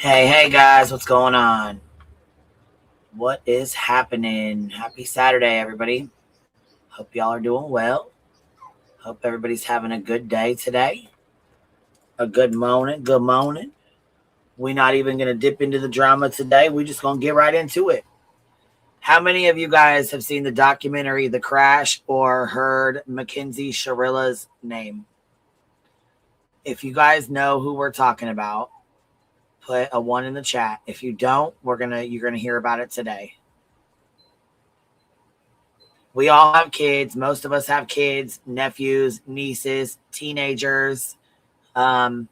Hey guys, what's going on? What is happening? Happy Saturday, everybody. Hope y'all are doing well. Hope everybody's having a good day today. A good morning. Good morning. We're not even going to dip into the drama today. We're just going to get right into it. How many of you guys have seen the documentary The Crash or heard Mackenzie Shirilla's name? If you guys know who we're talking about, put a 1 in the chat. If you don't, you're gonna hear about it today. We all have kids. Most of us have kids, nephews, nieces, teenagers. Y'all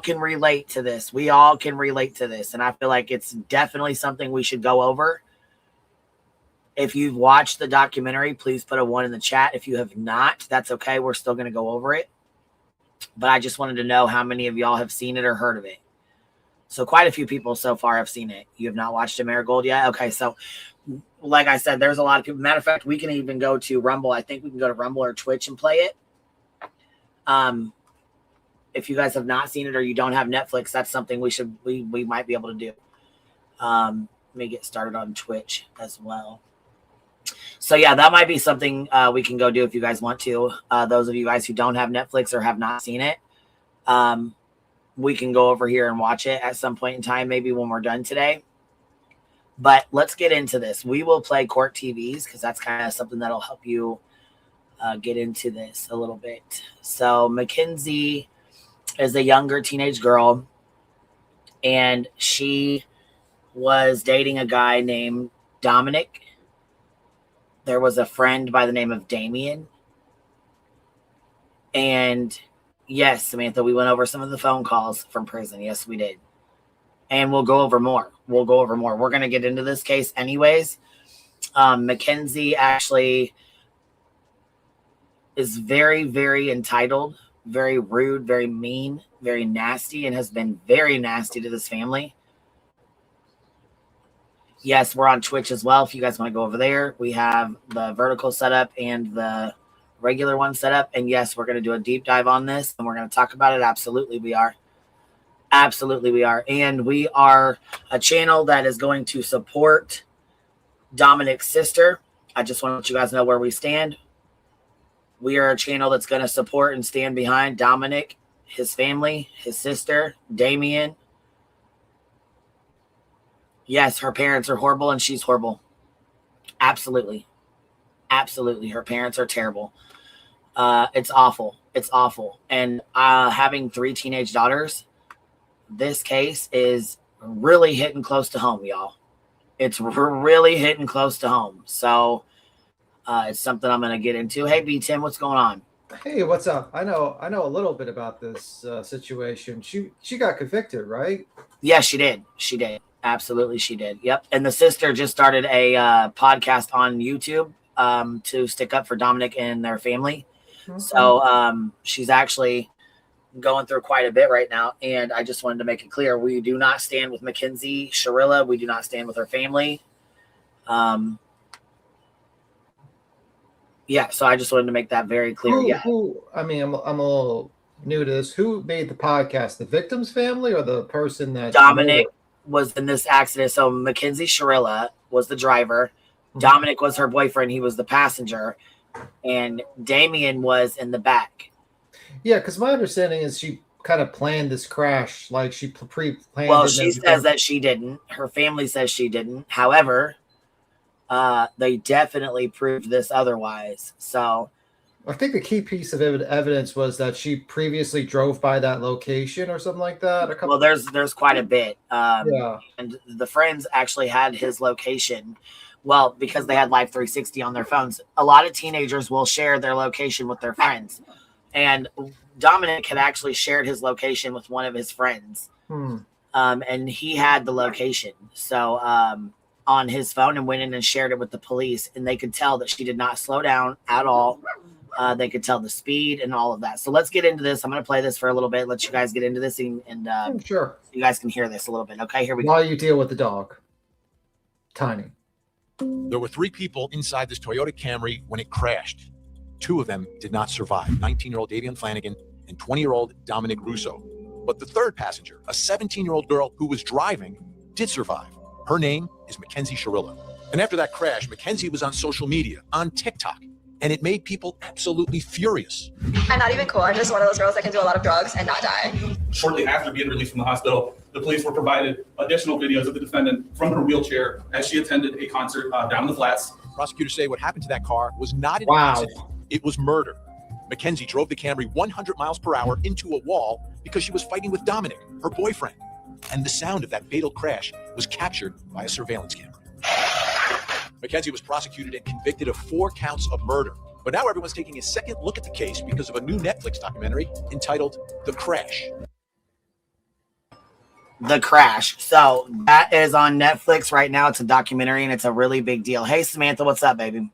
can relate to this. We all can relate to this. And I feel like it's definitely something we should go over. If you've watched the documentary, please put a 1 in the chat. If you have not, that's okay. We're still going to go over it. But I just wanted to know how many of y'all have seen it or heard of it. So quite a few people so far have seen it. You have not watched Amerigold yet? Okay, so like I said, there's a lot of people. Matter of fact, we can even go to Rumble. I think we can go to Rumble or Twitch and play it. If you guys have not seen it or you don't have Netflix, that's something we might be able to do. Let me get started on Twitch as well. So yeah, that might be something we can go do if you guys want to. Those of you guys who don't have Netflix or have not seen it, we can go over here and watch it at some point in time, maybe when we're done today. But let's get into this. We will play court TVs because that's kind of something that'll help you get into this a little bit. So Mackenzie is a younger teenage girl, and she was dating a guy named Dominic. There was a friend by the name of Dameon. And yes, Samantha, we went over some of the phone calls from prison. Yes, we did. And we'll go over more. We're going to get into this case anyways. Mackenzie actually is very, very entitled, very rude, very mean, very nasty, and has been very nasty to this family. Yes, we're on Twitch as well. If you guys want to go over there, we have the vertical setup and the regular one set up. And yes, we're going to do a deep dive on this and we're going to talk about it. Absolutely, we are. Absolutely, we are. And we are a channel that is going to support Dominic's sister. I just want to let you guys know where we stand. We are a channel that's going to support and stand behind Dominic, his family, his sister, Dameon. Yes, her parents are horrible and she's horrible. Absolutely. Absolutely. Her parents are terrible. It's awful. It's awful. And having 3 teenage daughters, this case is really hitting close to home, y'all. It's really hitting close to home. So it's something I'm going to get into. Hey, B. Tim, what's going on? Hey, what's up? I know a little bit about this situation. She got convicted, right? Yeah, she did. She did. Absolutely, she did. Yep. And the sister just started a podcast on YouTube to stick up for Dominic and their family. Mm-hmm. So she's actually going through quite a bit right now. And I just wanted to make it clear, we do not stand with Mackenzie Shirilla. We do not stand with her family. Yeah, so I just wanted to make that very clear. I'm a little new to this. Who made the podcast? The victim's family or the person that Dominic was in this accident? So Mackenzie Shirilla was the driver. Mm-hmm. Dominic was her boyfriend. He was the passenger. And Dameon was in the back. Yeah, because my understanding is she kind of planned this crash. Like she pre-planned. Well, she says that she didn't. Her family says she didn't. However, they definitely proved this otherwise. So I think the key piece of evidence was that she previously drove by that location or something like that. Well, there's quite a bit. Yeah. And the friends actually had his location. Well, because they had Live 360 on their phones. A lot of teenagers will share their location with their friends. And Dominic had actually shared his location with one of his friends. And he had the location. So on his phone and went in and shared it with the police. And they could tell that she did not slow down at all. They could tell the speed and all of that. So let's get into this. I'm going to play this for a little bit. Let you guys get into this and sure, you guys can hear this a little bit. Okay, here we go. While you deal with the dog, Tiny. There were 3 people inside this Toyota Camry when it crashed. 2 of them did not survive. 19-year-old Davion Flanagan and 20-year-old Dominic Russo. But the third passenger, a 17-year-old girl who was driving, did survive. Her name is Mackenzie Shirilla. And after that crash, Mackenzie was on social media, on TikTok, and it made people absolutely furious. I'm not even cool. I'm just one of those girls that can do a lot of drugs and not die. Shortly after being released from the hospital, the police were provided additional videos of the defendant from her wheelchair as she attended a concert down in the flats. Prosecutors say what happened to that car was not an Wow. accident. It was murder. Mackenzie drove the Camry 100 miles per hour into a wall because she was fighting with Dominic, her boyfriend. And the sound of that fatal crash was captured by a surveillance camera. Mackenzie was prosecuted and convicted of 4 counts of murder. But now everyone's taking a second look at the case because of a new Netflix documentary entitled The Crash. The Crash. So that is on Netflix right now. It's a documentary and it's a really big deal. Hey, Samantha, what's up, baby?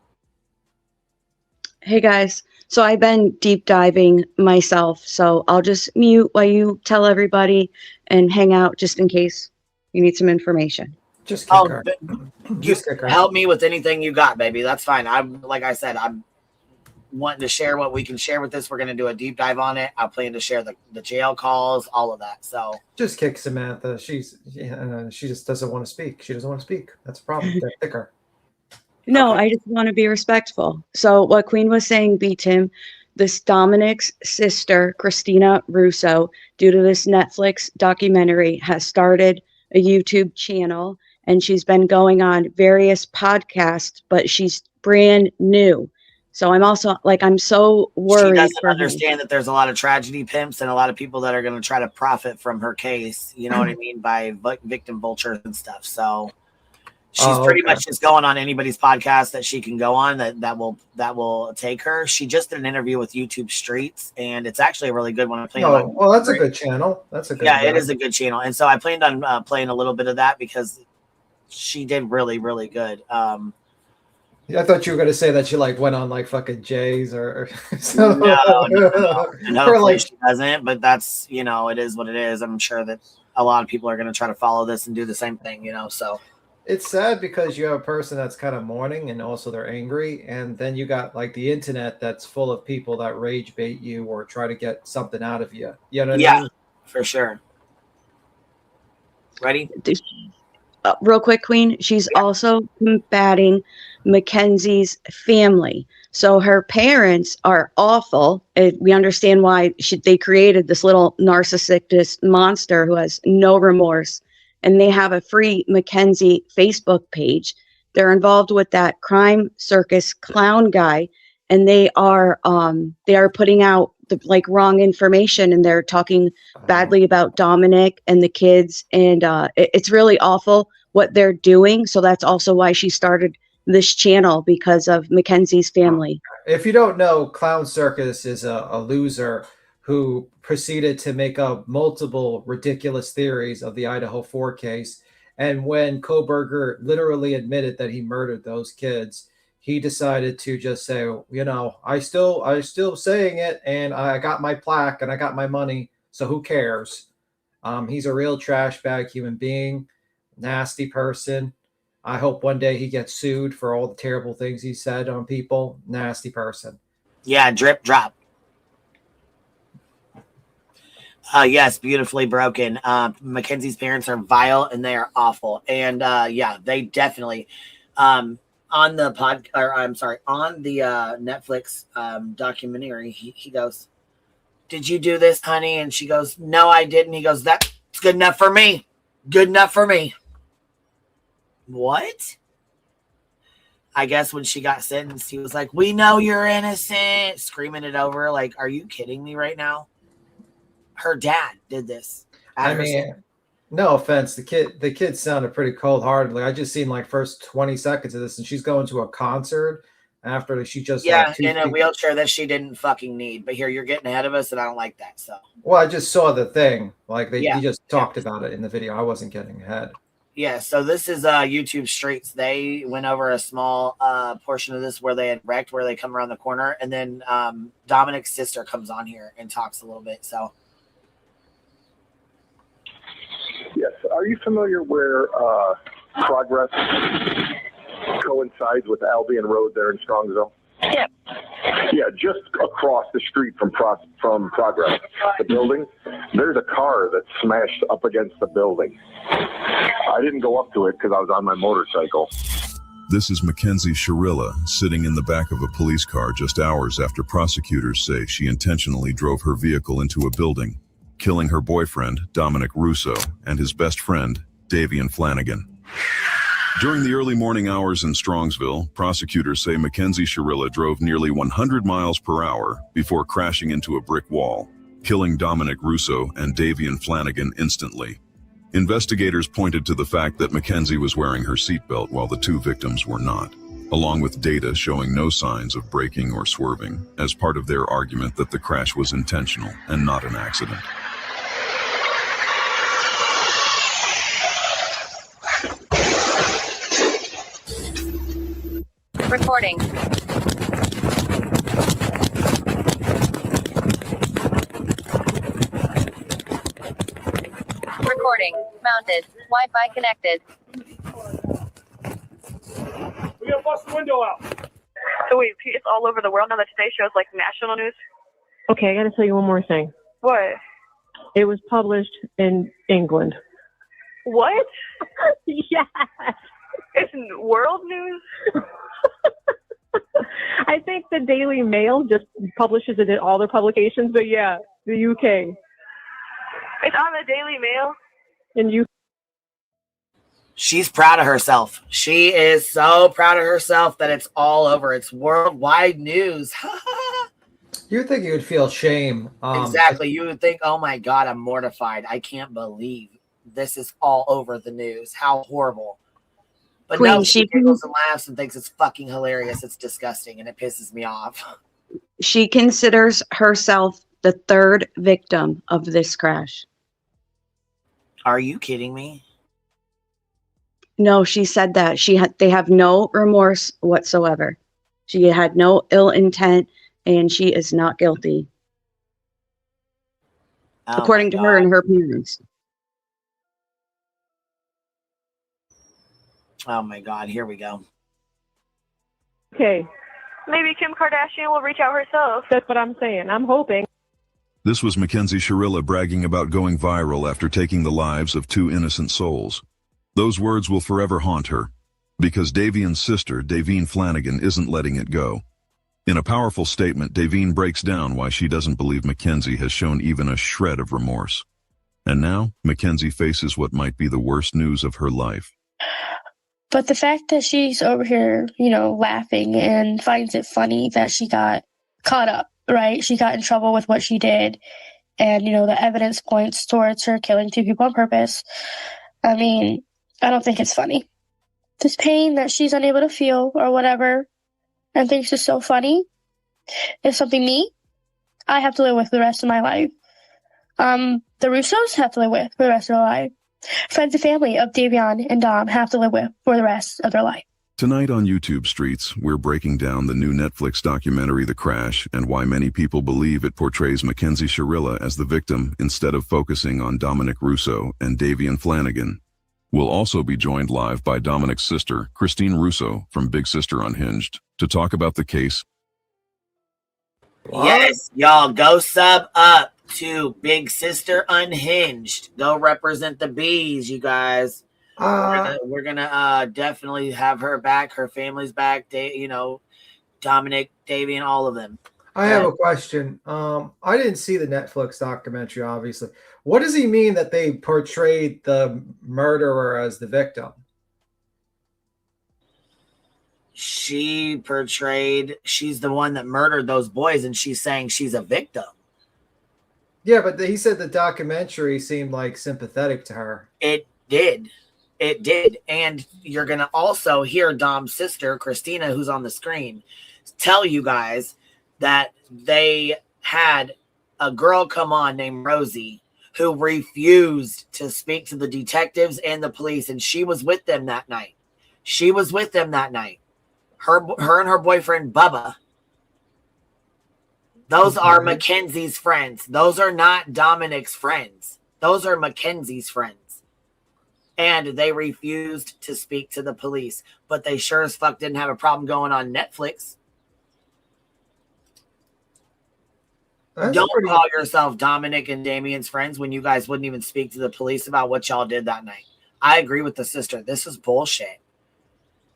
Hey guys, so I've been deep diving myself, so I'll just mute while you tell everybody and hang out just in case you need some information. Just kick her. Just kick her. Help me with anything you got, baby. That's fine. I'm wanting to share what we can share with this. We're going to do a deep dive on it. I plan to share the jail calls, all of that. So Just kick Samantha. She just doesn't want to speak. She doesn't want to speak. That's a problem. Kick her. No, Okay. I just want to be respectful. So what Queen was saying, Tim, this Dominic's sister, Christina Russo, due to this Netflix documentary, has started a YouTube channel and she's been going on various podcasts, but she's brand new. So I'm also I'm so worried. she doesn't for her. understand that there's a lot of tragedy pimps and a lot of people that are going to try to profit from her case. You know what I mean? By victim vultures and stuff. So she's pretty much just going on anybody's podcast that she can go on that will take her. She just did an interview with YouTube Streets, and it's actually a really good one. I'm playing. Well, that's a good channel. That's a good. Yeah, it is a good channel, and so I planned on playing a little bit of that because she did really, really good. I thought you were going to say that she went on fucking Jay's or so. No, Or, she doesn't. But that's it is what it is. I'm sure that a lot of people are going to try to follow this and do the same thing. So. It's sad because you have a person that's kind of mourning and also they're angry. And then you got the internet that's full of people that rage bait you or try to get something out of you. You know what I mean? For sure. Ready? Real quick, Queen, she's also combating Mackenzie's family. So her parents are awful. We understand why they created this little narcissistic monster who has no remorse. And they have a free Mackenzie Facebook page. They're involved with that crime circus clown guy, and they are putting out the wrong information, and they're talking badly about Dominic and the kids, and it's really awful what they're doing. So that's also why she started this channel, because of Mackenzie's family. If you don't know, Clown Circus is a loser who proceeded to make up multiple ridiculous theories of the Idaho 4 case. And when Koberger literally admitted that he murdered those kids, he decided to just say, I still saying it, and I got my plaque and I got my money, so who cares? He's a real trash bag human being, nasty person. I hope one day he gets sued for all the terrible things he said on people. Nasty person. Yeah, drip drop. Yes, beautifully broken. Mackenzie's parents are vile and they are awful. And they definitely on the Netflix documentary, he goes, "Did you do this, honey?" And she goes, "No, I didn't." He goes, "That's good enough for me. Good enough for me." What? I guess when she got sentenced, he was like, "We know you're innocent," screaming it over. Are you kidding me right now? Her dad did this. I mean, no offense. The kid sounded pretty cold-hearted. I just seen first 20 seconds of this, and she's going to a concert after she just in a wheelchair that she didn't fucking need. But here, you're getting ahead of us, and I don't like that. So well, I just saw the thing. He just talked about it in the video. I wasn't getting ahead. Yeah, so this is YouTube Streets. They went over a small portion of this where they had wrecked, where they come around the corner, and then Dominic's sister comes on here and talks a little bit. So. Yes. Are you familiar where Progress coincides with Albion Road there in Strongsville? Yeah. Yeah, just across the street from Progress, the building, there's a car that smashed up against the building. I didn't go up to it because I was on my motorcycle. This is Mackenzie Shirilla sitting in the back of a police car just hours after prosecutors say she intentionally drove her vehicle into a building, killing her boyfriend, Dominic Russo, and his best friend, Davion Flanagan. During the early morning hours in Strongsville, prosecutors say Mackenzie Shirilla drove nearly 100 miles per hour before crashing into a brick wall, killing Dominic Russo and Davion Flanagan instantly. Investigators pointed to the fact that Mackenzie was wearing her seatbelt while the two victims were not, along with data showing no signs of braking or swerving, as part of their argument that the crash was intentional and not an accident. Recording. Recording. Mounted. Wi-Fi connected. We gotta bust the window out. So wait, it's all over the world now that Today shows like national news? Okay, I gotta tell you one more thing. What? It was published in England. What? Yes. It's world news? I think the Daily Mail just publishes it in all their publications, but yeah, the UK. It's on the Daily Mail? And you. She's proud of herself. She is so proud of herself that it's all over. It's worldwide news. You think you would feel shame. Exactly. You would think, oh my God, I'm mortified. I can't believe this is all over the news. How horrible. But Queen, no, she giggles and laughs and thinks it's fucking hilarious. It's disgusting and it pisses me off. She considers herself the third victim of this crash. Are you kidding me? No, she said that they have no remorse whatsoever. She had no ill intent and she is not guilty. According to her and her parents. Oh my God, here we go. Okay. Maybe Kim Kardashian will reach out herself. That's what I'm saying. I'm hoping. This was Mackenzie Shirilla bragging about going viral after taking the lives of two innocent souls. Those words will forever haunt her, because Davion's sister, Davion Flanagan, isn't letting it go. In a powerful statement, Davion breaks down why she doesn't believe Mackenzie has shown even a shred of remorse. And now, Mackenzie faces what might be the worst news of her life. But the fact that she's over here, laughing and finds it funny that she got caught up, right? She got in trouble with what she did. And, the evidence points towards her killing two people on purpose. I mean, I don't think it's funny. This pain that she's unable to feel or whatever and thinks is so funny is something I have to live with the rest of my life. The Russos have to live with for the rest of their life. Friends and family of Davion and Dom have to live with for the rest of their life. Tonight on YouTube Streets, we're breaking down the new Netflix documentary The Crash and why many people believe it portrays Mackenzie Shirilla as the victim instead of focusing on Dominic Russo and Davion Flanagan. We'll also be joined live by Dominic's sister, Christine Russo from Big Sister Unhinged, to talk about the case. Yes, y'all, go sub up to Big Sister Unhinged. Go represent the bees, you guys. We're gonna definitely have her back, her family's back. Dominic, Davion, all of them. I have a question. I didn't see the Netflix documentary, obviously. What does he mean that they portrayed the murderer as the victim? She's the one that murdered those boys, and she's saying she's a victim. Yeah, but he said the documentary seemed like sympathetic to her. It did. And you're going to also hear Dom's sister, Christina, who's on the screen, tell you guys that they had a girl come on named Rosie who refused to speak to the detectives and the police, and she was with them that night. Her and her boyfriend, Bubba. Those are Mackenzie's friends. Those are not Dominic's friends. Those are Mackenzie's friends. And they refused to speak to the police. But they sure as fuck didn't have a problem going on Netflix. Don't call yourself Dominic and Dameon's friends when you guys wouldn't even speak to the police about what y'all did that night. I agree with the sister. This is bullshit.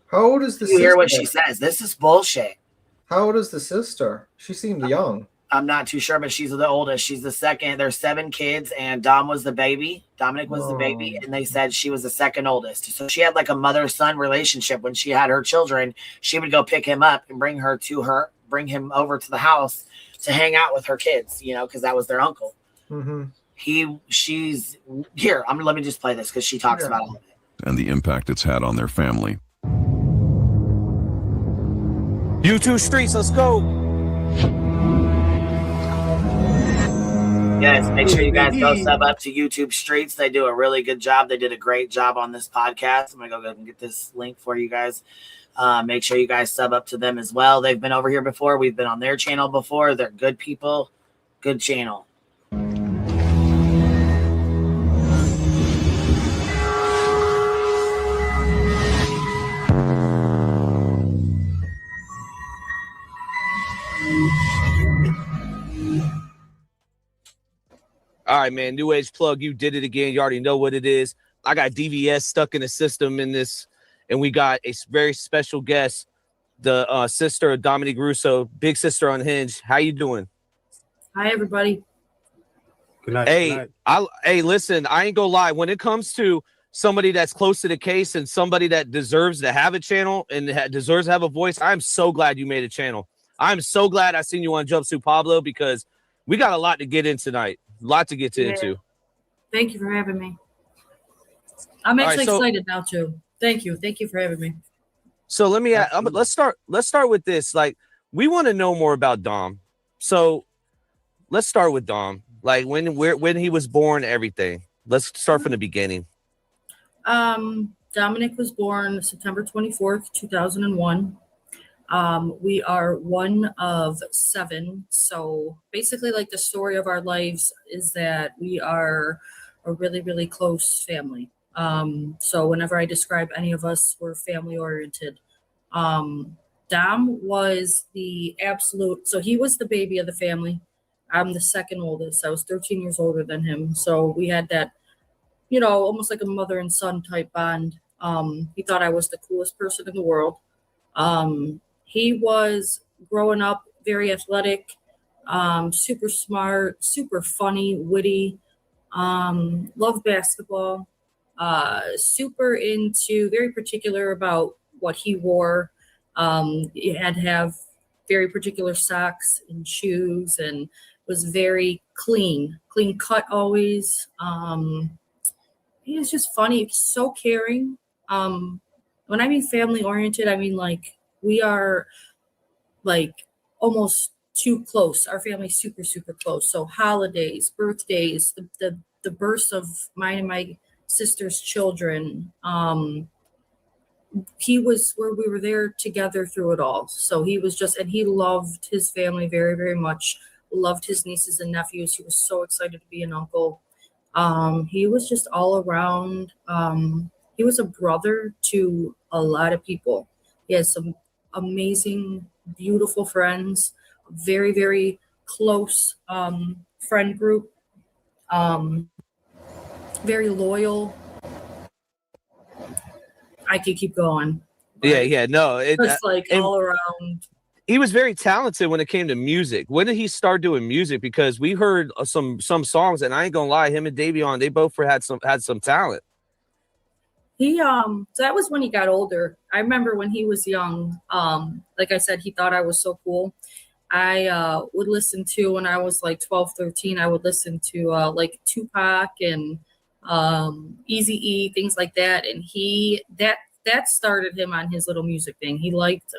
How old is the sister? You hear what she says. This is bullshit. How old is the sister? She seemed young. I'm not too sure, but she's the oldest. She's the second. There's 7 kids, and Dom was the baby. Dominic was the baby, and they said she was the second oldest. So she had like a mother-son relationship. When she had her children, she would go pick him up and bring him over to the house to hang out with her kids, because that was their uncle. Mm-hmm. She's here. Let me just play this because she talks about all of it. And the impact it's had on their family. YouTube streets, let's go. Yes, make sure you guys go sub up to YouTube Streets. They do a really good job. They did a great job on this podcast. I'm going to go ahead and get this link for you guys. Make sure you guys sub up to them as well. They've been over here before. We've been on their channel before. They're good people. Good channel. All right, man. New Age Plug, you did it again. You already know what it is. I got DVS stuck in the system in this, and we got a very special guest, the sister of Dominic Russo, big sister unhinged. How you doing? Hi, everybody. Good night. Hey, listen, I ain't gonna lie. When it comes to somebody that's close to the case and somebody that deserves to have a channel and deserves to have a voice, I'm so glad you made a channel. I'm so glad I seen you on Jumpsuit Pablo because we got a lot to get in tonight. A lot to get into. Thank you for having me. I'm actually excited now too. Thank you. Thank you for having me. So let me let's start with this. Like, we want to know more about Dom. So let's start with Dom. Like when he was born, everything. Let's start from the beginning. Dominic was born September 24th, 2001. We are one of 7. So basically, like, the story of our lives is that we are a really, really close family. So whenever I describe any of us, we're family oriented. Dom was the absolute, so he was the baby of the family. I'm the second oldest. I was 13 years older than him. So we had that, almost like a mother and son type bond. He thought I was the coolest person in the world. He was growing up very athletic, super smart, super funny, witty, loved basketball, super very particular about what he wore. He had to have very particular socks and shoes and was very clean cut always. He was just funny, so caring. When I mean family oriented, I mean like we are like almost too close. Our family's super, super close. So holidays, birthdays, the births of mine and my sister's children. He was where we were there together through it all. So he was and he loved his family very, very much. Loved his nieces and nephews. He was so excited to be an uncle. He was just all around. He was a brother to a lot of people. He has some amazing, beautiful friends, very, very close friend group, very loyal. I could keep going. No. Just all around. He was very talented when it came to music. When did he start doing music? Because we heard some songs, and I ain't gonna lie, him and Davion, they both had some talent. He so that was when he got older. I remember when he was young, like I said, he thought I was so cool. I would listen to, when I was like 12, 13, I would listen to like Tupac and Eazy-E, things like that. And that started him on his little music thing. He liked,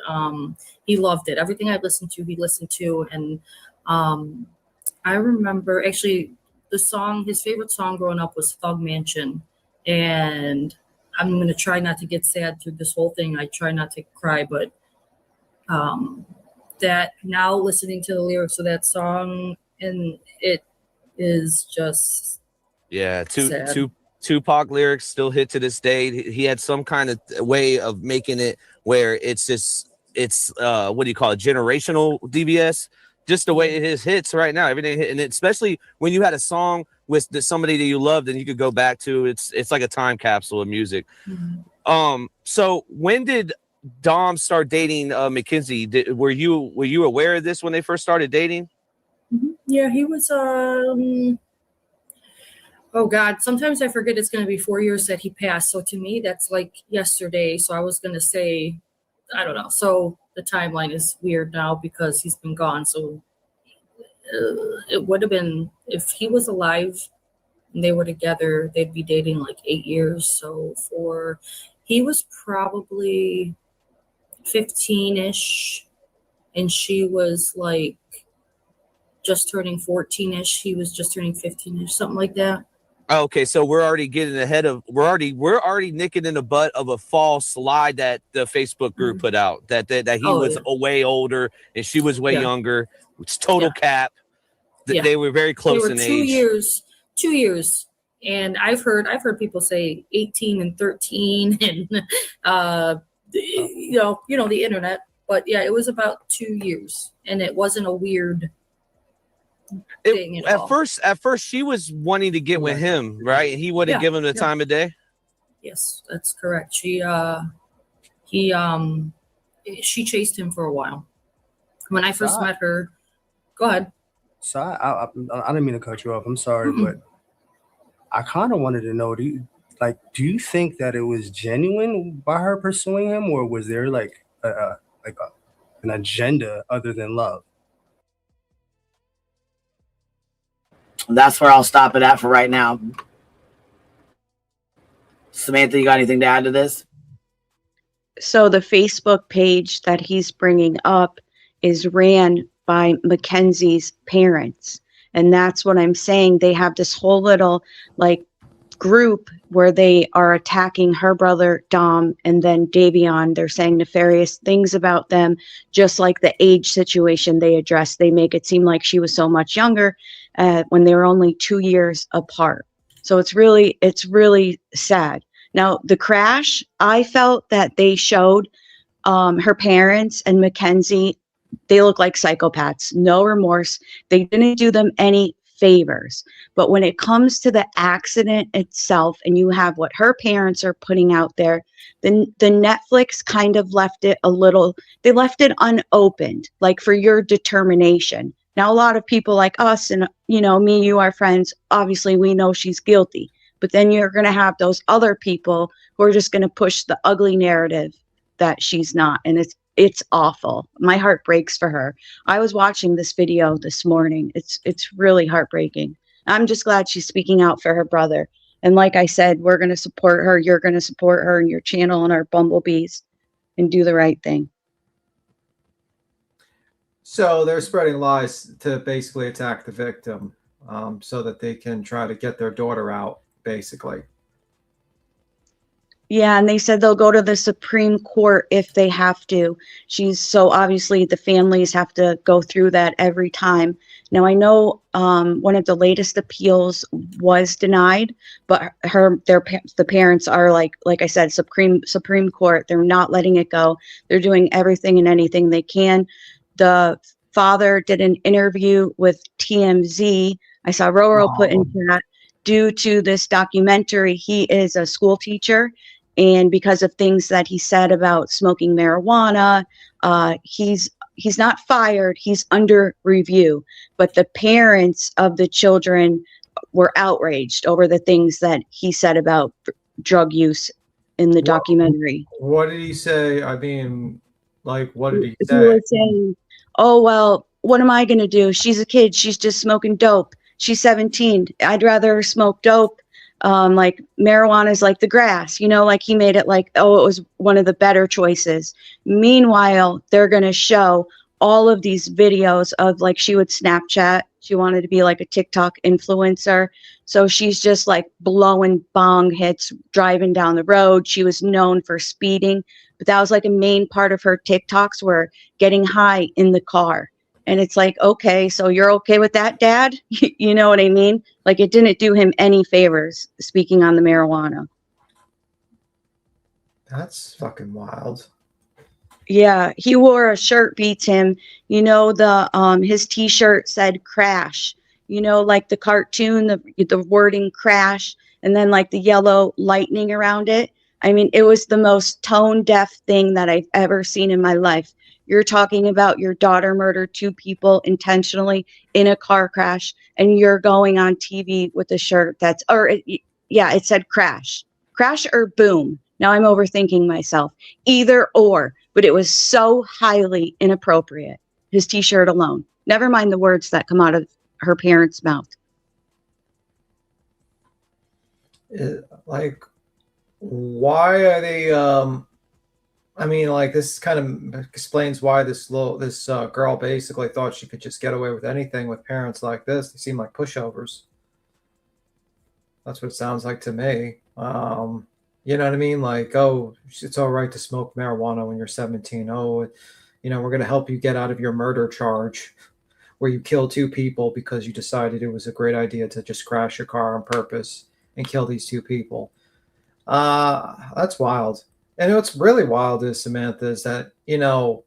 he loved it. Everything I listened to, he listened to. And I remember actually his favorite song growing up was Thug Mansion. And I'm going to try not to get sad through this whole thing. I try not to cry, but that now listening to the lyrics of that song, and it is just Tupac lyrics still hit to this day. He had some kind of way of making it where it's what do you call it? Generational DVS. just the way his hits right now, everything hit, and especially when you had a song with somebody that you loved and you could go back to, it's like a time capsule of music. So when did Dom start dating Mackenzie? Were you aware of this when they first started dating? Yeah, he was oh God, sometimes I forget it's going to be 4 years that he passed. So to me, that's like yesterday. So I was going to say, I don't know. So the timeline is weird now because he's been gone. So it would have been, if he was alive and they were together, they'd be dating like 8 years. So he was probably 15-ish and she was like just turning 14-ish. He was just turning 15-ish, something like that. Okay, so we're already getting ahead of we're already nicking in the butt of a false lie that the Facebook group put out that he was way older and she was way younger. It's total cap. They were very close in age. 2 years. And I've heard people say 18 and 13 and you know the internet, but yeah, it was about 2 years and it wasn't a weird thing at first she was wanting to get with him, right? And he wouldn't give him the time of day. Yes, that's correct. She chased him for a while. When I first met her, go ahead. So I didn't mean to cut you off. I'm sorry, but I kind of wanted to know, do you think that it was genuine by her pursuing him, or was there like an agenda other than love? That's where I'll stop it at for right now. Samantha, you got anything to add to this? So the Facebook page that he's bringing up is ran by Mackenzie's parents. And that's what I'm saying. They have this whole little like group where they are attacking her brother Dom and then Davion. They're saying nefarious things about them, just like the age situation they addressed. They make it seem like she was so much younger when they were only 2 years apart. So it's really sad. Now the crash, I felt that they showed her parents and Mackenzie, they look like psychopaths, no remorse. They didn't do them any favors. But when it comes to the accident itself, and you have what her parents are putting out there, then the Netflix kind of left it they left it unopened, like for your determination. Now, a lot of people like us and, me, you are friends. Obviously, we know she's guilty. But then you're going to have those other people who are just going to push the ugly narrative that she's not. And it's awful. My heart breaks for her. I was watching this video this morning. It's really heartbreaking. I'm just glad she's speaking out for her brother. And like I said, we're going to support her. You're going to support her and your channel and our bumblebees and do the right thing. So they're spreading lies to basically attack the victim so that they can try to get their daughter out, basically. Yeah, and they said they'll go to the Supreme Court if they have to. So obviously the families have to go through that every time. Now I know one of the latest appeals was denied, but the parents are like I said, Supreme Court. They're not letting it go. They're doing everything and anything they can. The father did an interview with TMZ. I saw Roro put into that. Due to this documentary, he is a school teacher. And because of things that he said about smoking marijuana, he's not fired. He's under review. But the parents of the children were outraged over the things that he said about drug use in the documentary. What did he say? I mean, like, what did he He say? was saying, oh, well, what am I going to do? She's a kid. She's just smoking dope. She's 17. I'd rather smoke dope. Like marijuana is like the grass, like he made it like, oh, it was one of the better choices. Meanwhile, they're going to show all of these videos of like she would Snapchat. She wanted to be like a TikTok influencer. So she's just like blowing bong hits, driving down the road. She was known for speeding, but that was like a main part of her TikToks were getting high in the car. And it's like, okay, so you're okay with that, Dad? You know what I mean? Like it didn't do him any favors speaking on the marijuana. That's fucking wild. Yeah, he wore a shirt, beats him. You know, the his t-shirt said crash. You know, like the cartoon, the wording crash, and then like the yellow lightning around it. I mean, it was the most tone deaf thing that I've ever seen in my life. You're talking about your daughter murdered 2 people intentionally in a car crash, and you're going on TV with a shirt that's, yeah, it said crash. Crash or boom. Now I'm overthinking myself. Either or, but it was so highly inappropriate. His t-shirt alone. Never mind the words that come out of her parents' mouth. Like, why are they? I mean, like, this kind of explains why this girl basically thought she could just get away with anything with parents like this. They seem like pushovers. That's what it sounds like to me. You know what I mean? Like, oh, it's all right to smoke marijuana when you're 17. Oh, you know, we're going to help you get out of your murder charge where you killed 2 people because you decided it was a great idea to just crash your car on purpose and kill these 2 people. That's wild. And what's really wild is, Samantha, is that, you know,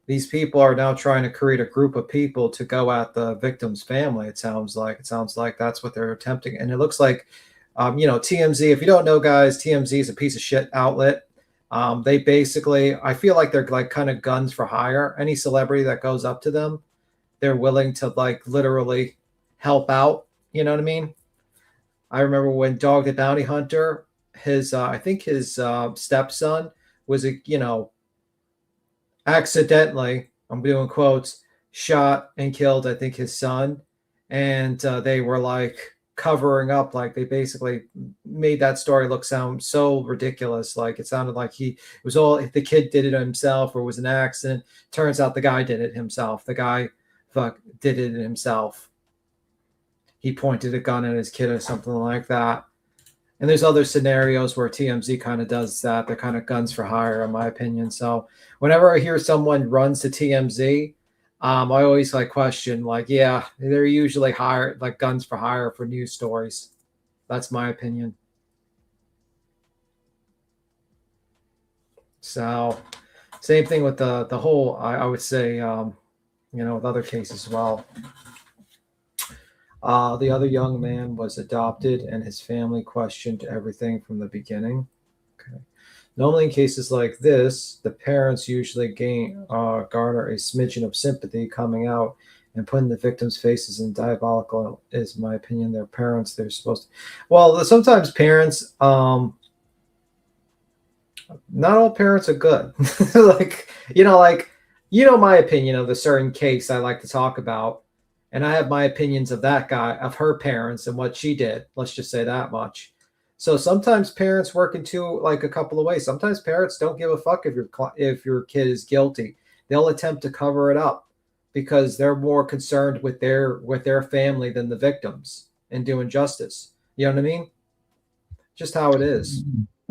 these people are now trying to create a group of people to go at the victim's family. It sounds like that's what they're attempting. And it looks like, you know, TMZ, if you don't know, guys, TMZ is a piece of shit outlet. They basically, I feel like they're like kind of guns for hire. Any celebrity that goes up to them, they're willing to like literally help out. You know what I mean? I remember when Dog the Bounty Hunter, I think his stepson was, you know, accidentally, I'm doing quotes, shot and killed, I think, his son. And they were like covering up, like they basically made that story sound so ridiculous. Like it sounded like the kid did it himself or it was an accident. Turns out the guy did it himself. The guy did it himself. He pointed a gun at his kid or something like that. And there's other scenarios where TMZ kind of does that. They're kind of guns for hire, in my opinion. So whenever I hear someone runs to TMZ, I always like question, like, yeah, they're usually hired, like guns for hire for news stories. That's my opinion. So same thing with the whole, I would say, you know, with other cases as well. The other young man was adopted and his family questioned everything from the beginning. Okay. Normally in cases like this, the parents usually garner a smidgen of sympathy coming out and putting the victims' faces in diabolical, is my opinion. Their parents, they're supposed to. Well, sometimes parents, not all parents are good. Like, my opinion of the certain case I like to talk about. And I have my opinions of that guy, of her parents and what she did. Let's just say that much. So sometimes parents work into like a couple of ways. Sometimes parents don't give a fuck if your kid is guilty. They'll attempt to cover it up because they're more concerned with their family than the victims and doing justice. You know what I mean? Just how it is.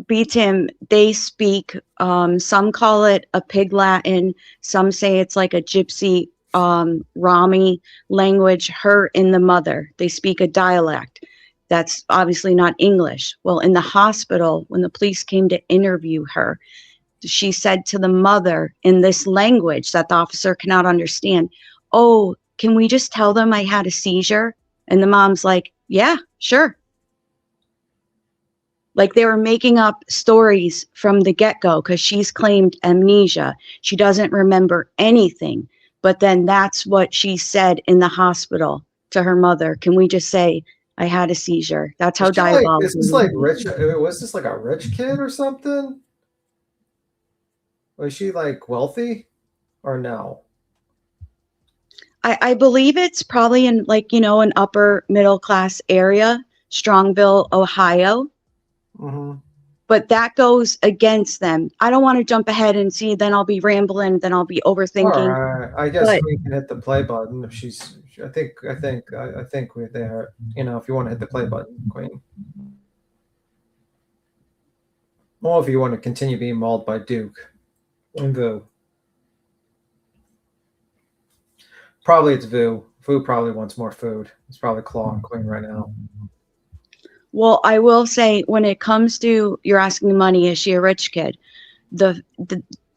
Beat him. They speak, some call it a pig Latin. Some say it's like a gypsy Rami language, her and the mother. They speak a dialect that's obviously not English. Well, in the hospital, when the police came to interview her, she said to the mother in this language that the officer cannot understand, "Oh, can we just tell them I had a seizure?" And the mom's like, "Yeah, sure." Like they were making up stories from the get-go because she's claimed amnesia. She doesn't remember anything. But then that's what she said in the hospital to her mother. Can we just say I had a seizure? That's how diabolical. Is this like rich? Was this like a rich kid or something? Was she like wealthy or no? I believe it's probably in like, an upper middle class area, Strongville, Ohio. Mm-hmm. But that goes against them. I don't want to jump ahead and see, then I'll be rambling, then I'll be overthinking. All right. I guess we can hit the play button if she's. I think we're there. If you want to hit the play button, Queen. Or if you want to continue being mauled by Duke and Vu. Probably it's Vu. Vu probably wants more food. It's probably clawing Queen right now. Well, I will say when it comes to you're asking money, is she a rich kid? The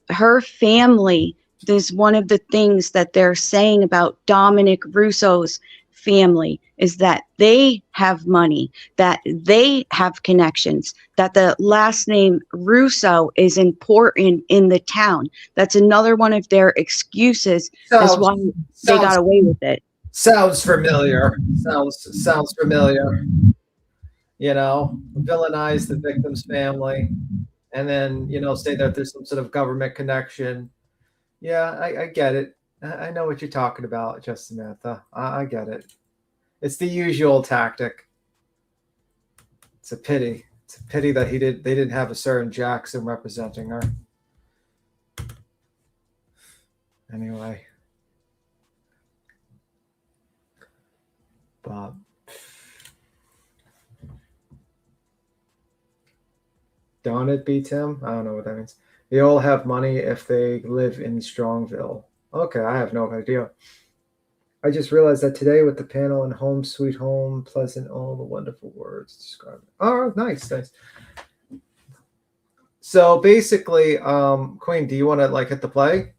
her family is one of the things that they're saying about Dominic Russo's family is that they have money, that they have connections, that the last name Russo is important in the town. That's another one of their excuses as why they got away with it. Sounds familiar. Sounds familiar. You know, villainize the victim's family, and then, you know, say that there's some sort of government connection. Yeah, I get it. I know what you're talking about, Just Samantha. I get it. It's the usual tactic. It's a pity. It's a pity that they didn't have a certain Jackson representing her. Anyway. Bob. Don't it beat him? I don't know what that means. They all have money if they live in Strongville. Okay, I have no idea. I just realized that today with the panel and home sweet home, pleasant, all the wonderful words describe it. Oh, nice. So basically, Queen, do you want to like hit the play?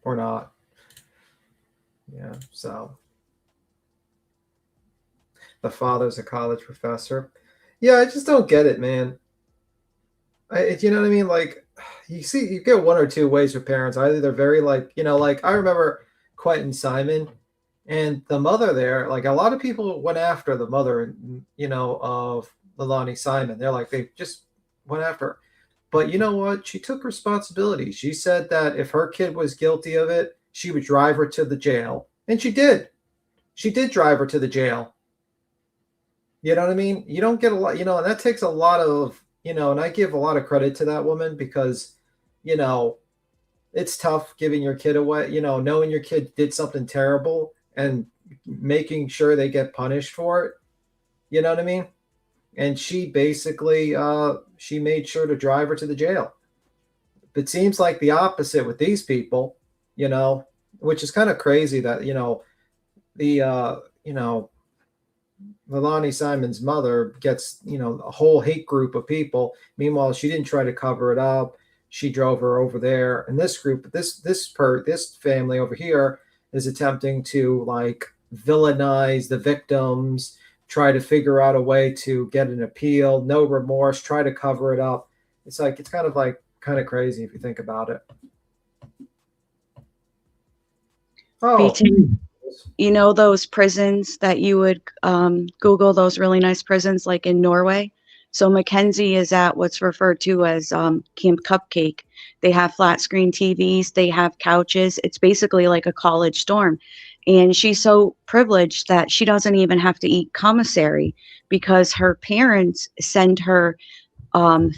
Or not? Yeah, so the father's a college professor. Yeah, I just don't get it, man. You know what I mean? Like, you see, you get one or two ways with parents. Either they're very like, you know, like I remember Quentin Simon and the mother there. Like a lot of people went after the mother, you know, of Leilani Simon. They're like, they just went after her. But you know what? She took responsibility. She said that if her kid was guilty of it, she would drive her to the jail. And she did. She did drive her to the jail. You know what I mean? You don't get a lot, you know, and that takes a lot of, you know, and I give a lot of credit to that woman because, you know, it's tough giving your kid away, you know, knowing your kid did something terrible and making sure they get punished for it. You know what I mean? And she basically, she made sure to drive her to the jail. It seems like the opposite with these people, you know, which is kind of crazy that, you know, you know, Leilani Simon's mother gets, you know, a whole hate group of people. Meanwhile, she didn't try to cover it up. She drove her over there. And this group, this family over here is attempting to like villainize the victims, try to figure out a way to get an appeal, no remorse, try to cover it up. It's like, it's kind of crazy if you think about it. Oh, you know, those prisons that you would Google, those really nice prisons like in Norway. So Mackenzie is at what's referred to as Camp Cupcake. They have flat screen TVs, they have couches. It's basically like a college dorm. And she's so privileged that she doesn't even have to eat commissary because her parents send her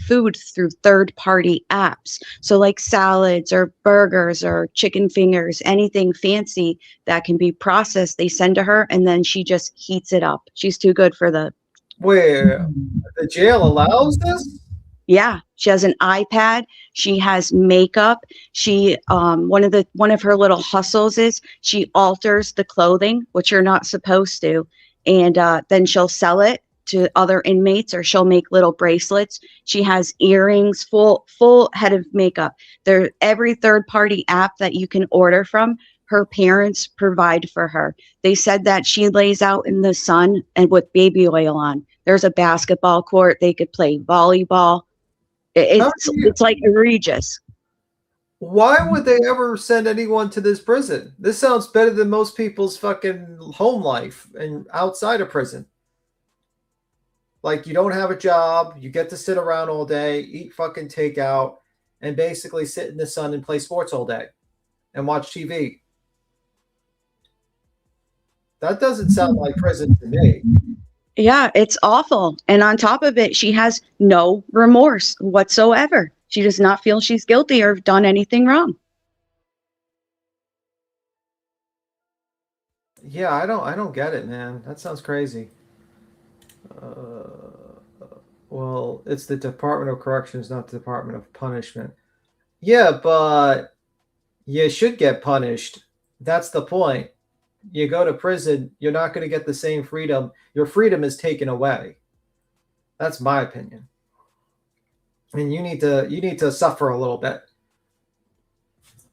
food through third-party apps. So like salads or burgers or chicken fingers, anything fancy that can be processed, they send to her and then she just heats it up. She's too good for the... Where the jail allows this? Yeah, she has an iPad. She has makeup. She one of her little hustles is she alters the clothing, which you're not supposed to, and then she'll sell it to other inmates, or she'll make little bracelets. She has earrings, full head of makeup. There, every third-party app that you can order from, her parents provide for her. They said that she lays out in the sun and with baby oil on. There's a basketball court. They could play volleyball. It's like egregious. Why would they ever send anyone to this prison? This sounds better than most people's fucking home life and outside of prison. Like, you don't have a job, you get to sit around all day, eat fucking takeout, and basically sit in the sun and play sports all day and watch TV. That doesn't sound like prison to me. Yeah, it's awful. And on top of it, she has no remorse whatsoever. She does not feel she's guilty or done anything wrong. Yeah, I don't get it, man. That sounds crazy. Well, it's the Department of Corrections, not the Department of Punishment. Yeah, but you should get punished. That's the point. You go to prison, you're not going to get the same freedom. Your freedom is taken away. That's my opinion. I mean, you need to suffer a little bit.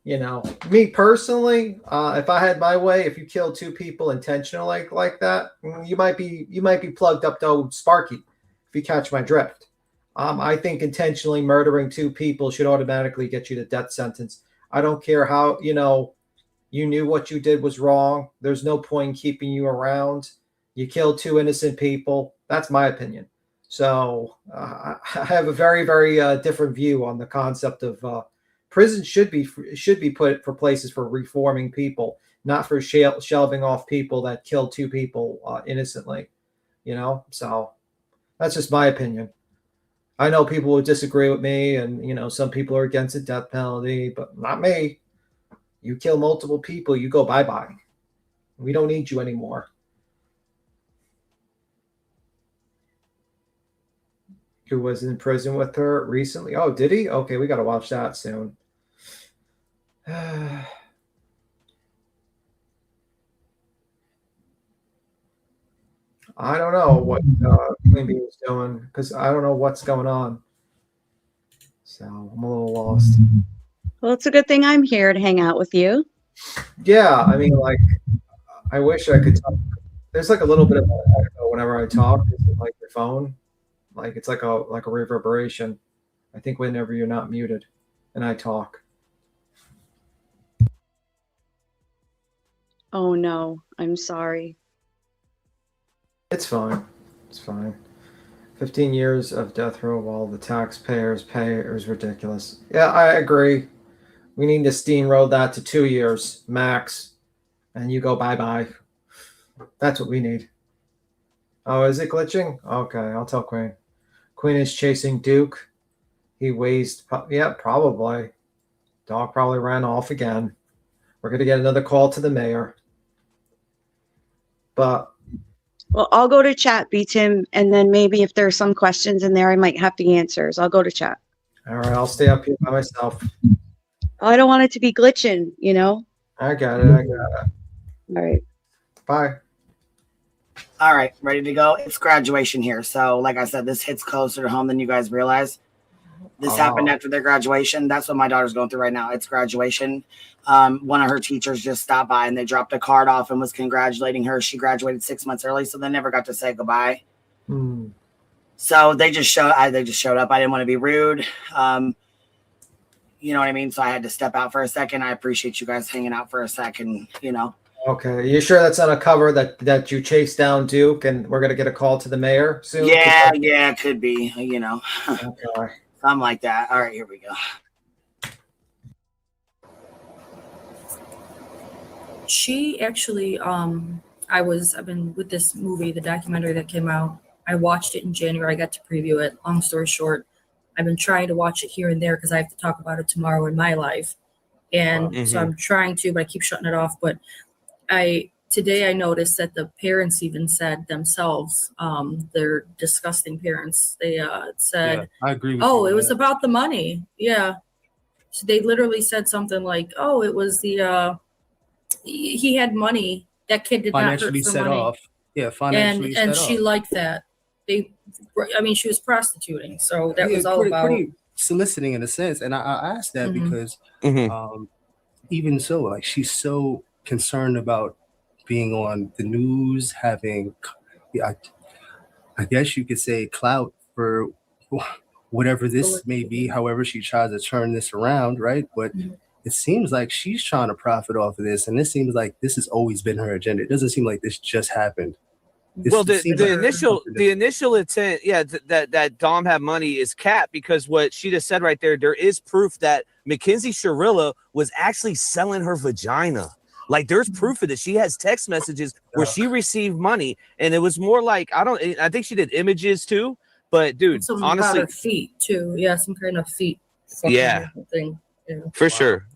You know, me personally, if I had my way, if you kill two people intentionally like that, you might be plugged up to Sparky, if you catch my drift. I think intentionally murdering two people should automatically get you the death sentence. I don't care how, you knew what you did was wrong. There's no point in keeping you around. You killed two innocent people. That's my opinion. So I have a very, very different view on the concept of prison should be put for places for reforming people, not for shelving off people that killed two people innocently. So that's just my opinion. I know people would disagree with me, and some people are against the death penalty, but not me. You kill multiple people, you go bye-bye. We don't need you anymore. Who was in prison with her recently? Oh, did he? Okay, we got to watch that soon. I don't know what Queen Bee was doing because I don't know what's going on. So I'm a little lost. Well, it's a good thing I'm here to hang out with you. Yeah, I mean, I wish I could talk. There's a little bit of echo whenever I talk. It's like your phone. It's like a reverberation. I think whenever you're not muted and I talk. Oh no, I'm sorry. It's fine. It's fine. 15 years of death row while the taxpayers pay is ridiculous. Yeah, I agree. We need to steamroll that to 2 years max, and you go bye-bye. That's what we need. Oh, is it glitching? Okay, I'll tell Queen. Queen is chasing Duke. He weighs, yeah, probably. Dog probably ran off again. We're going to get another call to the mayor. But well, I'll go to chat, beat him, and then maybe if there's some questions in there, I might have the answers. I'll go to chat. All right, I'll stay up here by myself. I don't want it to be glitching, I got it. All right. Bye. All right, ready to go. It's graduation here. So, like I said, this hits closer to home than you guys realize. This happened after their graduation. That's what my daughter's going through right now. It's graduation. One of her teachers just stopped by and they dropped a card off and was congratulating her. She graduated 6 months early, so they never got to say goodbye. So they just showed up. I didn't want to be rude. You know what I mean? So I had to step out for a second. I appreciate you guys hanging out for a second, Okay. You sure that's on a cover that you chased down Duke and we're going to get a call to the mayor soon? Yeah, it could be, Okay. Something like that. All right, here we go. She actually, I've been with this movie, the documentary that came out. I watched it in January. I got to preview it. Long story short, I've been trying to watch it here and there because I have to talk about it tomorrow in my life. And so I'm trying to, but I keep shutting it off. But today I noticed that the parents even said themselves, they're disgusting parents. They said, I agree with oh, you. it was about the money. Yeah. So they literally said something like, oh, it was he had money. That kid did financially not hurt for set money. off. Yeah, financially set and off. she liked that. She was prostituting. So that was all pretty soliciting in a sense. And I asked that because even so, like, she's so concerned about being on the news, having, I guess you could say, clout for whatever this may be, however she tries to turn this around, right? But it seems like she's trying to profit off of this, and it seems like this has always been her agenda. It doesn't seem like this just happened. The initial intent, that Dom had money is capped because what she just said right there is proof that Mackenzie Shirilla was actually selling her vagina. Like, there's proof of this. She has text messages where she received money, and it was more like, I think she did images too, but dude, something honestly, about her feet too. Yeah, some kind of feet. Thing. Yeah. For sure.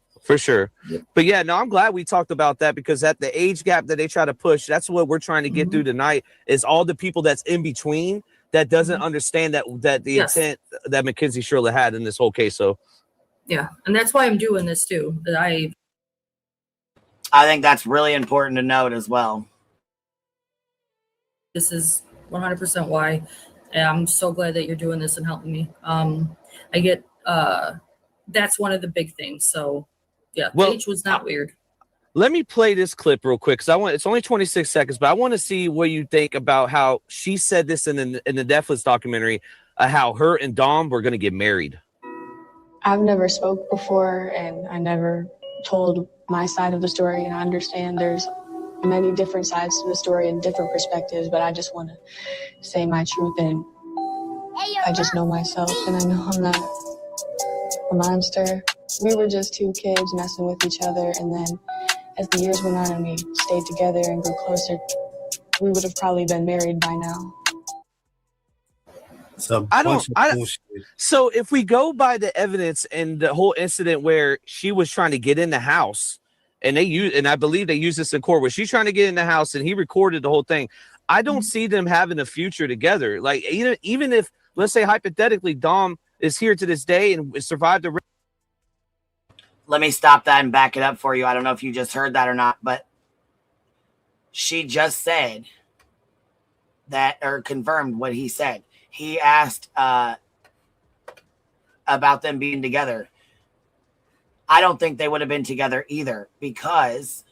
Yep. But yeah, no, I'm glad we talked about that because at the age gap that they try to push, that's what we're trying to get through tonight is all the people that's in between that doesn't understand that the intent that Mackenzie Shirilla had in this whole case. So yeah, and that's why I'm doing this too. That I think that's really important to note as well. This is 100% why And I'm so glad that you're doing this and helping me. I get that's one of the big things. So yeah, Paige was not weird. Let me play this clip real quick because it's only 26 seconds, but I want to see what you think about how she said this in the Netflix documentary, how her and Dom were going to get married. I've never spoke before, and I never told my side of the story, and I understand there's many different sides to the story and different perspectives, but I just want to say my truth, and I just know myself, and I know I'm not a monster. We were just two kids messing with each other, and then as the years went on and we stayed together and grew closer, we would have probably been married by now. So if we go by the evidence and the whole incident where she was trying to get in the house, and I believe they used this in court, where she's trying to get in the house and he recorded the whole thing. I don't see them having a future together. Like even if, let's say hypothetically, Dom is here to this day and survived the. Let me stop that and back it up for you. I don't know if you just heard that or not, but she just said that, or confirmed what he said. He asked about them being together. I don't think they would have been together either, because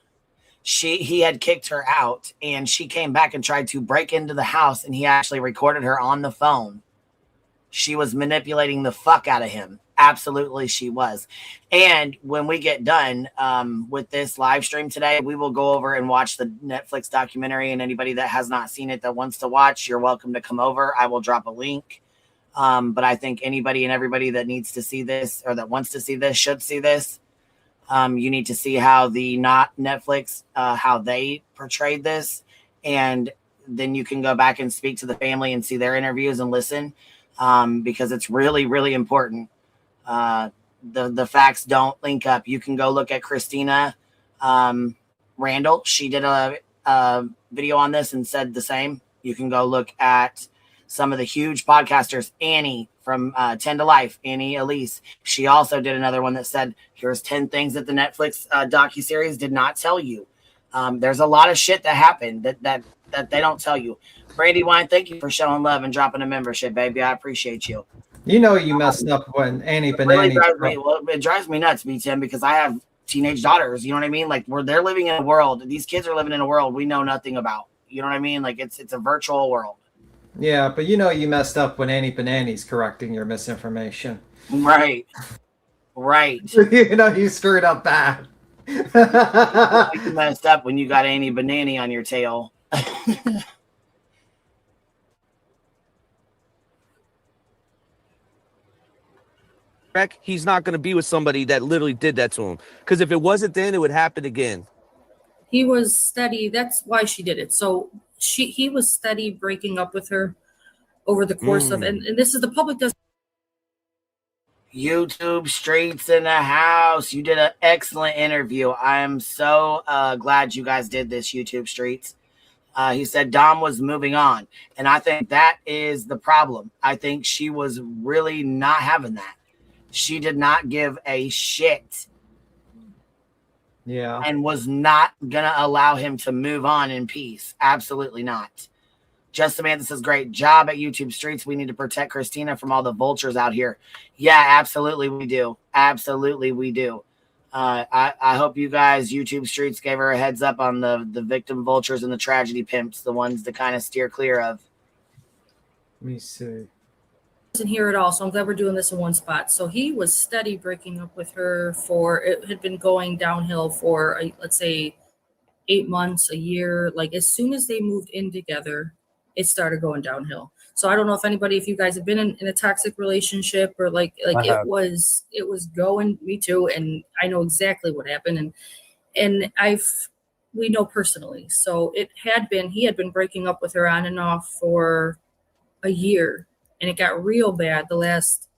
he had kicked her out and she came back and tried to break into the house, and he actually recorded her on the phone. She was manipulating the fuck out of him. Absolutely, she was. And when we get done with this live stream today, we will go over and watch the Netflix documentary. And anybody that has not seen it that wants to watch, you're welcome to come over. I will drop a link. But I think anybody and everybody that needs to see this or that wants to see this should see this. You need to see how the not Netflix, how they portrayed this. And then you can go back and speak to the family and see their interviews and listen, because it's really, really important. The facts don't link up. You can go look at Christina Randall. She did a video on this and said the same. You can go look at some of the huge podcasters. Annie from 10 to Life, Annie Elise. She also did another one that said, here's 10 things that the Netflix docuseries did not tell you. There's a lot of shit that happened that they don't tell you. Brandy Wine, thank you for showing love and dropping a membership, baby. I appreciate you. You know you messed up when Annie Banani. It drives me nuts, B10, because I have teenage daughters. You know what I mean? Like they're living in a world. These kids are living in a world we know nothing about. You know what I mean? Like it's a virtual world. Yeah, but you know you messed up when Annie Banani's correcting your misinformation. Right. You know you screwed up bad. You messed up when you got Annie Banani on your tail. He's not going to be with somebody that literally did that to him, because if it wasn't then, it would happen again. He was steady. That's why she did it. So he was steady breaking up with her over the course of, and this is the public does. YouTube Streets in the house. You did an excellent interview. I am so glad you guys did this, YouTube Streets. He said Dom was moving on, and I think that is the problem. I think she was really not having that. She did not give a shit. Yeah. And was not going to allow him to move on in peace. Absolutely not. Just Samantha says, great job at YouTube Streets. We need to protect Christina from all the vultures out here. Yeah, absolutely we do. Absolutely we do. I hope you guys, YouTube Streets, gave her a heads up on the victim vultures and the tragedy pimps, the ones to kind of steer clear of. Let me see. Isn't here at all, so I'm glad we're doing this in one spot. So he was steady breaking up with her for, it had been going downhill for let's say 8 months, a year. Like as soon as they moved in together, it started going downhill. So I don't know if you guys have been in a toxic relationship, or like it was going, me too, and I know exactly what happened, and we know personally. So he had been breaking up with her on and off for a year. And it got real bad the last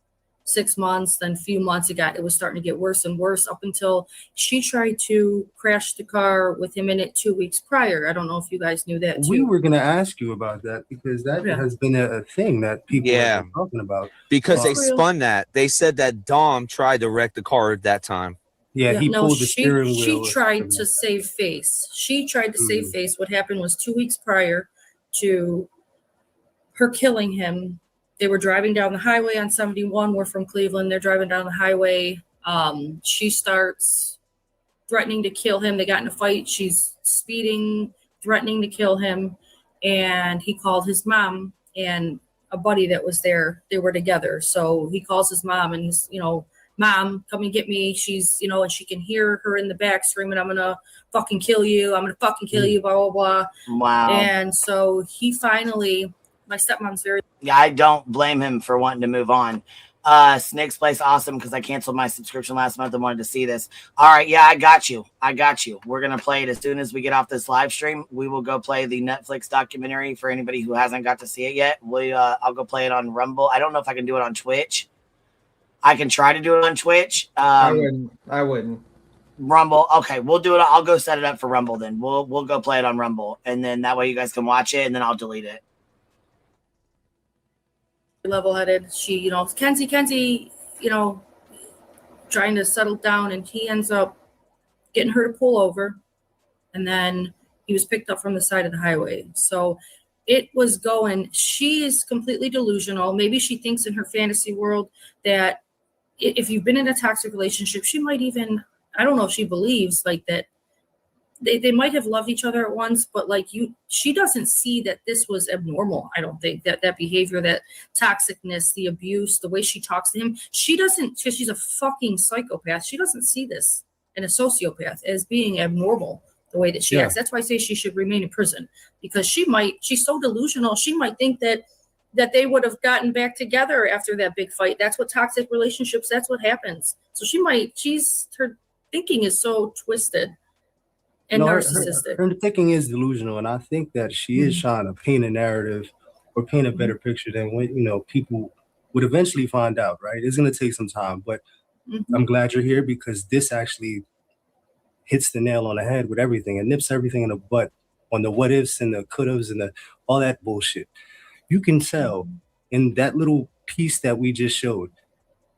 6 months, then a few months it was starting to get worse and worse, up until she tried to crash the car with him in it 2 weeks prior. I don't know if you guys knew that too. We were going to ask you about that, because that has been a thing that people have been talking about. Because they spun that. They said that Dom tried to wreck the car at that time. Yeah, he pulled the steering wheel. She tried to save face. What happened was 2 weeks prior to her killing him. They were driving down the highway on 71. We're from Cleveland. They're driving down the highway. She starts threatening to kill him. They got in a fight. She's speeding, threatening to kill him. And he called his mom and a buddy that was there. They were together. So he calls his mom and he's, Mom, come and get me. She's, and she can hear her in the back screaming, I'm going to fucking kill you. I'm going to fucking kill you, blah, blah, blah. Wow. And so he finally, my stepmom's very. Yeah, I don't blame him for wanting to move on. Snake's Place, awesome, because I canceled my subscription last month and wanted to see this. All right, yeah, I got you. We're going to play it as soon as we get off this live stream. We will go play the Netflix documentary for anybody who hasn't got to see it yet. I'll go play it on Rumble. I don't know if I can do it on Twitch. I can try to do it on Twitch. I wouldn't. Rumble. Okay, we'll do it. I'll go set it up for Rumble then. We'll go play it on Rumble, and then that way you guys can watch it, and then I'll delete it. Level-headed. She, Kenzie, trying to settle down, and he ends up getting her to pull over, and then he was picked up from the side of the highway. So it was going. She is completely delusional. Maybe she thinks in her fantasy world that if you've been in a toxic relationship, she might even, I don't know if she believes like that they might have loved each other at once, but she doesn't see that this was abnormal. I don't think that behavior, that toxicness, the abuse, the way she talks to him, she doesn't, because she's a fucking psychopath. She doesn't see this and a sociopath as being abnormal the way that she acts. That's why I say she should remain in prison, because she's so delusional. She might think that they would have gotten back together after that big fight. That's what toxic relationships, that's what happens. So her thinking is so twisted and narcissistic. Her thinking is delusional, and I think that she is trying to paint a narrative or paint a better picture than what people would eventually find out, right? It's going to take some time, but I'm glad you're here, because this actually hits the nail on the head with everything. It nips everything in the butt on the what ifs and the could haves and all that bullshit. You can tell in that little piece that we just showed,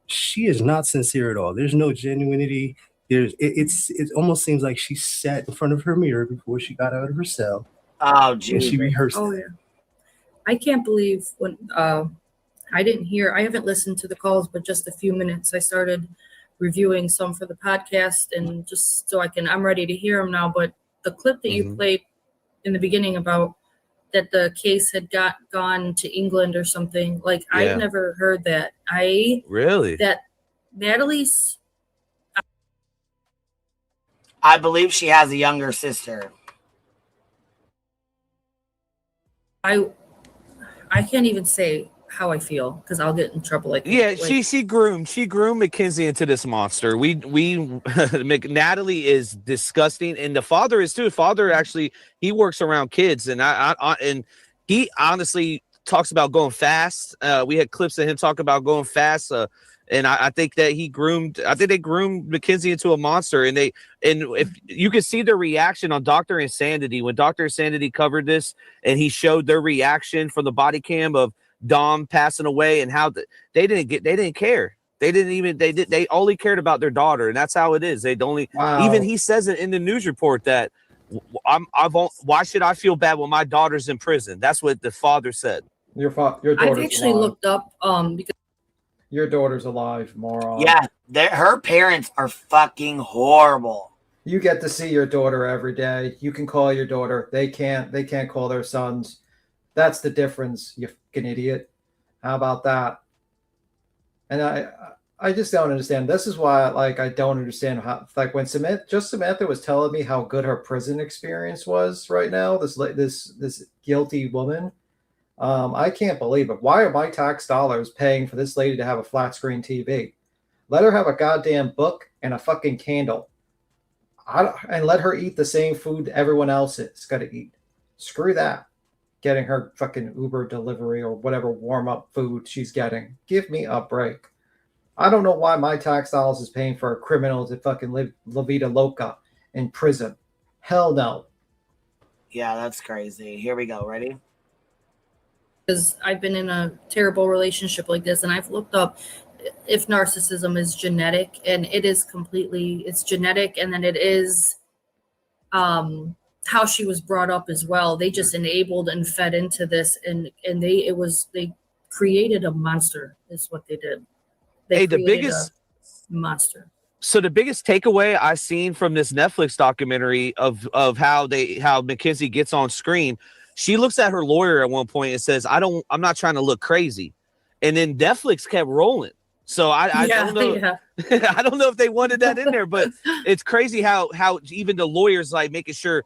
she is not sincere at all. There's no genuinity. It almost seems like she sat in front of her mirror before she got out of her cell. Oh, geez. And she rehearsed. Oh, yeah. I can't believe when I haven't listened to the calls, but just a few minutes. I started reviewing some for the podcast, and just so I'm ready to hear them now. But the clip that you played in the beginning about that the case had gone to England or something, I've never heard that. That Natalie's. I believe she has a younger sister. I can't even say how I feel, because I'll get in trouble. She groomed Mackenzie into this monster. Natalie is disgusting, and the father is too. Father actually, he works around kids, and and he honestly talks about going fast. We had clips of him talk about going fast. And I think that they groomed Mackenzie into a monster. And if you could see the reaction on Dr. Insanity, when Dr. Insanity covered this and he showed their reaction from the body cam of Dom passing away, and how they didn't care. They only cared about their daughter. And that's how it is. Even he says it in the news report that why should I feel bad when my daughter's in prison? That's what the father said. Your daughter's I've actually looked up because your daughter's alive, moron. Yeah, her parents are fucking horrible. You get to see your daughter every day. You can call your daughter. They can't call their sons. That's the difference, you fucking idiot. How about that? And I just don't understand. This is why I don't understand how, when Samantha was telling me how good her prison experience was right now, this guilty woman. I can't believe it. Why are my tax dollars paying for this lady to have a flat screen TV? Let her have a goddamn book and a fucking candle. And let her eat the same food everyone else is got to eat. Screw that. Getting her fucking Uber delivery or whatever warm-up food she's getting. Give me a break. I don't know why my tax dollars is paying for a criminal to fucking live La Vida Loca in prison. Hell no. Yeah, that's crazy. Here we go. Ready? Because I've been in a terrible relationship like this, and I've looked up if narcissism is genetic, and it is it's genetic, and then it is how she was brought up as well. They just enabled and fed into this, and they created a monster. Is what they did. They the created biggest a monster. So the biggest takeaway I seen from this Netflix documentary of how Mackenzie gets on screen, she looks at her lawyer at one point and says, I'm not trying to look crazy. And then Netflix kept rolling. So I don't know. Yeah. I don't know if they wanted that in there, but it's crazy how even the lawyers like making sure,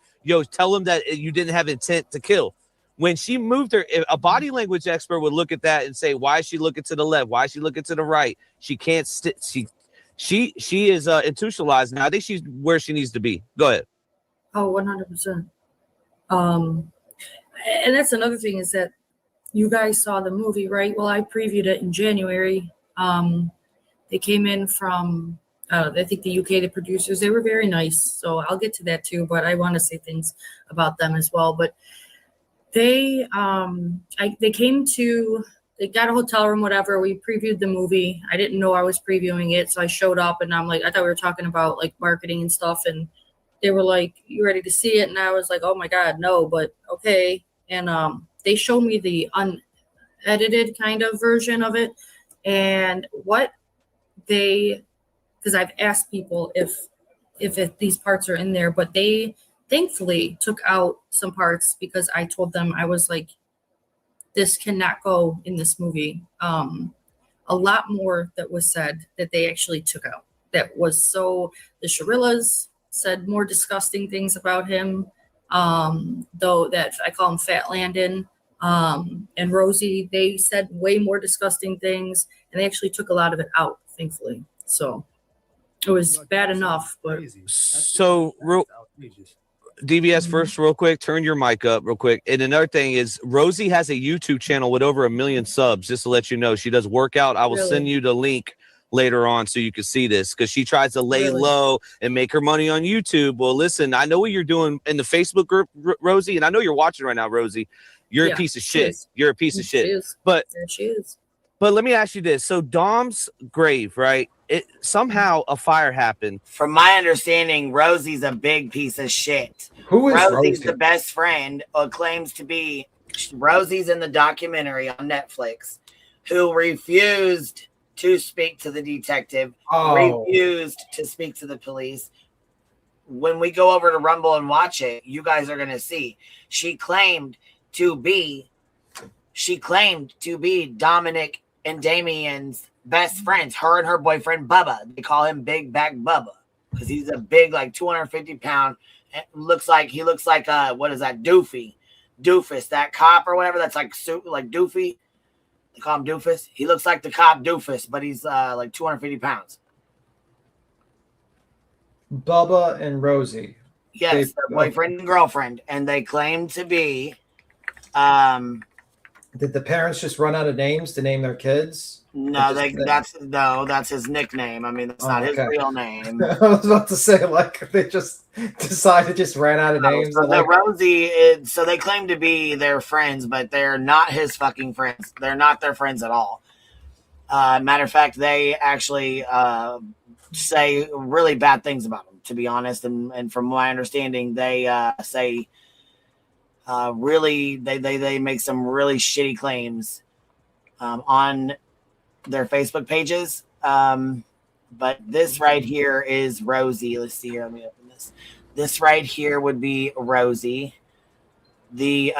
tell them that you didn't have intent to kill. When she moved her, a body language expert would look at that and say, why is she looking to the left? Why is she looking to the right? She can't She is institutionalized now. I think she's where she needs to be. Go ahead. Oh, 100%. And that's another thing is that you guys saw the movie, right? Well, I previewed it in January. They came in from, I think the UK, the producers, they were very nice. So I'll get to that too, but I want to say things about them as well. But they got a hotel room, whatever. We previewed the movie. I didn't know I was previewing it. So I showed up and I'm like, I thought we were talking about like marketing and stuff. And they were like, you ready to see it? And I was like, oh my God, no, but okay. And they showed me the unedited kind of version of it. And because I've asked people if these parts are in there, but they thankfully took out some parts because I told them, I was like, this cannot go in this movie. A lot more that was said that they actually took out. That was so the Shirillas said more disgusting things about him. Though that I call him Fat Landon. And Rosie, they said way more disgusting things, and they actually took a lot of it out, thankfully. So it was bad enough, but so DBS first, real quick, turn your mic up real quick. And another thing is Rosie has a YouTube channel with over 1 million subs, just to let you know. She does workout. I will send you the link later on so you can see this, because she tries to lay low and make her money on YouTube. Well, listen, I know what you're doing in the Facebook group, Rosie, and I know you're watching right now, Rosie. You're a piece of shit. You're a piece of shit. But there she is. But let me ask you this. So Dom's grave, right? It somehow a fire happened. From my understanding, Rosie's a big piece of shit. Who is Rosie's Rosie? the best friend, or claims to be. Rosie's in the documentary on Netflix, who refused to speak to the detective, refused to speak to the police. When we go over to Rumble and watch it, you guys are going to see. She claimed to be Dominic and Dameon's best friends, her and her boyfriend Bubba. They call him Big Back Bubba because he's a big, like 250-pound. He looks like what is that? Doofus, that cop or whatever. That's like Doofy. They call him Doofus. He looks like the cop Doofus, but he's like 250 pounds. Bubba and Rosie. Yes, their boyfriend and girlfriend, and they claim to be. Did the parents just run out of names to name their kids? No, that's his nickname. I mean, that's not his real name. I was about to say, like, they just decided, just ran out of names. So Rosie, so they claim to be their friends, but they're not his fucking friends. They're not their friends at all. Matter of fact, they actually say really bad things about him, to be honest. And from my understanding, they say they make some really shitty claims on their Facebook pages. But this right here is Rosie. Let's see here. Let me open this. This right here would be Rosie, the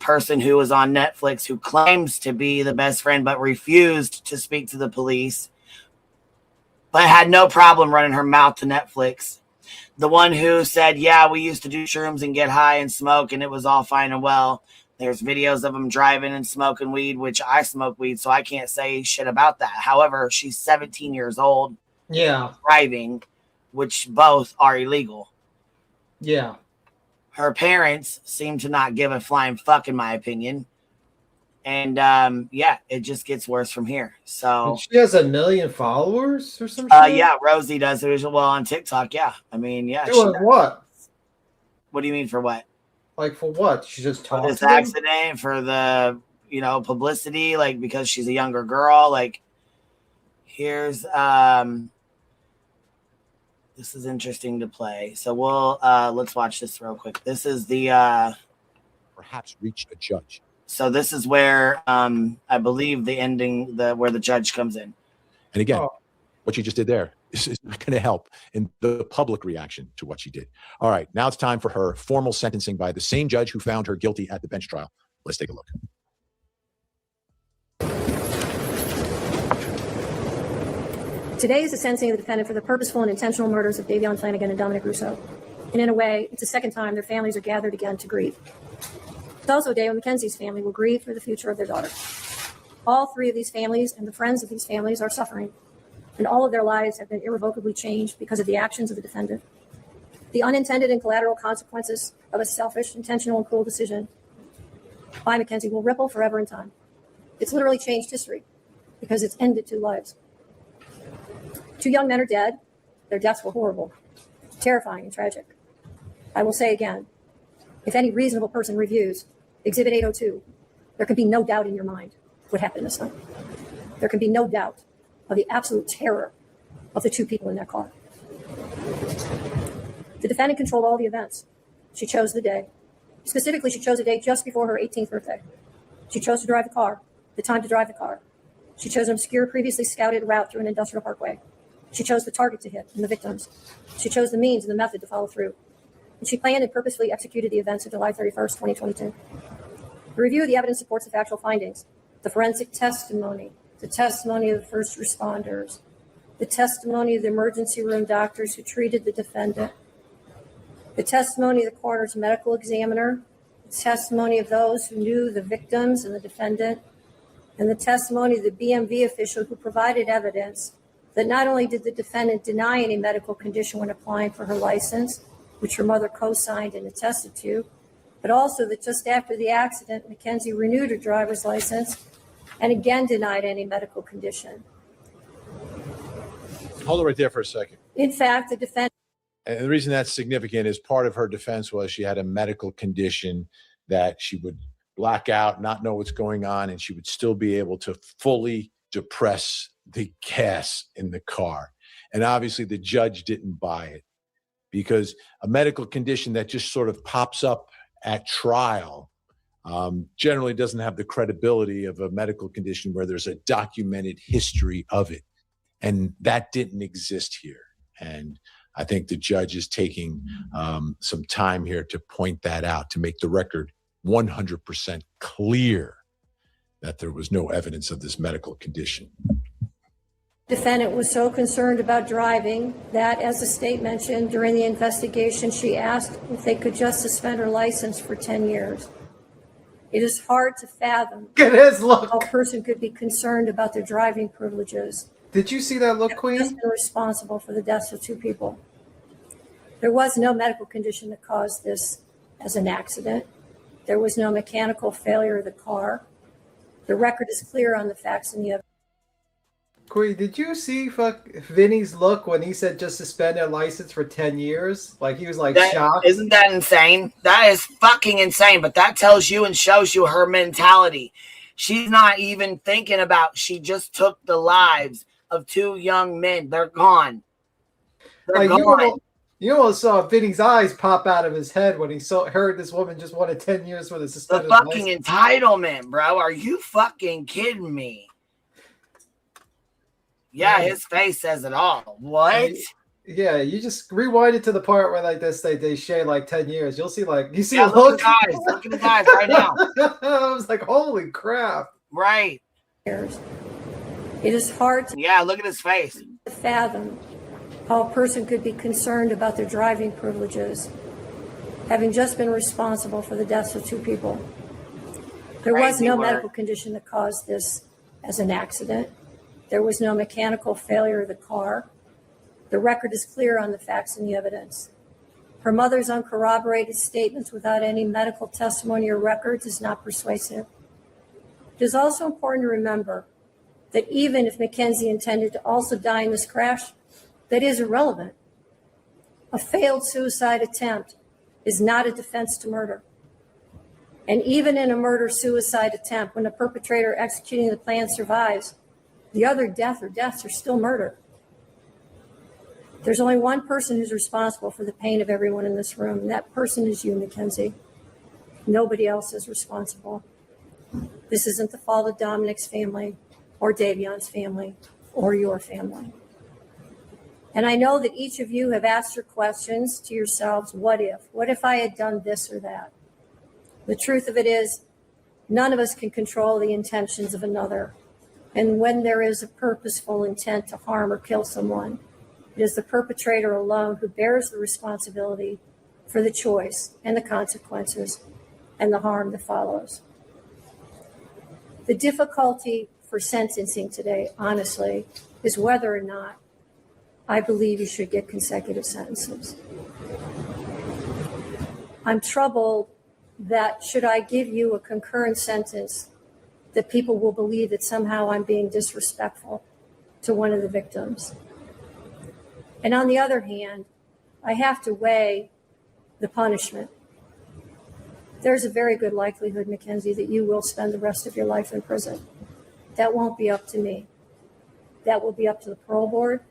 person who was on Netflix who claims to be the best friend but refused to speak to the police, but had no problem running her mouth to Netflix. The one who said, yeah, we used to do shrooms and get high and smoke, and it was all fine and well. There's videos of them driving and smoking weed, which I smoke weed, so I can't say shit about that. However, she's 17 years old. Yeah. Driving, which both are illegal. Yeah. Her parents seem to not give a flying fuck, in my opinion. And, yeah, it just gets worse from here. So And she has 1 million followers or some shit? Yeah, Rosie does. Well, on TikTok, yeah. I mean, yeah. Doing what? What do you mean for what? Like for what? She just talked This to them? accident, for the, publicity, like because she's a younger girl. Like, here's This is interesting to play. So we'll let's watch this real quick. This is the perhaps reach a judge. So this is where I believe the ending, where the judge comes in. And again, what you just did there is not going to help in the public reaction to what she did. All right, now it's time for her formal sentencing by the same judge who found her guilty at the bench trial. Let's take a look. Today is the sentencing of the defendant for the purposeful and intentional murders of Davion Flanagan and Dominic Russo. And in a way, it's the second time their families are gathered again to grieve. It's also a day when Mackenzie's family will grieve for the future of their daughter. All three of these families and the friends of these families are suffering, and all of their lives have been irrevocably changed because of the actions of the defendant. The unintended and collateral consequences of a selfish, intentional, and cruel decision by Mackenzie will ripple forever in time. It's literally changed history because it's ended two lives. Two young men are dead. Their deaths were horrible, terrifying, and tragic. I will say again, if any reasonable person reviews Exhibit 802, there can be no doubt in your mind what happened this night. There can be no doubt of the absolute terror of the two people in that car. The defendant controlled all the events. She chose the day. Specifically, she chose a day just before her 18th birthday. She chose to drive the car, the time to drive the car. She chose an obscure, previously scouted route through an industrial parkway. She chose the target to hit and the victims. She chose the means and the method to follow through. And she planned and purposefully executed the events of July 31st, 2022. The review of the evidence supports the factual findings, the forensic testimony, the testimony of the first responders, the testimony of the emergency room doctors who treated the defendant, the testimony of the coroner's medical examiner, the testimony of those who knew the victims and the defendant, and the testimony of the BMV official who provided evidence that not only did the defendant deny any medical condition when applying for her license, which her mother co-signed and attested to, but also that just after the accident, Mackenzie renewed her driver's license and again denied any medical condition. Hold it right there for a second. In fact, the defendant. And the reason that's significant is part of her defense was she had a medical condition that she would black out, not know what's going on, and she would still be able to fully depress the gas in the car. And obviously the judge didn't buy it because a medical condition that just sort of pops up at trial generally doesn't have the credibility of a medical condition where there's a documented history of it. And that didn't exist here. And I think the judge is taking some time here to point that out, to make the record 100% clear that there was no evidence of this medical condition. Defendant was so concerned about driving that, as the state mentioned during the investigation, she asked if they could just suspend her license for 10 years. It is hard to fathom how a person could be concerned about their driving privileges. Did you see that look, Queen? Just been responsible for the deaths of two people. There was no medical condition that caused this as an accident. There was no mechanical failure of the car. The record is clear on the facts and the evidence. Queen, did you see Vinny's look when he said just suspend their license for 10 years? Like he was like shocked. Isn't that insane? That is fucking insane. But that tells you and shows you her mentality. She's not even thinking about, she just took the lives of two young men. They're gone. They're gone. You almost saw Vinny's eyes pop out of his head when he heard this woman just wanted 10 years for the suspended license. The fucking entitlement, bro. Are you fucking kidding me? Yeah, his face says it all. What? Yeah, you just rewind it to the part where like this they share like 10 years. You'll see like you see yeah, a look. Look at the guys right now. I was like, holy crap. Right. It is hard to look at his face. Fathom how a person could be concerned about their driving privileges, having just been responsible for the deaths of two people. There was no medical condition that caused this as an accident. There was no mechanical failure of the car. The record is clear on the facts and the evidence. Her mother's uncorroborated statements without any medical testimony or records is not persuasive. It is also important to remember that even if Mackenzie intended to also die in this crash, that is irrelevant. A failed suicide attempt is not a defense to murder. And even in a murder-suicide attempt, when the perpetrator executing the plan survives, the other death or deaths are still murder. There's only one person who's responsible for the pain of everyone in this room, and that person is you, Mackenzie. Nobody else is responsible. This isn't the fault of Dominic's family or Davion's family or your family. And I know that each of you have asked your questions to yourselves, what if? What if I had done this or that? The truth of it is, none of us can control the intentions of another. And when there is a purposeful intent to harm or kill someone, it is the perpetrator alone who bears the responsibility for the choice and the consequences and the harm that follows. The difficulty for sentencing today, honestly, is whether or not I believe you should get consecutive sentences. I'm troubled that should I give you a concurrent sentence, that people will believe that somehow I'm being disrespectful to one of the victims. And on the other hand, I have to weigh the punishment. There's a very good likelihood, Mackenzie, that you will spend the rest of your life in prison. That won't be up to me. That will be up to the parole board,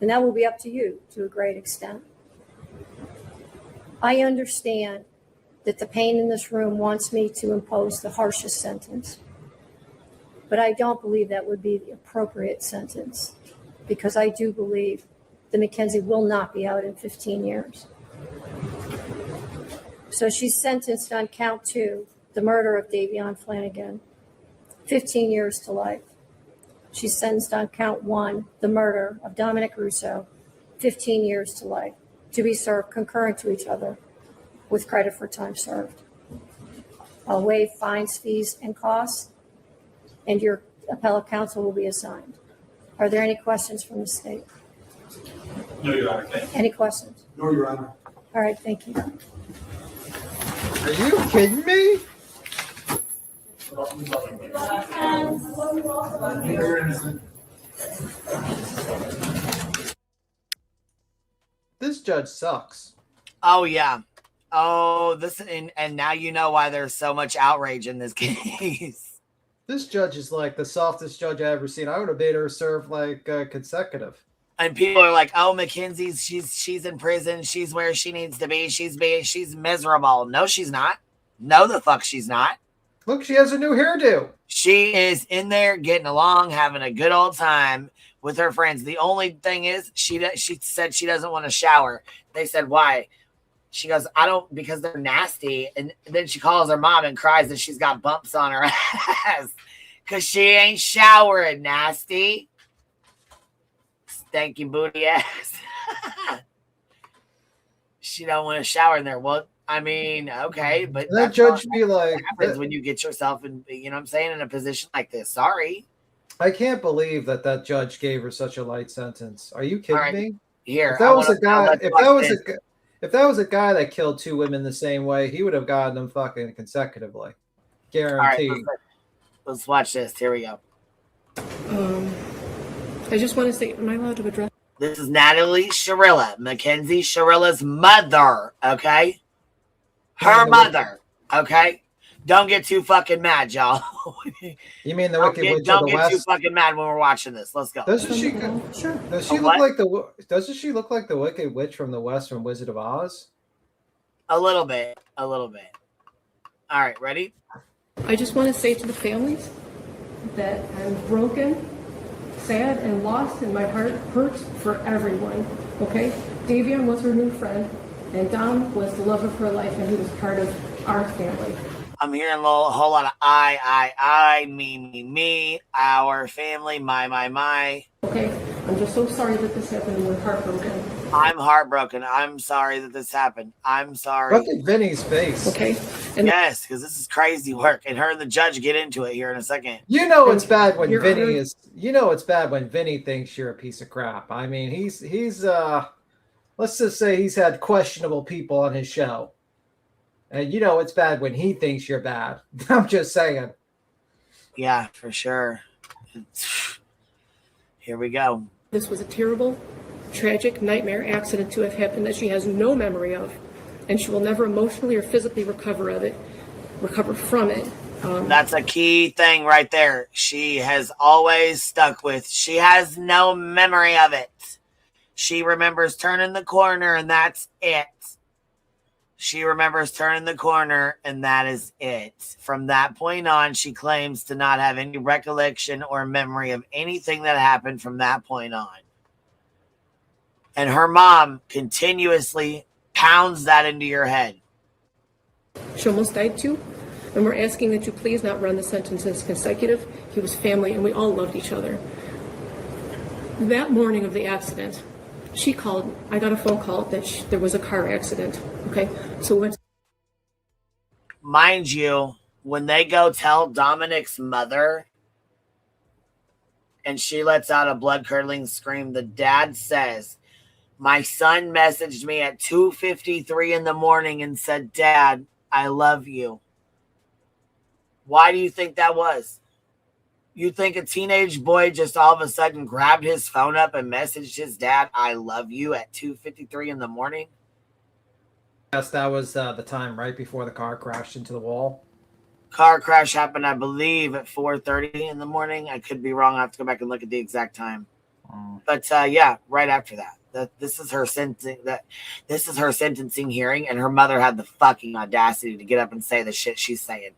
and that will be up to you to a great extent. I understand that the pain in this room wants me to impose the harshest sentence, but I don't believe that would be the appropriate sentence, because I do believe that Mackenzie will not be out in 15 years. So she's sentenced on count 2, the murder of Davion Flanagan, 15 years to life. She's sentenced on count 1, the murder of Dominic Russo, 15 years to life, to be served concurrent to each other with credit for time served. I'll waive fines, fees, and costs, and your appellate counsel will be assigned. Are there any questions from the state? No, Your Honor. Thank you. Any questions? No, Your Honor. All right, thank you. Are you kidding me? This judge sucks. Oh yeah. Oh, this and now you know why there's so much outrage in this case. This judge is like the softest judge I ever seen. I would have made her serve like consecutive. And people are like, "Oh, Mackenzie's she's in prison. She's where she needs to be. She's miserable." No, she's not. No, the fuck she's not. Look, she has a new hairdo. She is in there getting along, having a good old time with her friends. The only thing is, she said she doesn't want to shower. They said, "Why?" She goes, "I don't, because they're nasty." And then she calls her mom and cries that she's got bumps on her ass because she ain't showering, nasty. Stanky booty ass. She don't want to shower in there. Well, I mean, okay, but that judge be like, what happens when you get yourself in, you know what I'm saying, in a position like this. Sorry. I can't believe that judge gave her such a light sentence. Are you kidding me? Here, if that was a guy that killed 2 women the same way, he would have gotten them fucking consecutively. Guaranteed. All right, let's watch this. Here we go. I just want to say, am I allowed to address? This is Natalie Shirilla, Mackenzie Shirilla's mother, okay? Her mother, okay? Don't get too fucking mad, y'all. You mean the Wicked Witch of the West? Don't get too fucking mad when we're watching this. Let's go. Doesn't she look like the Wicked Witch from the West from Wizard of Oz? A little bit. All right, ready? I just want to say to the families that I'm broken, sad, and lost, and my heart hurts for everyone, okay? Davion was her new friend, and Dom was the love of her life, and he was part of our family. I'm hearing a whole lot of I, me, our family, my. Okay, I'm just so sorry that this happened, and we're heartbroken. I'm heartbroken. I'm sorry that this happened. I'm sorry. Look at Vinny's face. Okay. Yes, because this is crazy work, and her and the judge get into it here in a second. You know it's bad when Vinny is. You know it's bad when Vinny thinks you're a piece of crap. I mean, he's. Let's just say he's had questionable people on his show, and you know it's bad when he thinks you're bad. I'm just saying. Yeah, for sure. Here we go. This was a terrible, tragic nightmare accident to have happened that she has no memory of, and she will never emotionally or physically recover from it. That's a key thing right there. She has always stuck with, she has no memory of it. She remembers turning the corner, and that's it. She remembers turning the corner, and that is it. From that point on, she claims to not have any recollection or memory of anything that happened from that point on. And her mom continuously pounds that into your head. She almost died too. And we're asking that you please not run the sentences consecutive. He was family, and we all loved each other. That morning of the accident, she called. I got a phone call that there was a car accident. Okay, so we went. Mind you, when they go tell Dominic's mother, and she lets out a blood-curdling scream, the dad says, "My son messaged me at 2:53 in the morning and said, 'Dad, I love you.'" Why do you think that was? You think a teenage boy just all of a sudden grabbed his phone up and messaged his dad, "I love you," at 2:53 in the morning? Yes, that was the time right before the car crashed into the wall. Car crash happened, I believe, at 4:30 in the morning. I could be wrong. I have to go back and look at the exact time. But yeah, right after that. This is her sentencing hearing, and her mother had the fucking audacity to get up and say the shit she's saying.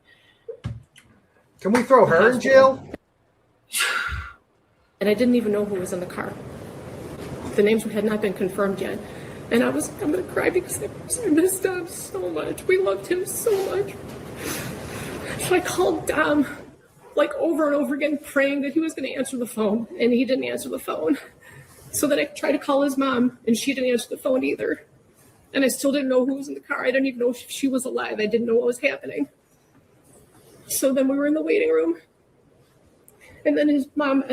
Can we throw her in jail? And I didn't even know who was in the car. The names had not been confirmed yet. And I'm going to cry because I missed Dom so much. We loved him so much. So I called Dom like over and over again, praying that he was going to answer the phone, and he didn't answer the phone. So then I tried to call his mom, and she didn't answer the phone either. And I still didn't know who was in the car. I didn't even know if she was alive. I didn't know what was happening. So then we were in the waiting room. And then his mom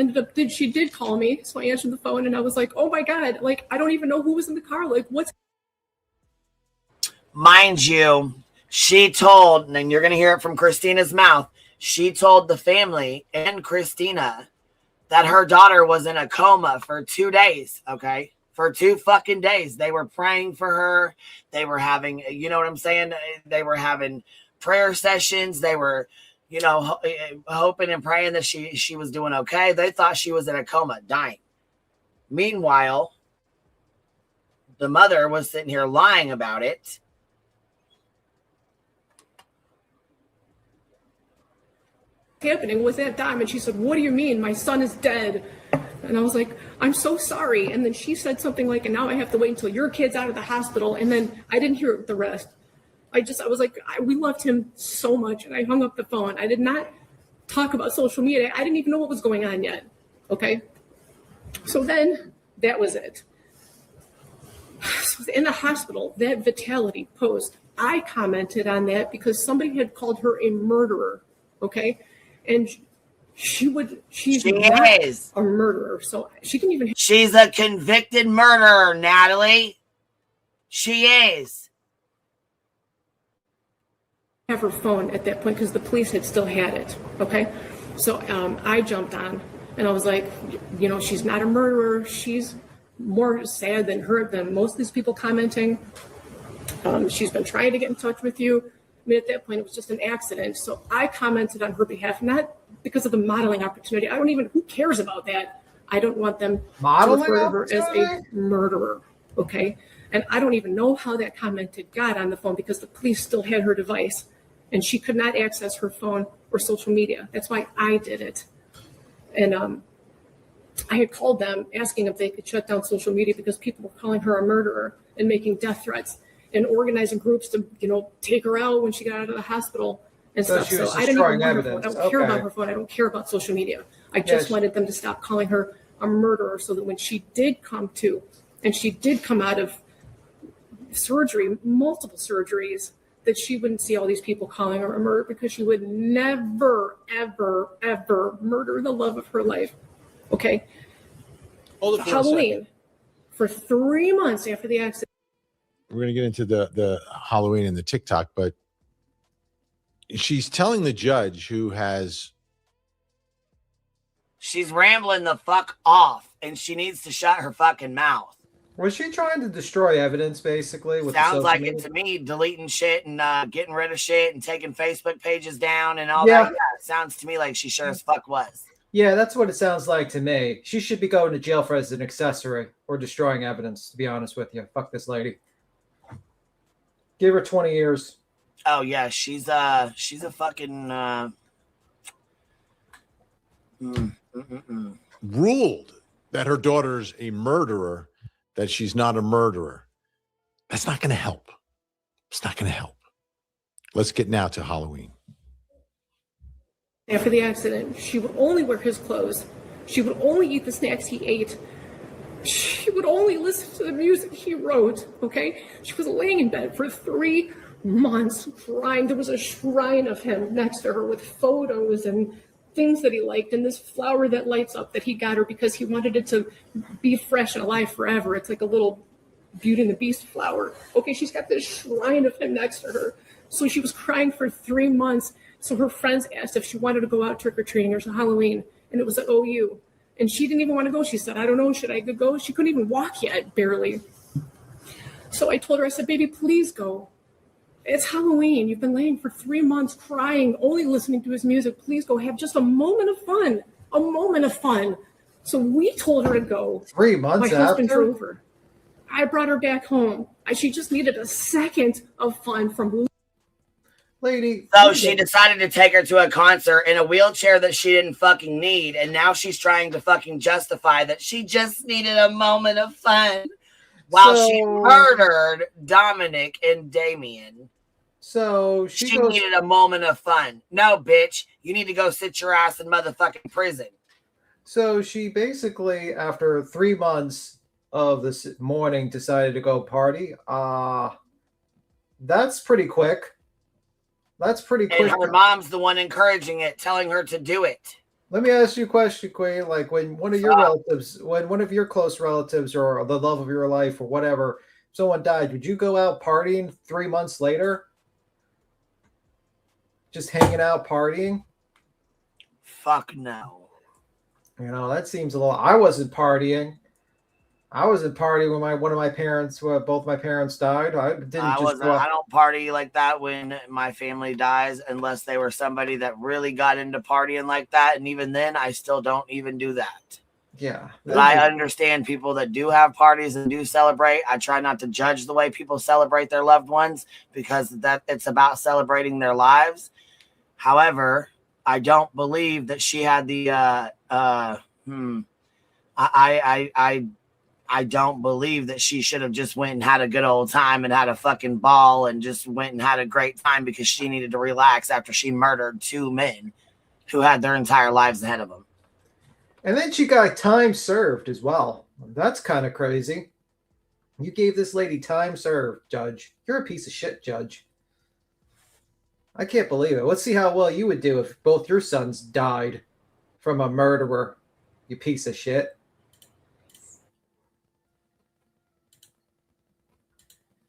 she did call me. So I answered the phone, and I was like, oh my God, like, I don't even know who was in the car. Like, what's. Mind you, she told, and then you're going to hear it from Christina's mouth, she told the family and Christina that her daughter was in a coma for 2 days, okay? For 2 fucking days. They were praying for her. They were having, you know what I'm saying? They were having prayer sessions. They were, you know, hoping and praying that she was doing okay. They thought she was in a coma, dying. Meanwhile, the mother was sitting here lying about it. Happening was that time, and she said, what do you mean my son is dead? And I was like, I'm so sorry. And then she said something like, and now I have to wait until your kid's out of the hospital. And then I didn't hear the rest. I was like, we loved him so much, and I hung up the phone. I did not talk about social media. I didn't even know what was going on yet. Okay, so then that was it. So in the hospital, that Vitality post, I commented on that because somebody had called her a murderer. Okay. And she's not a murderer, so she can even. She's a convicted murderer, Natalie. She is. Have her phone at that point because the police had still had it. Okay, so I jumped on and I was like, you know, she's not a murderer. She's more sad than most of these people commenting. She's been trying to get in touch with you. I mean, at that point, it was just an accident. So I commented on her behalf, not because of the modeling opportunity. Who cares about that? I don't want them to refer to her as a murderer, okay? And I don't even know how that comment got on the phone because the police still had her device and she could not access her phone or social media. That's why I did it. And I had called them asking if they could shut down social media because people were calling her a murderer and making death threats and organizing groups to, you know, take her out when she got out of the hospital and stuff. So I didn't even want her phone. I don't care about her phone. I don't care about social media. I just wanted them to stop calling her a murderer so that when she did come to, and she did come out of surgery, multiple surgeries, that she wouldn't see all these people calling her a murderer because she would never, ever, ever murder the love of her life. Okay? Halloween, for 3 months after the accident. We're going to get into the Halloween and the TikTok, but she's telling the judge who has. She's rambling the fuck off, and she needs to shut her fucking mouth. Was she trying to destroy evidence, basically? Sounds like it to me, deleting shit and getting rid of shit and taking Facebook pages down and all that. Yeah, it sounds to me like she sure as fuck was. Yeah, that's what it sounds like to me. She should be going to jail for as an accessory or destroying evidence, to be honest with you. Fuck this lady. Give her 20 years. Oh yeah, she's a fucking Ruled that her daughter's a murderer, that she's not a murderer. That's not going to help. It's not going to help. Let's get now to Halloween. After the accident, she would only wear his clothes. She would only eat the snacks he ate. She would only listen to the music he wrote, okay? She was laying in bed for 3 months crying. There was a shrine of him next to her with photos and things that he liked, and this flower that lights up that he got her because he wanted it to be fresh and alive forever. It's like a little Beauty and the Beast flower. Okay, she's got this shrine of him next to her. So she was crying for 3 months. So her friends asked if she wanted to go out trick-or-treating or Halloween, and it was at OU. And she didn't even want to go. She said, I don't know, should I go? She couldn't even walk yet, barely. So I told her, I said, baby, please go. It's Halloween. You've been laying for 3 months crying, only listening to his music. Please go have just a moment of fun. A moment of fun. So we told her to go. 3 months My husband after? drove her. I brought her back home. She just needed a second of fun from lady. So she decided to take her to a concert in a wheelchair that she didn't fucking need, and now she's trying to fucking justify that she just needed a moment of fun while she murdered Dominic and Dameon. So she needed a moment of fun. No, bitch, you need to go sit your ass in motherfucking prison. So she basically, after 3 months of this morning, decided to go party. That's pretty quick. That's pretty quick. And her mom's the one encouraging it, telling her to do it. Let me ask you a question, Queen. Like when one of your relatives, when one of your close relatives or the love of your life or whatever, someone died, would you go out partying 3 months later? Just hanging out partying? Fuck no. You know, that seems a little. I wasn't partying. I wasn't partying when both my parents died. I don't party like that when my family dies unless they were somebody that really got into partying like that. And even then, I still don't even do that. Yeah. But I understand people that do have parties and do celebrate. I try not to judge the way people celebrate their loved ones because that it's about celebrating their lives. However, I don't believe that she had the I don't believe that she should have just went and had a good old time and had a fucking ball and just went and had a great time because she needed to relax after she murdered 2 men who had their entire lives ahead of them. And then she got time served as well. That's kind of crazy. You gave this lady time served, Judge. You're a piece of shit, Judge. I can't believe it. Let's see how well you would do if both your sons died from a murderer, you piece of shit.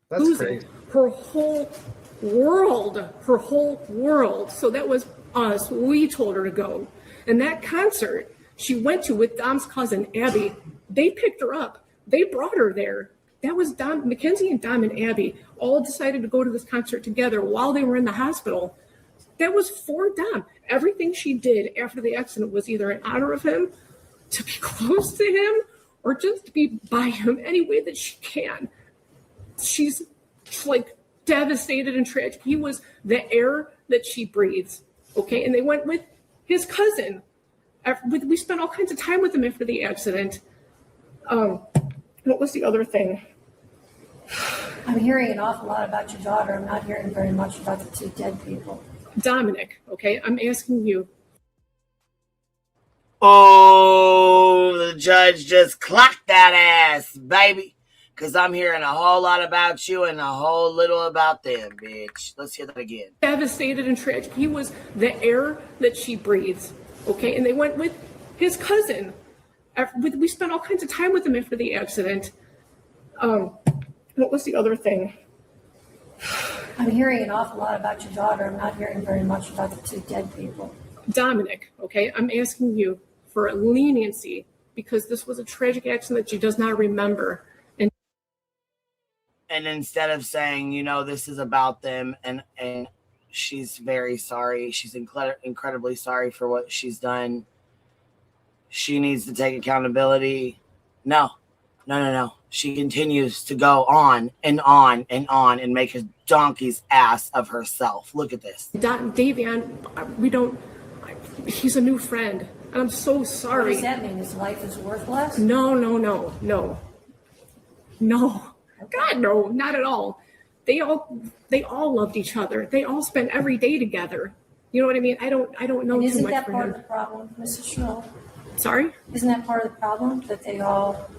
That's crazy. Her whole world. So that was us. We told her to go. And that concert she went to with Dom's cousin, Abby, they picked her up. They brought her there. That was Dom, Mackenzie and Dom and Abby all decided to go to this concert together while they were in the hospital. That was for Dom. Everything she did after the accident was either in honor of him, to be close to him, or just to be by him any way that she can. She's like devastated and tragic. He was the air that she breathes. Okay. And they went with his cousin. We spent all kinds of time with him after the accident. What was the other thing? I'm hearing an awful lot about your daughter. I'm not hearing very much about the 2 dead people. Dominic, okay? I'm asking you. Oh, the judge just clocked that ass, baby. Because I'm hearing a whole lot about you and a whole little about them, bitch. Let's hear that again. Devastated and tragic. He was the air that she breathes, okay? And they went with his cousin. We spent all kinds of time with him after the accident. What was the other thing? I'm hearing an awful lot about your daughter. I'm not hearing very much about the 2 dead people. Dominic, okay? I'm asking you for leniency because this was a tragic accident that she does not remember. And instead of saying, you know, this is about them and she's very sorry. She's incredibly sorry for what she's done. she needs to take accountability. No. She continues to go on and on and on and make a donkey's ass of herself. Look at this. Davion, we don't, he's a new friend. And I'm so sorry. What does that mean? His life is worthless? No. God, no, not at all. They all loved each other. They all spent every day together. You know what I mean? I don't know And too isn't much that for part him. of the problem, Mrs. Shirilla? Sorry? Isn't that part of the problem, that they all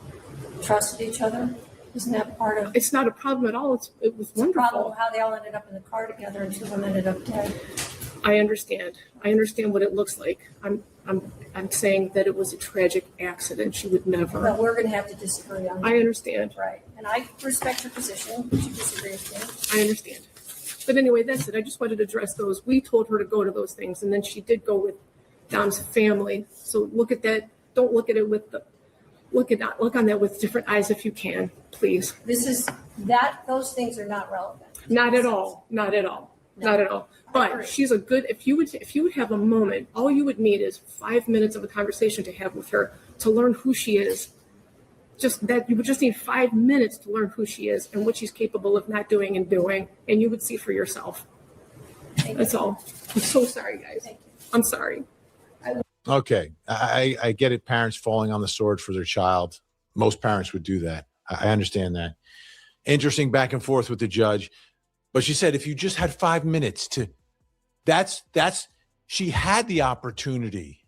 trusted each other? Isn't that part of... It's not a problem at all. It was wonderful. It's a problem how they all ended up in the car together and two of them ended up dead. I understand. I understand what it looks like. I'm saying that it was a tragic accident. She would never. Well, we're going to have to disagree on that. I understand. Right. And I respect your position, but you disagree with me. I understand. But anyway, that's it. I just wanted to address those. We told her to go to those things, and then she did go with Dom's family. So look at that. Don't look at it with the look on that with different eyes if you can, please. Those things are not relevant. Not at all. But she's a good. If you would have a moment, all you would need is 5 minutes of a conversation to have with her to learn who she is. Just that you would just need 5 minutes to learn who she is and what she's capable of not doing and doing, and you would see for yourself. That's all. I'm so sorry, guys. I'm sorry. Okay. I get it. Parents falling on the sword for their child. Most parents would do that. I understand that. Interesting back and forth with the judge. But she said, if you just had 5 minutes she had the opportunity.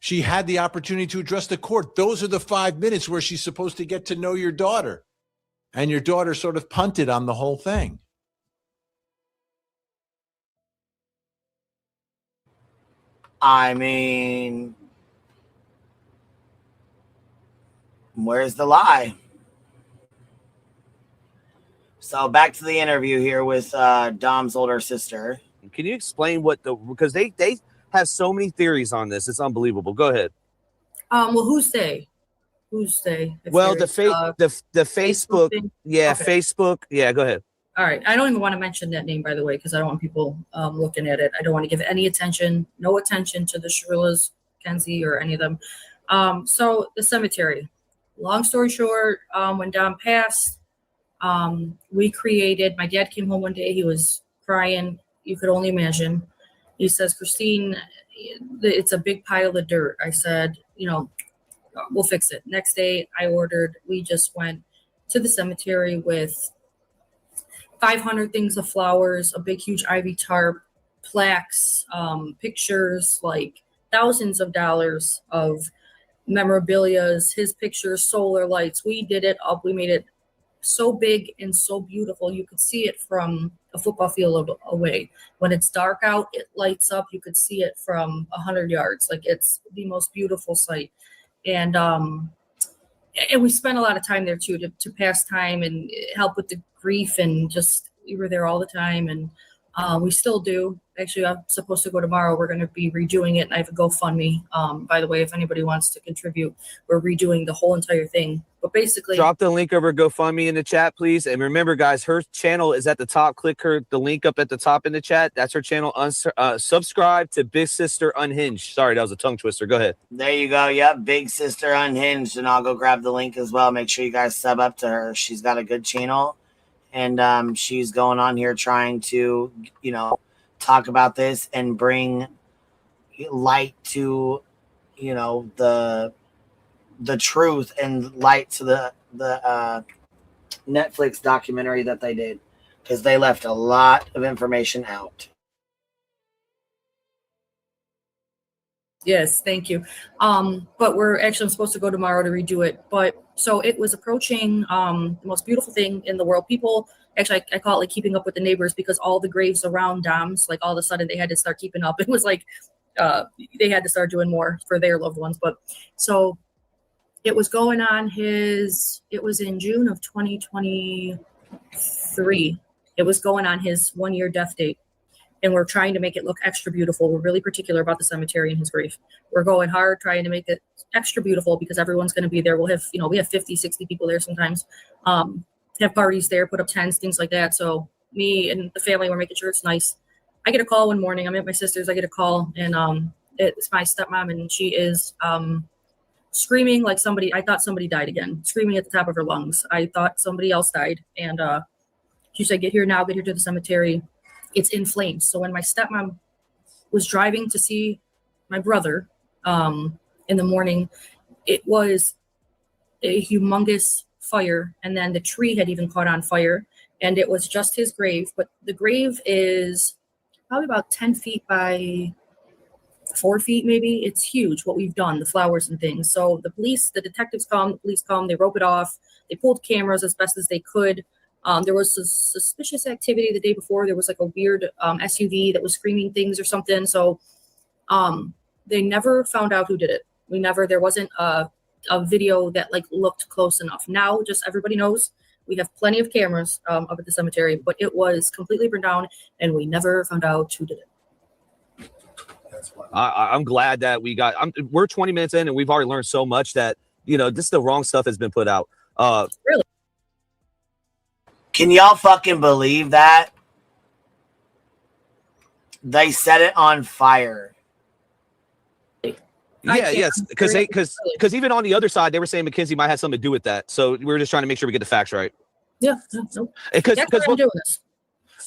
She had the opportunity to address the court. Those are the 5 minutes where she's supposed to get to know your daughter. And your daughter sort of punted on the whole thing. I mean, where's the lie? So back to the interview here with Dom's older sister. Can you explain because they have so many theories on this. It's unbelievable. Go ahead. Well, who's they? Well, the Facebook thing? Yeah, okay. Facebook. Yeah, go ahead. All right. I don't even want to mention that name, by the way, because I don't want people looking at it. I don't want to give any attention, no attention to the Shirillas, Kenzie, or any of them. So the cemetery. Long story short, when Dom passed, my dad came home one day. He was crying. You could only imagine. He says, Christine, it's a big pile of dirt. I said, we'll fix it. Next day we just went to the cemetery with 500 things of flowers, a big, huge ivy tarp, plaques, pictures, like thousands of dollars of memorabilias, his pictures, solar lights. We did it up. We made it so big and so beautiful. You could see it from a football field away. When it's dark out, it lights up. You could see it from 100 yards. Like, it's the most beautiful sight. And we spent a lot of time there too, to pass time and help with the grief, and just, we were there all the time, and we still do. Actually, I'm supposed to go tomorrow. We're going to be redoing it, and I have a GoFundMe. By the way, if anybody wants to contribute, we're redoing the whole entire thing. But basically, drop the link over GoFundMe in the chat, please. And remember, guys, her channel is at the top. Click the link up at the top in the chat. That's her channel. Subscribe to Big Sister Unhinged. Sorry, that was a tongue twister. Go ahead. There you go. Yep, Big Sister Unhinged, and I'll go grab the link as well. Make sure you guys sub up to her. She's got a good channel, and she's going on here trying to, talk about this and bring light to, the truth and light to the Netflix documentary that they did, because they left a lot of information out. Yes, thank you. But I'm supposed to go tomorrow to redo it. But so it was approaching the most beautiful thing in the world. People, actually, I call it like keeping up with the neighbors, because all the graves around Dom's, like, all of a sudden they had to start keeping up. It was like they had to start doing more for their loved ones. But so it was going on it was in June of 2023. It was going on his 1-year death date. And we're trying to make it look extra beautiful. We're really particular about the cemetery and his grave. We're going hard, trying to make it extra beautiful, because everyone's going to be there. We'll have, we have 50, 60 people there sometimes. Have parties there, put up tents, things like that. So me and the family, we're making sure it's nice. I get a call one morning. I'm at my sister's. I get a call, and it's my stepmom, and she is screaming like somebody, I thought somebody died again, screaming at the top of her lungs. I thought somebody else died. And she said, get here now, get here to the cemetery. It's in flames. So when my stepmom was driving to see my brother in the morning, it was a humongous fire. And then the tree had even caught on fire, and it was just his grave. But the grave is probably about 10 feet by 4 feet, maybe. It's huge what we've done, the flowers and things. So the detectives come, the police come, they rope it off. They pulled cameras as best as they could. There was a suspicious activity the day before. There was like a weird SUV that was screaming things or something. So they never found out who did it. There wasn't a video that like looked close enough. Now just everybody knows. We have plenty of cameras up at the cemetery, but it was completely burned down and we never found out who did it. I'm glad that we're 20 minutes in and we've already learned so much that, just the wrong stuff has been put out. Really? Can y'all fucking believe that? They set it on fire. Yeah, yes, because even on the other side, they were saying Mackenzie might have something to do with that. So we were just trying to make sure we get the facts right. Yeah. Because I'm doing this.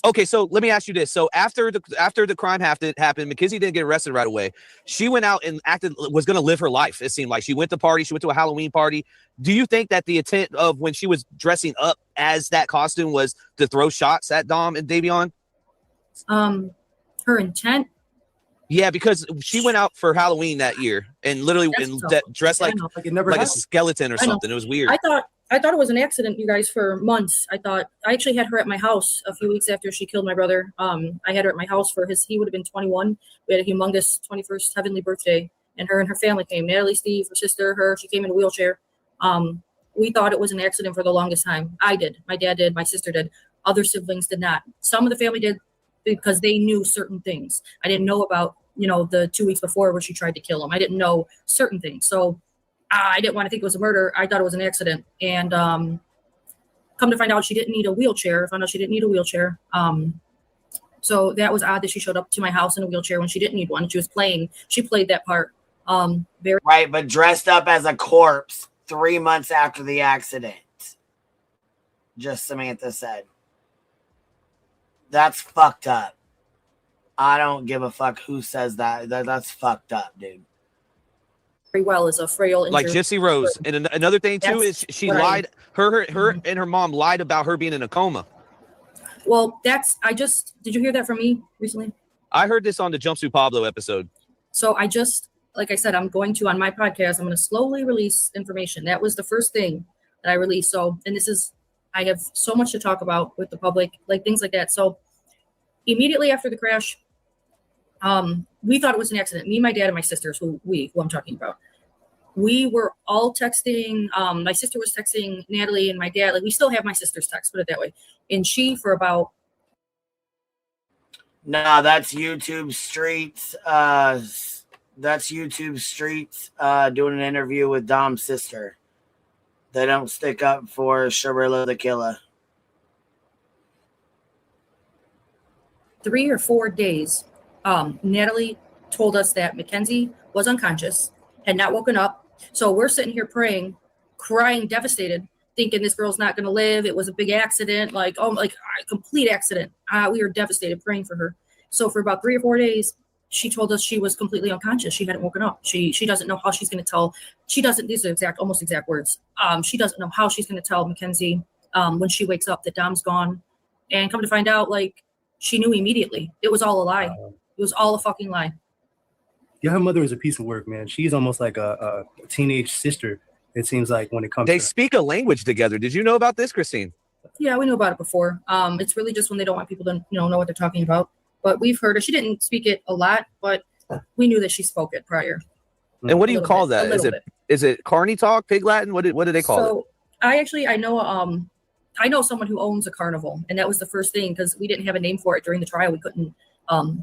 Okay, so let me ask you this. So after the crime happened, Mackenzie didn't get arrested right away. She went out and was going to live her life. It seemed like she went to party. She went to a Halloween party. Do you think that the intent of when she was dressing up as that costume was to throw shots at Dom and Davion? Her intent? Yeah, because she went out for Halloween that year and literally dressed like a skeleton or something. It was weird. I thought it was an accident, you guys, for months. I actually had her at my house a few weeks after she killed my brother. I had her at my house for he would have been 21. We had a humongous 21st heavenly birthday, and her family came. Natalie, Steve, her sister, she came in a wheelchair. We thought it was an accident for the longest time. I did. My dad did. My sister did. Other siblings did not. Some of the family did because they knew certain things. I didn't know about, the 2 weeks before where she tried to kill him. I didn't know certain things. So I didn't want to think it was a murder. I thought it was an accident. And come to find out she didn't need a wheelchair. So that was odd that she showed up to my house in a wheelchair when she didn't need one. She played that part. Right, but dressed up as a corpse 3 months after the accident. Just Samantha said. That's fucked up. I don't give a fuck who says that. That's fucked up, dude. Very well as a frail injured like Gypsy Rose. And another thing too is she lied. Her and her mom lied about her being in a coma. Well, did you hear that from me recently? I heard this on the Jumpsuit Pablo episode. So like I said, on my podcast, I'm going to slowly release information. That was the first thing that I released. So, and I have so much to talk about with the public, like things like that. So immediately after the crash, we thought it was an accident. Me, my dad, and my sisters, who I'm talking about. We were all texting. My sister was texting Natalie and my dad. Like, we still have my sister's text, put it that way. And she, for about... No, that's YouTube Streets. Doing an interview with Dom's sister. They don't stick up for Shirilla the killer. 3 or 4 days, Natalie told us that Mackenzie was unconscious, had not woken up. So we're sitting here praying, crying, devastated, thinking this girl's not going to live. It was a big accident, a complete accident. We were devastated, praying for her. So for about 3 or 4 days, she told us she was completely unconscious. She hadn't woken up. She doesn't know how she's going to tell. These are almost exact words. She doesn't know how she's going to tell Mackenzie when she wakes up that Dom's gone. And come to find out, she knew immediately. It was all a lie. It was all a fucking lie. Yeah, her mother is a piece of work, man. She's almost like a teenage sister, it seems like, when it comes to... They speak a language together. Did you know about this, Christine? Yeah, we knew about it before. It's really just when they don't want people to know what they're talking about. But we've heard her. She didn't speak it a lot, but we knew that she spoke it prior. And what do you call that? Is it Carney talk, Pig Latin? What do they call it? I know someone who owns a carnival, and that was the first thing, because we didn't have a name for it during the trial. We couldn't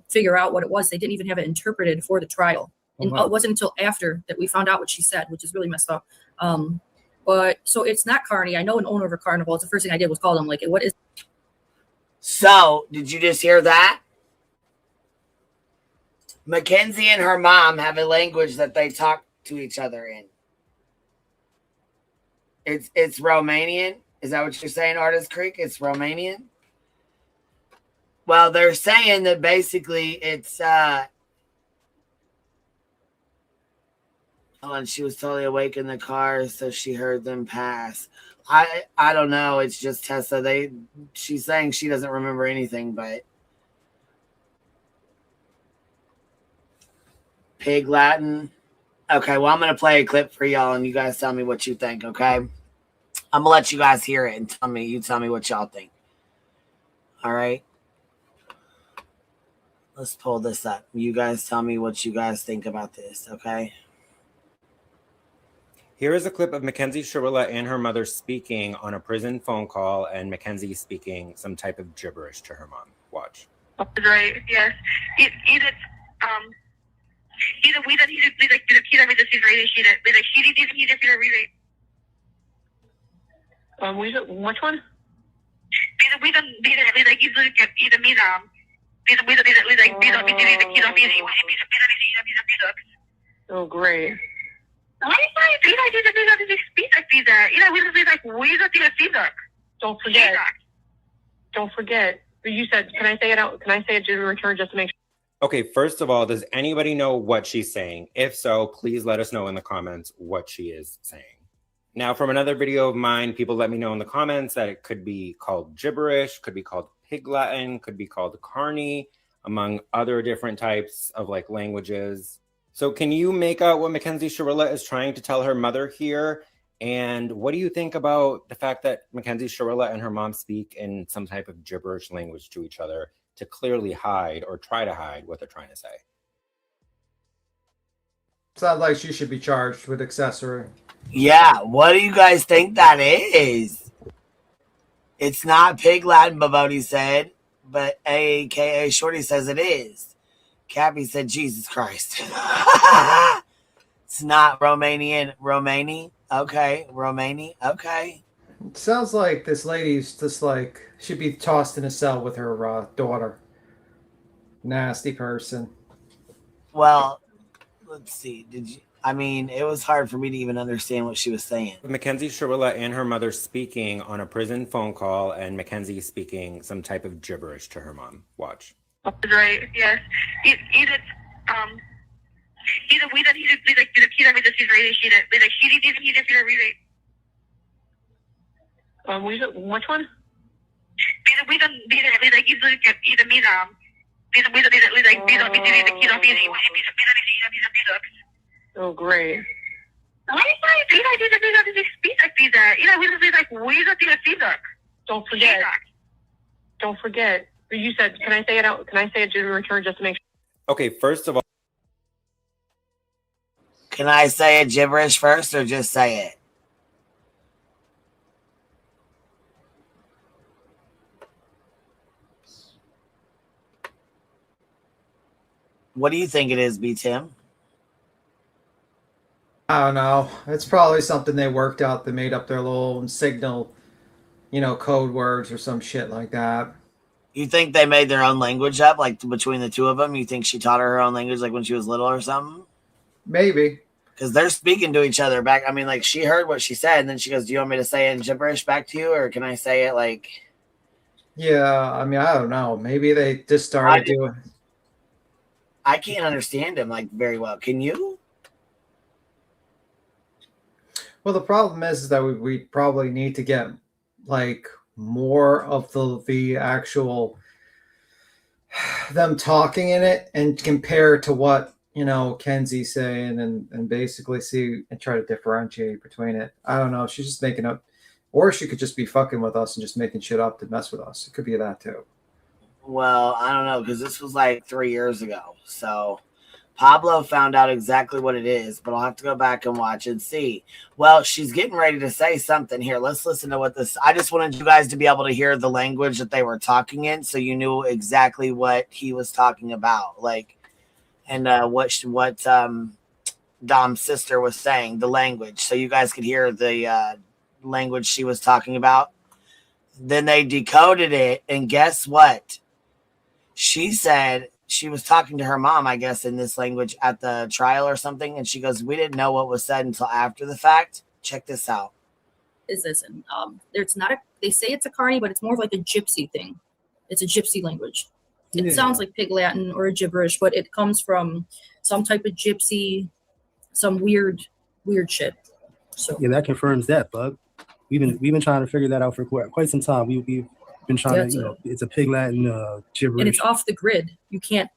figure out what it was. They didn't even have it interpreted for the trial. And it wasn't until after that we found out what she said, which is really messed up. But so it's not Carney. I know an owner of a carnival. It's the first thing I did was call them, what is... So, did you just hear that? Mackenzie and her mom have a language that they talk to each other in. It's Romanian. Is that what you're saying, Artist Creek? It's Romanian. Well, they're saying that basically it's oh, and she was totally awake in the car, so she heard them pass. I don't know. It's just Tessa. She's saying she doesn't remember anything, but Pig Latin. Okay, well, I'm gonna play a clip for y'all, and you guys tell me what you think. Okay, I'm gonna let you guys hear it and tell me what y'all think. All right. Let's pull this up. You guys tell me what you guys think about this, okay? Here is a clip of Mackenzie Shirilla and her mother speaking on a prison phone call, and Mackenzie speaking some type of gibberish to her mom. Watch. Right, yes. Either we that he did like the kid with the radio sheet like he did read which one? We don't like either me oh great. Don't forget. You said, can I say it out? Can I say it to return just to make sure? Okay, first of all, does anybody know what she's saying? If so, please let us know in the comments what she is saying. Now, from another video of mine, people let me know in the comments that it could be called gibberish, could be called Pig Latin, could be called Carney, among other different types of like languages. So can you make out what Mackenzie Shirilla is trying to tell her mother here? And what do you think about the fact that Mackenzie Shirilla and her mom speak in some type of gibberish language to each other to clearly hide or try to hide what they're trying to say? Sounds like she should be charged with accessory. Yeah, what do you guys think that is? It's not Pig Latin, Babodi said, but AKA Shorty says it is. Cappy said, Jesus Christ. It's not Romanian. Romani? Okay. Romani? Okay. It sounds like this lady's just like, should be tossed in a cell with her daughter. Nasty person. Well, let's see. I mean, it was hard for me to even understand what she was saying. Mackenzie Shirilla and her mother speaking on a prison phone call, and Mackenzie speaking some type of gibberish to her mom. Watch. Right, yes. Either we that he did like the kid with the radio sheet like he did which one? We don't like either me oh great. Don't forget. You said, can I say it out? Can I say it to return just to make sure? Okay, first of all. Can I say it gibberish first or just say it? What do you think it is, B. Tim? I don't know. It's probably something they worked out. They made up their little signal, code words or some shit like that. You think they made their own language up, like between the two of them? You think she taught her own language, like when she was little or something? Maybe. Because they're speaking to each other back. I mean, like she heard what she said, and then she goes, "Do you want me to say it in gibberish back to you, or can I say it like?" Yeah, I mean, I don't know. Maybe they just started doing. I can't understand him like very well. Can you? Well, the problem is that we probably need to get like more of the actual them talking in it and compare to what Kenzie's saying and basically see and try to differentiate between it. I don't know. She's just making up, or she could just be fucking with us and just making shit up to mess with us. It could be that too. Well, I don't know, because this was like 3 years ago. So Pablo found out exactly what it is, but I'll have to go back and watch and see. Well, she's getting ready to say something here. Let's listen to what this. I just wanted you guys to be able to hear the language that they were talking in, so you knew exactly what he was talking about, like, and what Dom's sister was saying, the language, so you guys could hear the language she was talking about. Then they decoded it, and guess what? She said she was talking to her mom, I guess, in this language at the trial or something. And she goes, we didn't know what was said until after the fact. Check this out. is this? And there's not they say it's a Carney, but it's more of like a gypsy thing. It's a gypsy language. It sounds like Pig Latin or a gibberish, but it comes from some type of gypsy, some weird shit. So yeah, that confirms that, Bug. We've been trying to figure that out for quite some time. We've been trying to, it's a Pig Latin gibberish, and it's off the grid. You can't.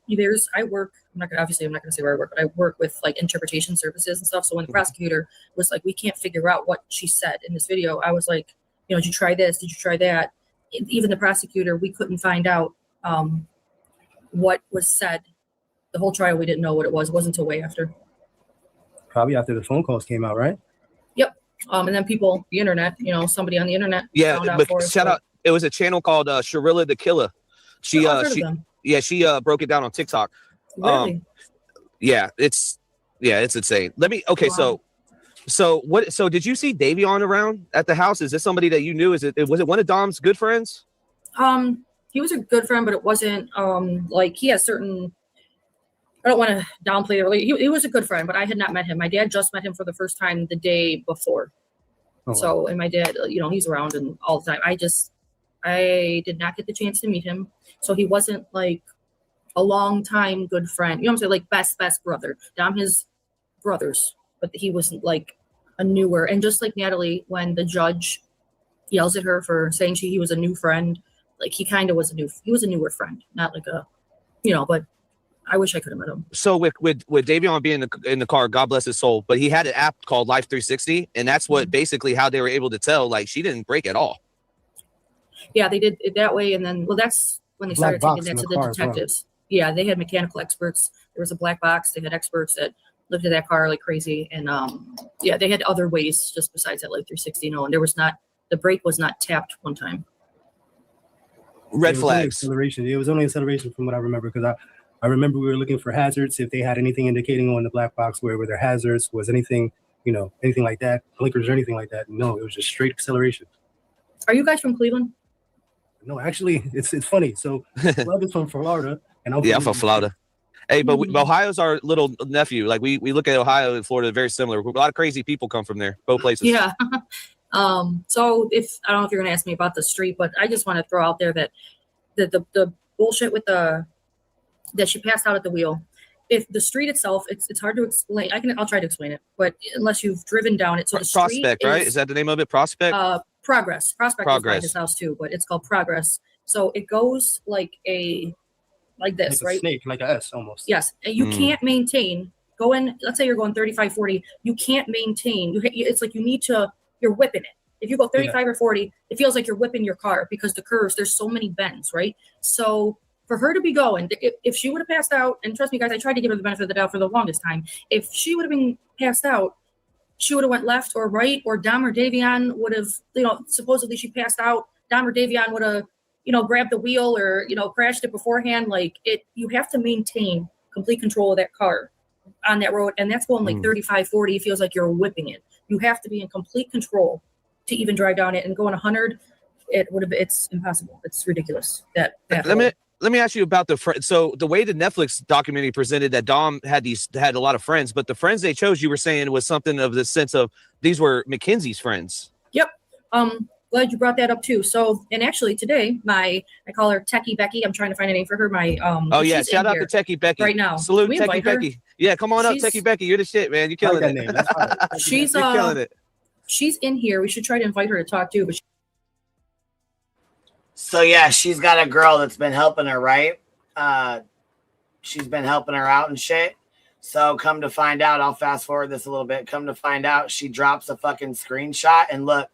I work. I'm not gonna say where I work, but I work with like interpretation services and stuff. So when the prosecutor was like, we can't figure out what she said in this video, I was like, did you try this? Did you try that? Even the prosecutor, we couldn't find out what was said. The whole trial, we didn't know what it was. It wasn't until way after. Probably after the phone calls came out, right? Yep. And then people, the internet, somebody on the internet. Yeah, found out but for us, shout out. It was a channel called Shirilla the Killer. She broke it down on TikTok. Really? It's insane. Wow. So did you see Davion around at the house? Is this somebody that you knew? Was it one of Dom's good friends? He was a good friend, but it wasn't like he has certain. I don't want to downplay the relationship. He was a good friend, but I had not met him. My dad just met him for the first time the day before. Oh. So, and my dad, he's around and all the time. I did not get the chance to meet him. So he wasn't like a long time good friend. You know what I'm saying? Like best brother. Dom his brothers, but he wasn't like a newer. And just like Natalie, when the judge yells at her for saying he was a new friend, like he kind of was a newer friend, not like a, but I wish I could have met him. So with Davion being in the car, God bless his soul, but he had an app called Life 360, and that's what basically how they were able to tell like she didn't break at all. Yeah, they did it that way, and then that's when they started taking that to the detectives. Yeah, they had mechanical experts. There was a black box. They had experts that looked at that car like crazy, and they had other ways just besides that Life 360. And the brake was not tapped one time. Red flags. Acceleration. It was only acceleration from what I remember, because I remember we were looking for hazards. If they had anything indicating on the black box where there hazards, was anything, anything like that, blinkers or anything like that. No, it was just straight acceleration. Are you guys from Cleveland? No, actually, it's funny. So, Love is from Florida, and I'm from Florida. Hey, but Ohio's our little nephew. Like we look at Ohio and Florida very similar. A lot of crazy people come from there, both places. Yeah. So if I don't know if you're gonna ask me about the street, but I just want to throw out there that the bullshit with that she passed out at the wheel. If the street itself, it's hard to explain. I'll try to explain it, but unless you've driven down it, so the Prospect, right? Is that the name of it? Prospect. Prospect is by his house too, but it's called Progress. So it goes like this, like right? Snake, like a S almost. Yes, and you can't maintain going. Let's say you're going 35, 40. You can't maintain. It's like you're whipping it. If you go 35 or 40, it feels like you're whipping your car because the curves. There's so many bends, right? So for her to be going, if she would have passed out, and trust me, guys, I tried to give her the benefit of the doubt for the longest time. If she would have been passed out, she would have went left or right, or Dom or Davion would have, supposedly she passed out. Dom or Davion would have, grabbed the wheel or, crashed it beforehand. Like you have to maintain complete control of that car on that road. And that's going like 35, 40. It feels like you're whipping it. You have to be in complete control to even drive down it, and going 100. It's impossible. It's ridiculous. Let me ask you about so the way the Netflix documentary presented that Dom had a lot of friends, but the friends they chose, you were saying, was something of the sense of these were Mackenzie's friends. Yep. Glad you brought that up too. So, and actually today, I call her Techie Becky. I'm trying to find a name for her. Shout out to Techie Becky right now. Salute Techie Becky. Yeah, come on up, Techie Becky. You're the shit, man. You're killing it. She's killing it. She's in here. We should try to invite her to talk too, but So yeah, she's got a girl that's been helping her, right? She's been helping her out and shit. So come to find out, I'll fast forward this a little bit. Come to find out, she drops a fucking screenshot, and look.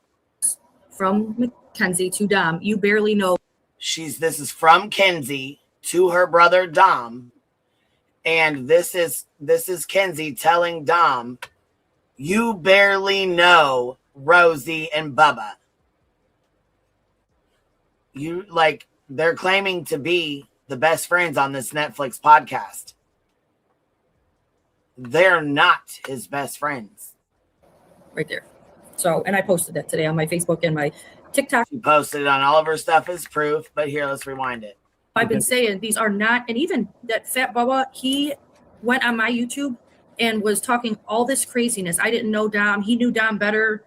From Mackenzie to Dom, you barely know. This is from Kenzie to her brother Dom, and this is Kenzie telling Dom, you barely know Rosie and Bubba. They're claiming to be the best friends on this Netflix podcast. They're not his best friends. Right there. So, and I posted that today on my Facebook and my TikTok. She posted it on all of her stuff as proof, but here, let's rewind it. I've been saying these are not, and even that fat Bubba, he went on my YouTube and was talking all this craziness. I didn't know Dom. He knew Dom better.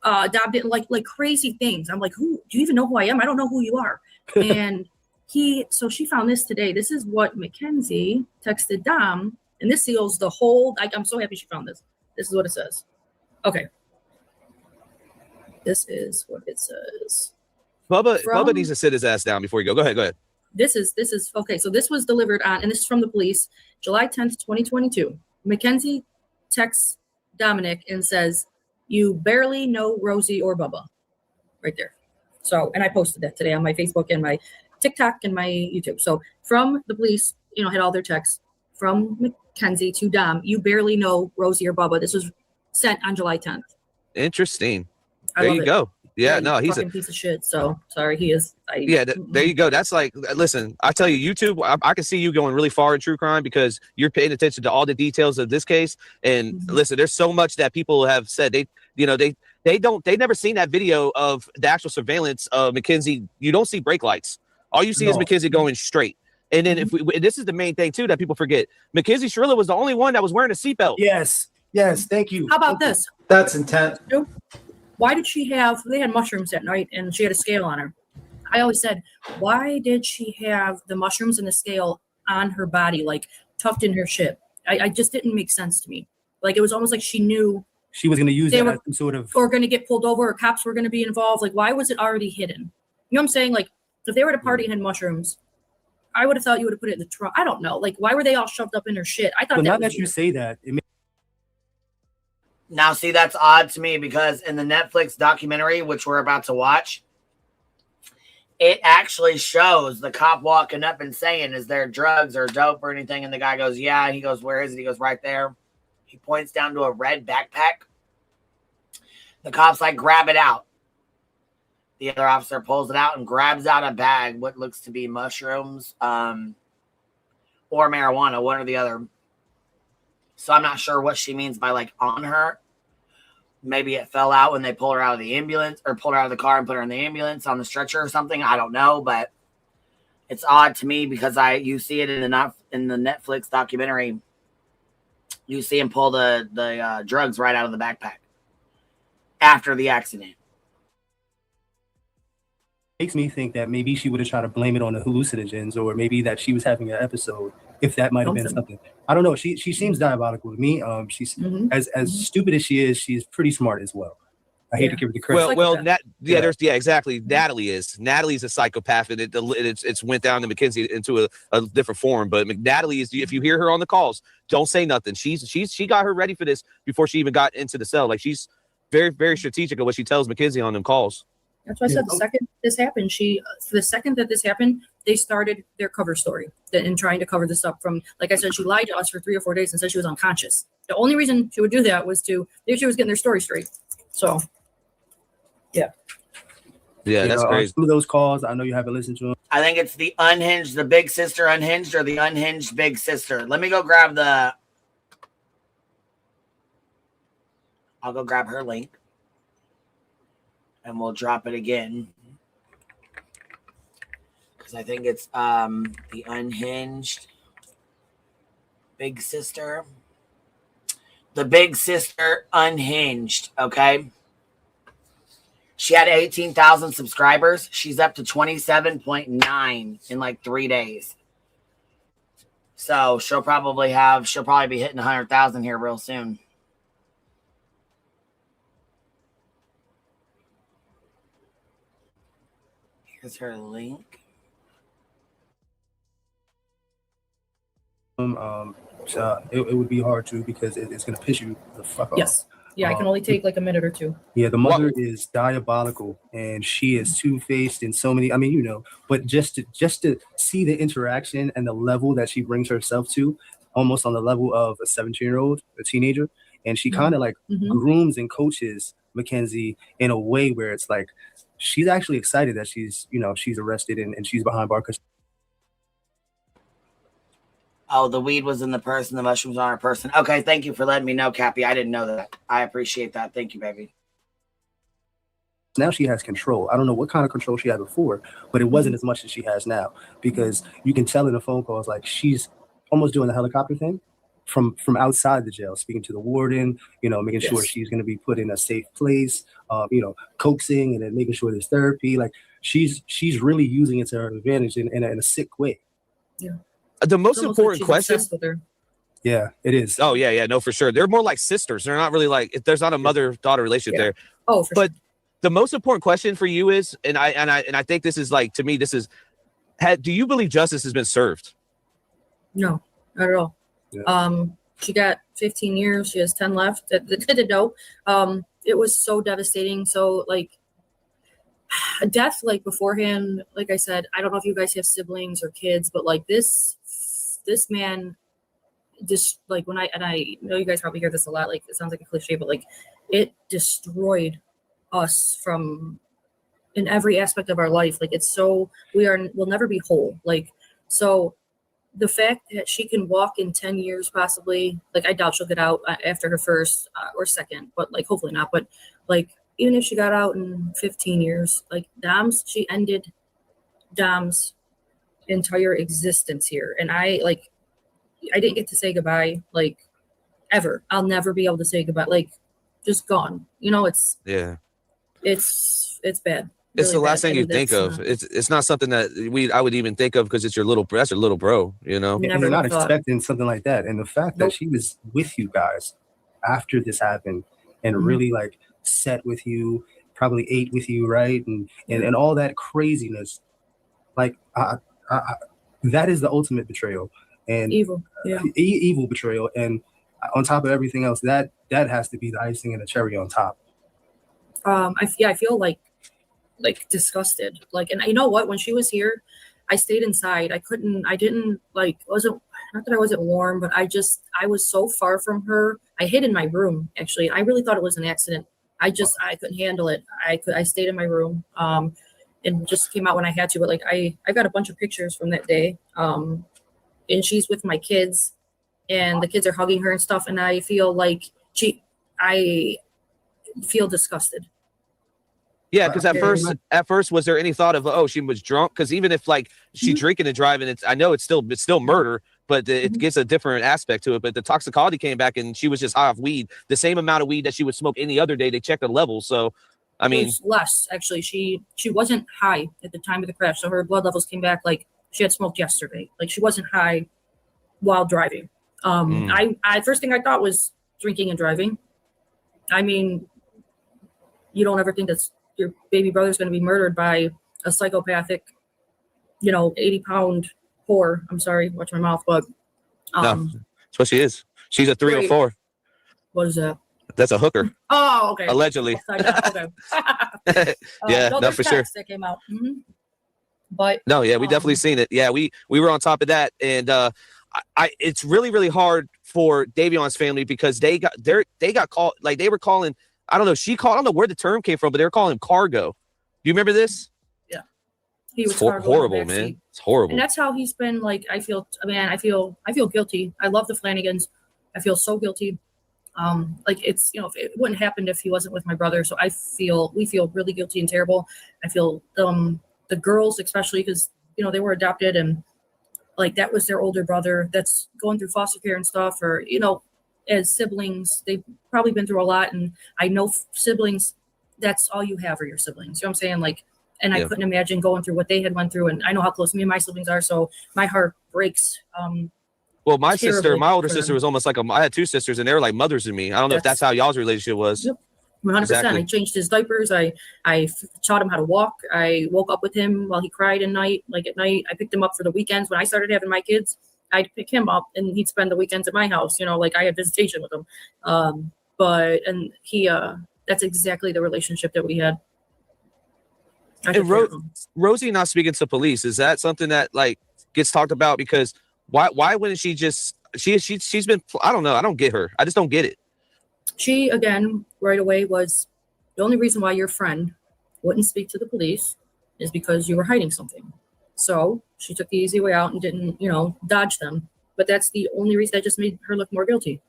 Dom didn't like crazy things. I'm like, who do you even know who I am? I don't know who you are. And so she found this today. This is what Mackenzie texted Dom, and this seals the whole. I'm so happy she found this. This is what it says. Okay. This is what it says. Bubba needs to sit his ass down before you go. Go ahead. This is okay. So this was delivered on, and this is from the police, July 10th, 2022. Mackenzie texts Dominic and says, "You barely know Rosie or Bubba," right there. So, and I posted that today on my Facebook and my TikTok and my YouTube. So from the police, had all their texts from Mackenzie to Dom. "You barely know Rosie or Bubba." This was sent on July 10th. Interesting. There you go. Yeah, no, he's a piece of shit. So sorry, he is. There you go. That's like, listen, I tell you, YouTube, I can see you going really far in true crime because you're paying attention to all the details of this case. And listen, there's so much that people have said they never seen that video of the actual surveillance of Mackenzie. You don't see brake lights. All you see is Mackenzie going straight. And then this is the main thing too that people forget. Mackenzie Shirilla was the only one that was wearing a seatbelt. Yes. Thank you. How about this? That's intent. Why did they had mushrooms that night and she had a scale on her. I always said, why did she have the mushrooms and the scale on her body, like tucked in her shit? I just didn't make sense to me. Like, it was almost like she knew she was going to use that as some sort of, or going to get pulled over, or cops were going to be involved. Like, why was it already hidden? You know what I'm saying? Like, if they were at a party and had mushrooms, I would have thought you would have put it in the trunk. I don't know. Like, why were they all shoved up in her shit? I thought. But now that you say that, Now, see, that's odd to me because in the Netflix documentary, which we're about to watch, it actually shows the cop walking up and saying, "Is there drugs or dope or anything?" And the guy goes, "Yeah." And he goes, "Where is it?" He goes, "Right there." He points down to a red backpack. The cop's like, "Grab it out." The other officer pulls it out and grabs out a bag, what looks to be mushrooms or marijuana, one or the other. So I'm not sure what she means by like on her. Maybe it fell out when they pulled her out of the ambulance or pulled her out of the car and put her in the ambulance on the stretcher or something. I don't know, but it's odd to me because you see it in the Netflix documentary. You see him pull the drugs right out of the backpack after the accident. Makes me think that maybe she would have tried to blame it on the hallucinogens, or maybe that she was having an episode, if that might have been something. I don't know. She seems diabolical to me. She's as stupid as she is, she's pretty smart as well. I hate to give her the credit. Exactly. Natalie's a psychopath, and it's went down to Mackenzie into a different form. But Natalie is, if you hear her on the calls, don't say nothing. She got her ready for this before she even got into the cell. Like, she's very, very strategic of what she tells Mackenzie on them calls. That's why I said the second this happened, the second that this happened, they started their cover story and trying to cover this up from, like I said, she lied to us for 3 or 4 days and said she was unconscious. The only reason she would do that was to make sure she was getting their story straight. So, yeah. Yeah, that's crazy. Some of those calls, I know you haven't listened to them. I think it's the unhinged, the big sister unhinged, or the unhinged big sister. Let me go grab I'll go grab her link. And we'll drop it again. Because I think it's the unhinged big sister. The big sister unhinged, okay? She had 18,000 subscribers. She's up to 27.9 in like 3 days. So she'll probably be hitting 100,000 here real soon. Here's her link. It would be hard to, because it's going to piss you the fuck off. Yes. Yeah, I can only take like a minute or two. Yeah, the mother is diabolical, and she is two-faced in so many. I mean, but just to see the interaction and the level that she brings herself to, almost on the level of a 17-year-old, a teenager, and she kind of like grooms and coaches Mackenzie in a way where it's like she's actually excited that she's arrested and she's behind bars. Oh, the weed was in the person. The mushrooms are in a person. Okay, thank you for letting me know, Cappy. I didn't know that. I appreciate that. Thank you, baby. Now she has control. I don't know what kind of control she had before, but it wasn't as much as she has now, because you can tell in the phone calls, like, she's almost doing the helicopter thing. from outside the jail, speaking to the warden, making sure she's going to be put in a safe place, coaxing and then making sure there's therapy. Like she's really using it to her advantage in a sick way. Yeah. The most important question. Yeah, it is. Oh yeah, no, for sure. They're more like sisters. They're not really like, there's not a mother-daughter relationship there. Oh, for but the most important question for you is, and I think this is like, to me, this is, do you believe justice has been served? No, not at all. Yeah. She got 15 years. She has 10 left. No. It was so devastating. So like death, like beforehand, like I said, I don't know if you guys have siblings or kids, but like this man just like I know you guys probably hear this a lot, like it sounds like a cliche, but like it destroyed us from in every aspect of our life. Like it's so, we'll never be whole. Like, so the fact that she can walk in 10 years, possibly, like I doubt she'll get out after her first or second, but like hopefully not. But like, even if she got out in 15 years, like she ended Dom's entire existence here. And I didn't get to say goodbye, like ever. I'll never be able to say goodbye. Like just gone, it's bad. It's really the last bad. thing you think of. It's not something that I would even think of because it's your little, that's your little bro, And you're not expecting something like that. And the fact that she was with you guys after this happened and really like sat with you, probably ate with you, right? And all that craziness, like that is the ultimate betrayal and evil, evil betrayal. And on top of everything else, that has to be the icing and the cherry on top. I feel like disgusted. Like, and you know what? When she was here, I stayed inside. Wasn't not that I wasn't warm, but I was so far from her. I hid in my room actually. I really thought it was an accident. I couldn't handle it. I stayed in my room, and just came out when I had to. But like I got a bunch of pictures from that day. And she's with my kids, and the kids are hugging her and stuff. And I feel like I feel disgusted. Yeah, because at first, was there any thought of, she was drunk? Because even if like she drinking and driving, I know it's still murder, but it gets a different aspect to it. But the toxicology came back and she was just high off weed, the same amount of weed that she would smoke any other day. They checked the levels, so I mean, less actually. She wasn't high at the time of the crash, so her blood levels came back like she had smoked yesterday. Like she wasn't high while driving. I first thing I thought was drinking and driving. I mean, you don't ever think that's your baby brother's going to be murdered by a psychopathic, 80-pound whore. I'm sorry, watch my mouth, but no, that's what she is. She's a 304. What is that? That's a hooker. Oh, okay. Allegedly. Okay. Yeah, no, for sure. That came out. But no, yeah, we definitely seen it. Yeah, we were on top of that, and it's really, really hard for Davion's family because they got called, like they were calling. I don't know. I don't know where the term came from, but they were calling him cargo. Do you remember this? Yeah. He was horrible, man. It's horrible. And that's how he's been. Like, I feel guilty. I love the Flanagans. I feel so guilty. Like it's, it wouldn't happen if he wasn't with my brother. So we feel really guilty and terrible. I feel the girls, especially because, they were adopted and like that was their older brother that's going through foster care and stuff, or, as siblings, they've probably been through a lot. And I know siblings, that's all you have are your siblings. You know what I'm saying? Like, and I couldn't imagine going through what they had went through. And I know how close me and my siblings are. So my heart breaks. Well, my older sister was almost like I had two sisters and they were like mothers to me. I don't know if that's how y'all's relationship was. Yep. 100%. Exactly. I changed his diapers. I taught him how to walk. I woke up with him while he cried at night. Like at night, I picked him up for the weekends. When I started having my kids, I'd pick him up and he'd spend the weekends at my house. Like I had visitation with him. And he, that's exactly the relationship that we had. And Rosie not speaking to police, is that something that like gets talked about? Because why wouldn't she just, she's been, I don't know. I don't get her. I just don't get it. She, again, right away was the only reason why your friend wouldn't speak to the police is because you were hiding something. So she took the easy way out and didn't, dodge them. But that's the only reason that just made her look more guilty,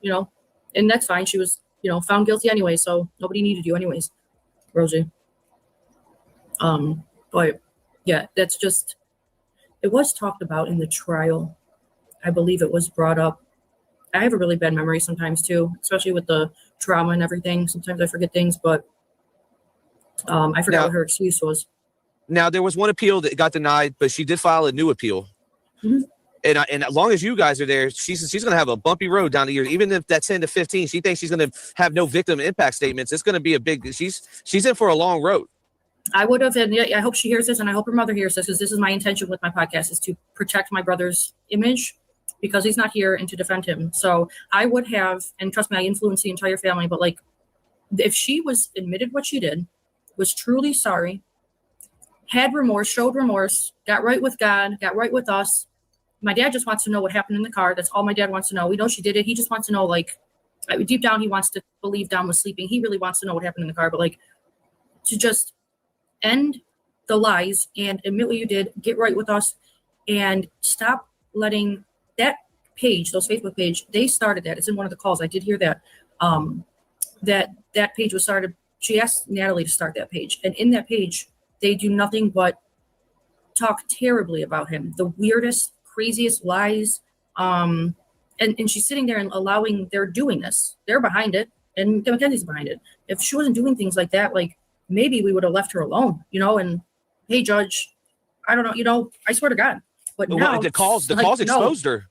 and that's fine. She was, found guilty anyway. So nobody needed you anyways, Rosie. But yeah, that's just, it was talked about in the trial. I believe it was brought up I have a really bad memory sometimes too, especially with the trauma and everything. Sometimes I forget things, but I forgot what her excuse was. Now, there was one appeal that got denied, but she did file a new appeal. Mm-hmm. And as long as you guys are there, she's going to have a bumpy road down the years. Even if that's 10 to 15, she thinks she's going to have no victim impact statements. It's going to be a big. She's in for a long road. I would have, and I hope she hears this, and I hope her mother hears this, because this is my intention with my podcast, is to protect my brother's image, because he's not here, and to defend him. So I would have, and trust me, I influenced the entire family, but like, if she was admitted what she did, was truly sorry, had remorse, showed remorse, got right with God, got right with us. My dad just wants to know what happened in the car. That's all my dad wants to know. We know she did it. He just wants to know, like, deep down, he wants to believe Dom was sleeping. He really wants to know what happened in the car, but like, to just end the lies and admit what you did, get right with us, and stop letting that page, those Facebook page, they started that. It's in one of the calls. I did hear that. That page was started. She asked Natalie to start that page. And in that page, they do nothing but talk terribly about him. The weirdest, craziest lies. And she's sitting there and allowing, they're doing this. They're behind it. And Mackenzie's behind it. If she wasn't doing things like that, like, maybe we would have left her alone, and hey, judge, I don't know, I swear to God. But now the calls exposed her.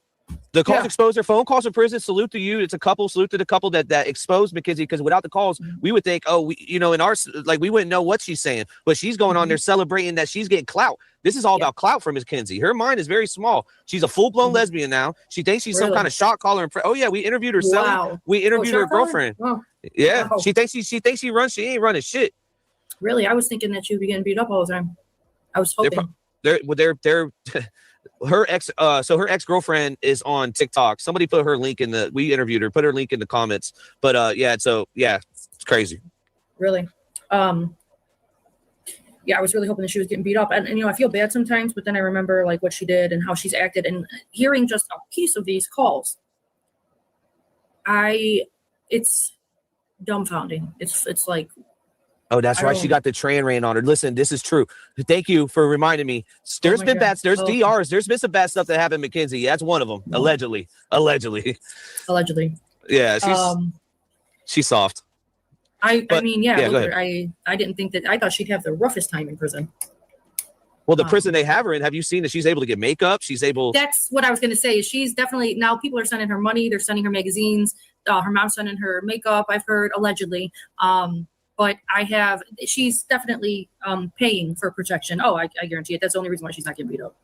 The calls exposed her. Phone calls in prison. Salute to you. It's a couple. Salute to the couple that exposed Mackenzie, because without the calls, we would think, in our, like, we wouldn't know what she's saying. But she's going on there celebrating that she's getting clout. This is all about clout for Mackenzie. Her mind is very small. She's a full-blown lesbian now. She thinks she's some kind of shot caller. Oh yeah, we interviewed her. Wow. We interviewed her girlfriend. Oh. Yeah, Wow. she thinks she runs. She ain't running shit. Really, I was thinking that she would be getting beat up all the time. I was hoping. They're her ex-girlfriend is on TikTok. Somebody put her link we interviewed her, put her link in the comments. But it's crazy. Really. I was really hoping that she was getting beat up. And I feel bad sometimes, but then I remember like what she did and how she's acted, and hearing just a piece of these calls. It's dumbfounding. It's like, oh, that's right. She got the train ran on her. Listen, this is true. Thank you for reminding me. There's been bad. There's DRs. There's been some bad stuff that happened, Mackenzie. That's one of them. Allegedly. Yeah, she's soft. I didn't think that. I thought she'd have the roughest time in prison. Well, the prison they have her in, have you seen that she's able to get makeup? She's able. That's what I was going to say. She's definitely, now people are sending her money. They're sending her magazines. Her mom's sending her makeup, I've heard, allegedly. But she's definitely paying for protection. Oh, I guarantee it. That's the only reason why she's not getting beat up.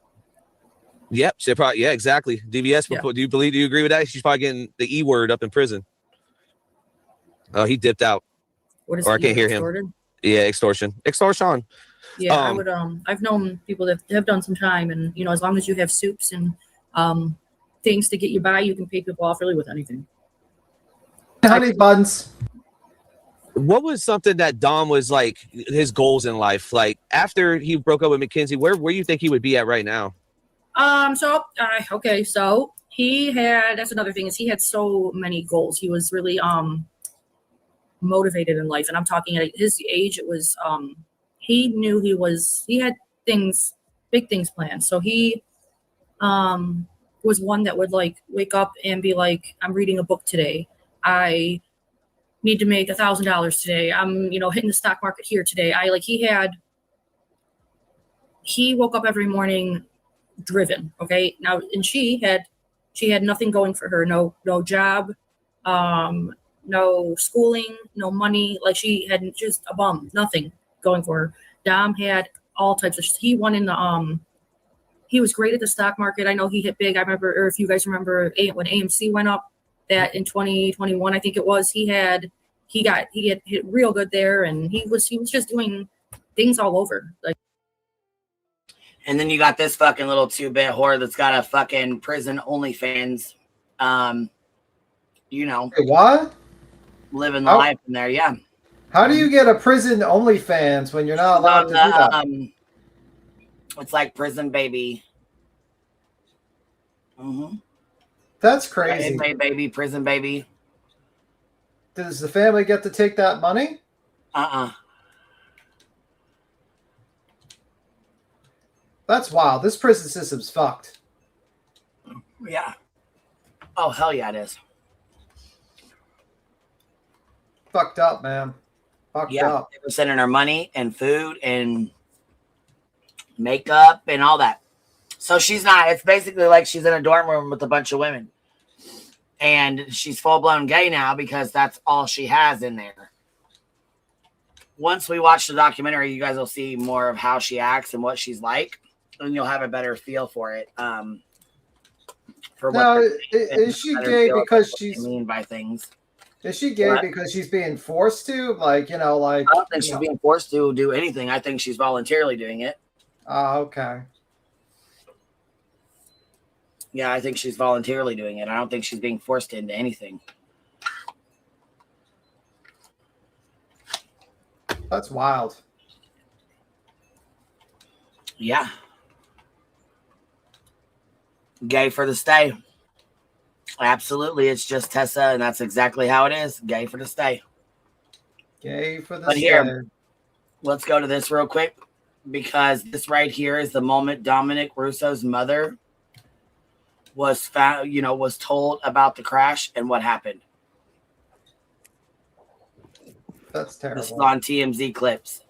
Yep. She probably, yeah, exactly. DVS. Yeah. Do you agree with that? She's probably getting the E word up in prison. Oh, he dipped out. What is I can't hear him. Yeah, extortion. Yeah, I would. I've known people that have done some time, and as long as you have soups and things to get you by, you can pay people off really with anything. Honey buns. What was something that Dom was like his goals in life? Like after he broke up with Mackenzie, where you think he would be at right now? So he had, that's another thing, is he had so many goals. He was really motivated in life. And I'm talking at his age, it was he knew he had big things planned. So he was one that would like wake up and be like, I'm reading a book today. I need to make $1,000 today. I'm, hitting the stock market here today. He woke up every morning driven. Okay. Now, and she had nothing going for her. No job, no schooling, no money. Like she had just a bum, nothing going for her. Dom had all types of, he won in the, he was great at the stock market. I know he hit big. I remember, or if you guys remember when AMC went up, that in 2021, I think it was, he had hit real good there, and he was just doing things all over. Like, and then you got this fucking little 2-bit whore that's got a fucking prison OnlyFans. What? Living the life in there, yeah. How do you get a prison OnlyFans when you're not allowed to do that? It's like Prison Baby. Mm-hmm. That's crazy. Baby, Prison Baby. Does the family get to take that money? That's wild. This prison system's fucked. Yeah. Oh, hell yeah, it is. Fucked up, man. Fucked up. They were sending her money and food and makeup and all that. So she's not, it's basically like she's in a dorm room with a bunch of women. And she's full-blown gay now because that's all she has in there. Once we watch the documentary, you guys will see more of how she acts and what she's like, and you'll have a better feel for it. Is she gay because she's mean by things? Is she gay because she's being forced to? Like, you know, like I don't think she's being forced to do anything. I think she's voluntarily doing it. Oh, okay. Yeah, I think she's voluntarily doing it. I don't think she's being forced into anything. That's wild. Yeah. Gay for the stay. Absolutely. It's just Tessa, and that's exactly how it is. Gay for the stay. Gay for the But stay. here, let's go to this real quick, because this right here is the moment Dominic Russo's mother was found, was told about the crash and what happened. That's terrible. This is on TMZ clips.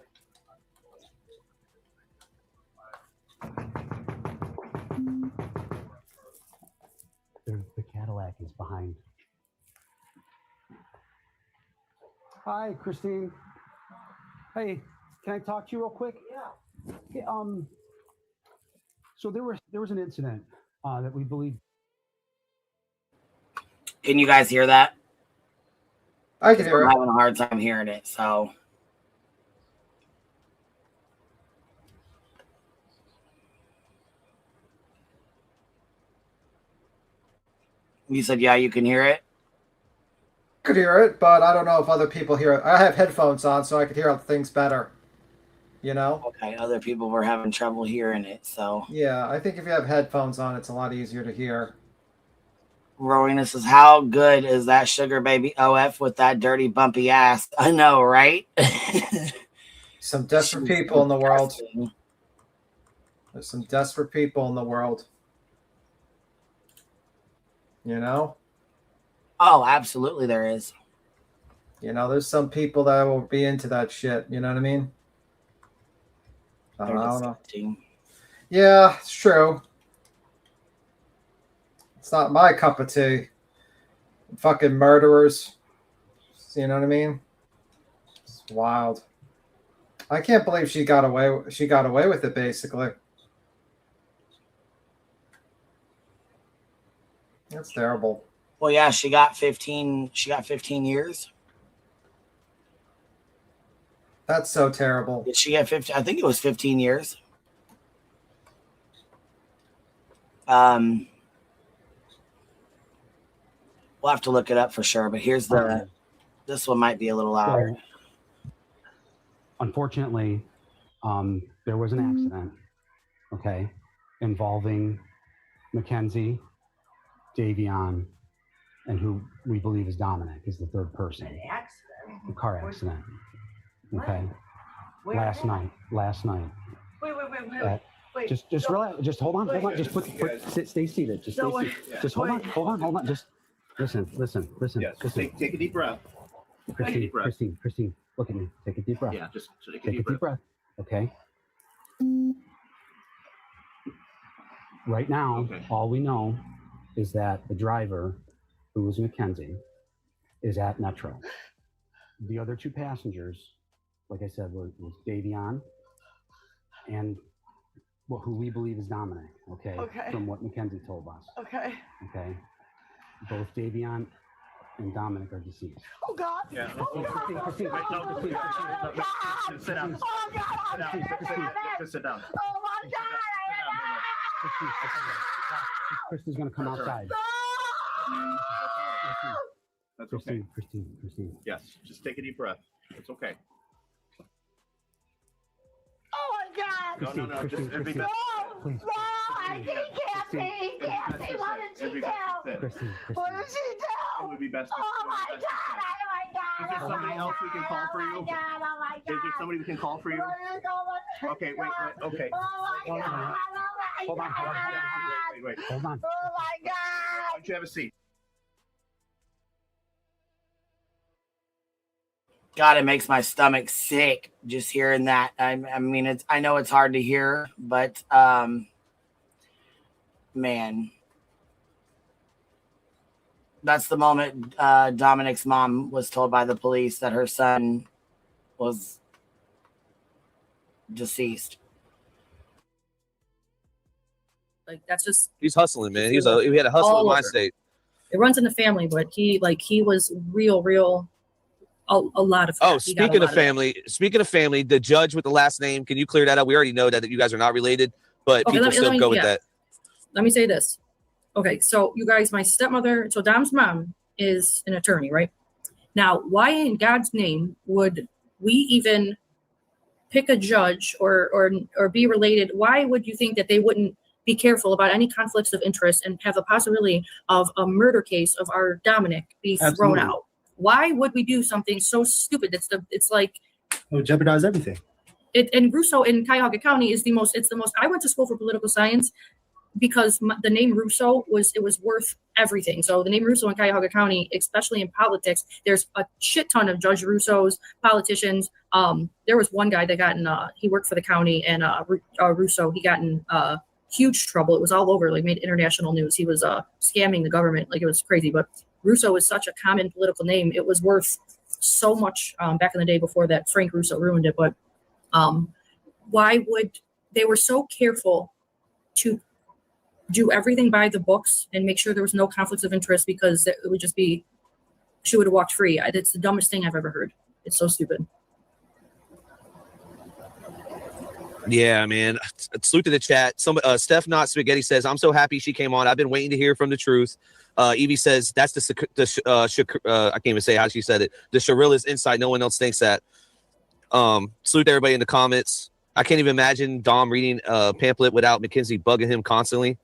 The Cadillac is behind. Hi, Christine. Hey, can I talk to you real quick? Yeah. So there was an incident that we believe. Can you guys hear that? I can hear it. I'm having a hard time hearing it, so. You said, yeah, you can hear it? I could hear it, but I don't know if other people hear it. I have headphones on, so I could hear things better. You know? Okay, other people were having trouble hearing it, so. Yeah, I think if you have headphones on, it's a lot easier to hear. Roriness says, how good is that sugar baby OF with that dirty bumpy ass? I know, right? Some desperate people in the world. There's some desperate people in the world. You know? Oh, absolutely there is. You know, there's some people that will be into that shit. You know what I mean? I don't know. Yeah, it's true. It's not my cup of tea. Fucking murderers. You know what I mean? It's wild. I can't believe she got away with it, basically. That's terrible. Well, yeah, she got 15 years. That's so terrible. Did she get 15? I think it was 15 years. We'll have to look it up for sure, but here's this one might be a little louder. Unfortunately, there was an accident, okay, involving Mackenzie, Davion, and who we believe is Dominic, is the third person. An accident? A car accident. Okay. Last night. Wait. Just relax. Just hold on. Just stay seated. Just stay seated. Just hold on. Just listen. Yes, take a deep breath. Christine, look at me. Take a deep breath. Yeah, just take a deep breath. Okay. Right now, all we know is that the driver, who was Mackenzie, is at Metro. The other two passengers, like I said, was Davion and who we believe is Dominic, okay? From what Mackenzie told us. Okay. Both Davion and Dominic are deceased. Oh, God. Yeah. Christine. Sit down. Oh, God. Sit down. Oh, my God. Kristen's going to come outside. That's okay. Christine. Yes, just take a deep breath. It's okay. Oh, my God. No. Just it'd be best. Please. No, he can't be. What did she do? Christine. What did she do? It would be best. Oh, my God. Is there somebody else we can call for you? Is there somebody we can call for you? Okay, wait. Okay. Hold on. Wait. Hold on. Oh, my God. Why don't you have a seat? God, it makes my stomach sick just hearing that. I mean, I know it's hard to hear, but man, that's the moment Dominic's mom was told by the police that her son was deceased. Like that's just He's hustling, man. He had a hustle in my state. It runs in the family, but he was real a lot of that. Speaking of family, the judge with the last name, can you clear that up? We already know that you guys are not related, but people still go with that. Let me say this. Okay, so you guys, my stepmother, so Dom's mom is an attorney, right? Now, why in God's name would we even pick a judge or be related? Why would you think that they wouldn't be careful about any conflicts of interest and have a possibility of a murder case of our Dominic be thrown out? Why would we do something so stupid? It's like it would jeopardize everything. And Russo in Cuyahoga County is the most. I went to school for political science because the name Russo was worth everything. So the name Russo in Cuyahoga County, especially in politics, there's a shit ton of Judge Russos, politicians. There was one guy that got in. He worked for the county, and Russo, he got in huge trouble. It was all over, like made international news. He was scamming the government, like it was crazy. But Russo is such a common political name. It was worth so much back in the day before that Frank Russo ruined it. But why would they were so careful to do everything by the books and make sure there was no conflicts of interest, because it would just be, she would have walked free. It's the dumbest thing I've ever heard. It's so stupid. Yeah, man. Salute to the chat. Steph Not Spaghetti says, I'm so happy she came on. I've been waiting to hear from the truth. Evie says, that's I can't even say how she said it. The Shirilla's insight. No one else thinks that. Salute to everybody in the comments. I can't even imagine Dom reading a pamphlet without Mackenzie bugging him constantly.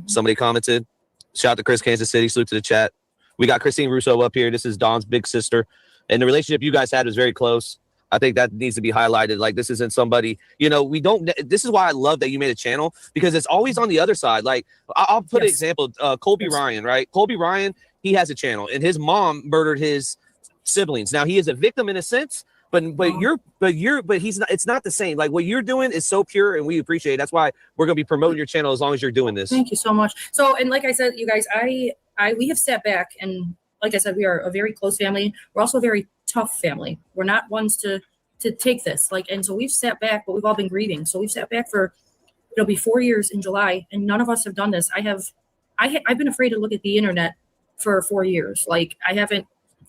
Somebody commented. Shout out to Chris, Kansas City. Salute to the chat. We got Christine Russo up here. This is Dom's big sister. And the relationship you guys had was very close. I think that needs to be highlighted. Like, this isn't somebody, this is why I love that you made a channel, because it's always on the other side. Like, I'll put an example. Colby Ryan, right? Colby Ryan, he has a channel, and his mom murdered his siblings. Now, he is a victim in a sense, but he's not, it's not the same. Like, what you're doing is so pure, and we appreciate it. That's why we're going to be promoting your channel as long as you're doing this. Thank you so much. So, and like I said, you guys, we have sat back, and like I said, we are a very close family. We're also a very tough family. We're not ones to take this, and so we've sat back, but we've all been grieving. So we've sat back for, it'll be 4 years in July, and none of us have done this. I've been afraid to look at the internet for 4 years. Like, I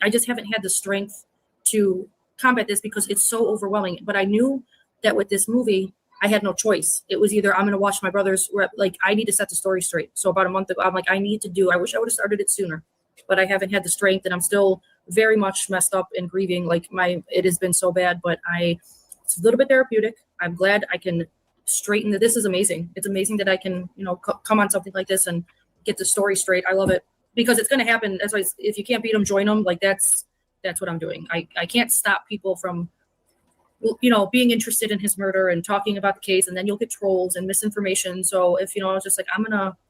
just haven't had the strength to combat this because it's so overwhelming. But I knew that with this movie, I had no choice. It was either I'm going to watch my brothers, I need to set the story straight. So about a month ago, I'm like, I wish I would have started it sooner, but I haven't had the strength, and I'm still very much messed up and grieving. It has been so bad, but it's a little bit therapeutic. I'm glad I can straighten that. This is amazing. It's amazing that I can, come on something like this and get the story straight. I love it because it's going to happen. That's why if you can't beat them, join them. Like that's what I'm doing. I can't stop people from, being interested in his murder and talking about the case, and then you'll get trolls and misinformation. So if, I was just like,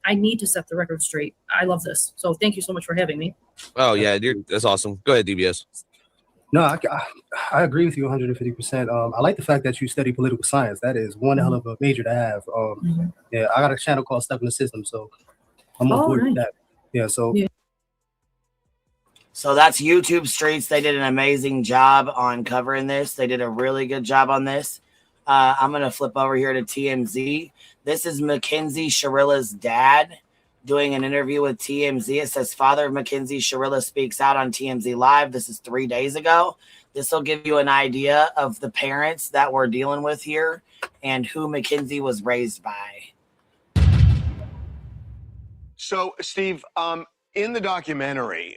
I need to set the record straight. I love this. So thank you so much for having me. Oh yeah, that's awesome. Go ahead, DBS. No, I agree with you 150%. I like the fact that you study political science. That is one hell of a major to have. Yeah, I got a channel called Stuck in the System, so I'm on board with that. Yeah, so. Yeah. So that's YouTube Streets. They did an amazing job on covering this. They did a really good job on this. I'm going to flip over here to TMZ. This is Mackenzie Shirilla's dad doing an interview with TMZ. It says, father of Mackenzie Shirilla speaks out on TMZ Live. This is 3 days ago. This will give you an idea of the parents that we're dealing with here and who Mackenzie was raised by. So, Steve, in the documentary,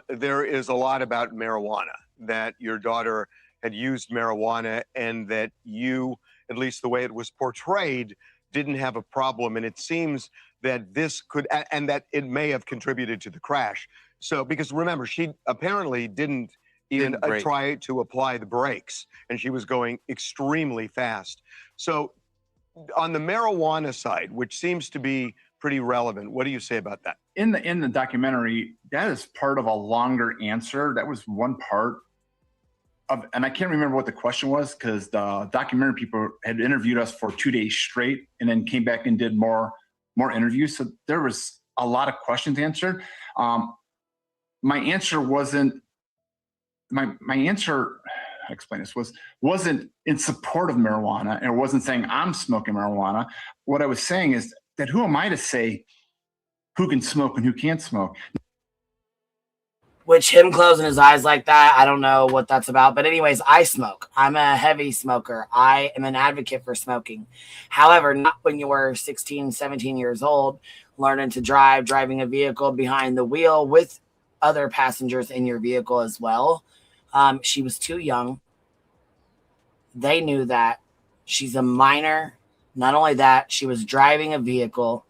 there is a lot about marijuana, that your daughter had used marijuana and that you, at least the way it was portrayed, didn't have a problem. And it seems that this could, and that it may have contributed to the crash. So, because remember, she apparently didn't even try to apply the brakes, and she was going extremely fast. So, on the marijuana side, which seems to be pretty relevant, what do you say about that? In the documentary, that is part of a longer answer. That was one part and I can't remember what the question was because the documentary people had interviewed us for 2 days straight and then came back and did more interviews. So there was a lot of questions answered. My answer wasn't, my answer, how to explain this, wasn't in support of marijuana, and it wasn't saying I'm smoking marijuana. What I was saying is that who am I to say who can smoke and who can't smoke? Which him closing his eyes like that, I don't know what that's about. But anyways, I smoke. I'm a heavy smoker. I am an advocate for smoking. However, not when you were 16, 17 years old, learning to drive, driving a vehicle behind the wheel with other passengers in your vehicle as well. She was too young. They knew that. She's a minor. Not only that, she was driving a vehicle.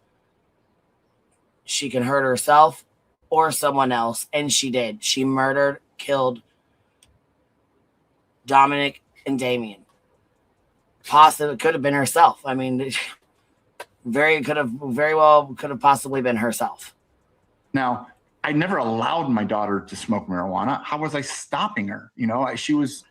She can hurt herself or someone else, and she did. She murdered, killed Dominic and Dameon. Possibly could have been herself. I mean, very well could have possibly been herself. Now, I never allowed my daughter to smoke marijuana. How was I stopping her? You know, she was.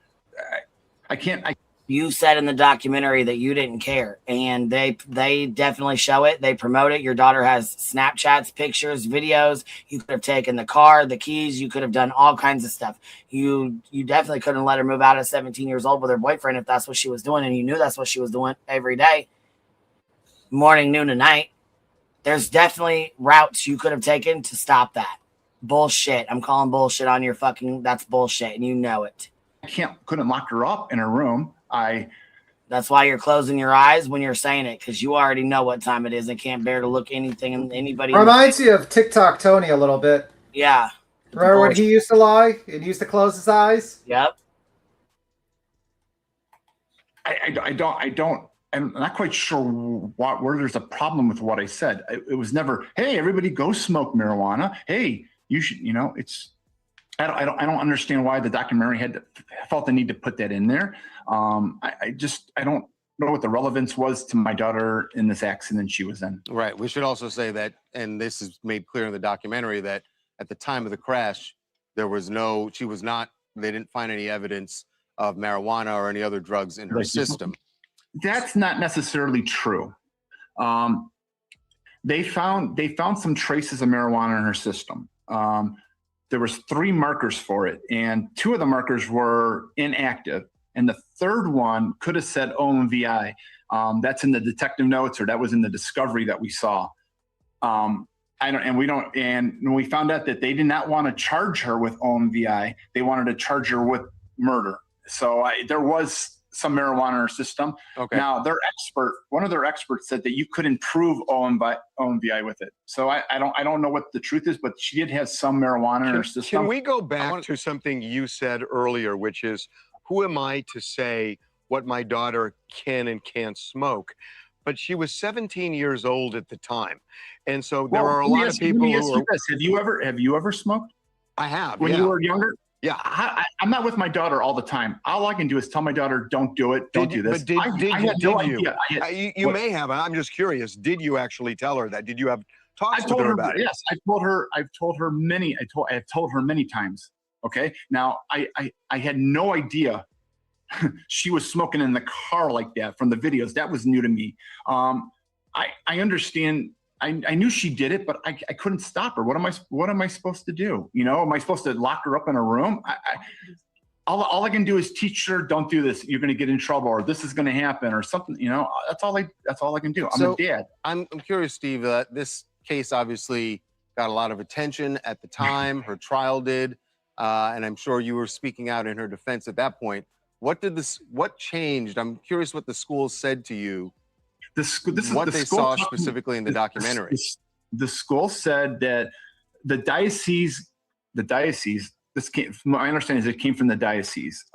You said in the documentary that you didn't care, and they definitely show it. They promote it. Your daughter has Snapchats, pictures, videos. You could have taken the car, the keys. You could have done all kinds of stuff. You definitely couldn't let her move out at 17 years old with her boyfriend if that's what she was doing, and you knew that's what she was doing every day, morning, noon, and night. There's definitely routes you could have taken to stop that. Bullshit. I'm calling bullshit on your fucking. That's bullshit, and you know it. Couldn't lock her up in her room. That's why you're closing your eyes when you're saying it, because you already know what time it is and can't bear to look anybody. Reminds you of TikTok Tony a little bit. Yeah. Remember when he used to lie and used to close his eyes? Yep. I'm not quite sure where there's a problem with what I said. It was never, hey, everybody go smoke marijuana. Hey, you should, you know, it's, I don't understand why the documentary felt the need to put that in there. I don't know what the relevance was to my daughter in this accident she was in. Right. We should also say that, and this is made clear in the documentary, that at the time of the crash, they didn't find any evidence of marijuana or any other drugs in her system. That's not necessarily true. They found some traces of marijuana in her system. There was 3 markers for it, and 2 of the markers were inactive, and the third one could have said OMVI. That's in the detective notes, or that was in the discovery that we saw. And when we found out that they did not want to charge her with OMVI, they wanted to charge her with murder. So there was some marijuana in her system. Okay. Now, one of their experts said that you couldn't prove OMVI with it. So I don't know what the truth is, but she did have some marijuana in her system. Can we go back to something you said earlier, which is, who am I to say what my daughter can and can't smoke? But she was 17 years old at the time, and so there are a lot of people who are. Have you ever smoked? I have. When you were younger. Yeah, I'm not with my daughter all the time. All I can do is tell my daughter, "Don't do it. Don't do this." But I had no idea. You may have. I'm just curious. Did you actually tell her that? Did you have talks with her about it? Yes, I've told her many times. Okay. Now I had no idea she was smoking in the car like that from the videos. That was new to me. I understand. I knew she did it, but I couldn't stop her. What am I supposed to do? You know, am I supposed to lock her up in a room? All I can do is teach her, don't do this. You're going to get in trouble, or this is going to happen, or something. You know, that's all I can do. I'm a dad. I'm curious, Steve. This case obviously got a lot of attention at the time. Her trial did, and I'm sure you were speaking out in her defense at that point. What changed? I'm curious what the school said to you. What they saw specifically in the documentary. The school said that the diocese, my understanding is it came from the diocese.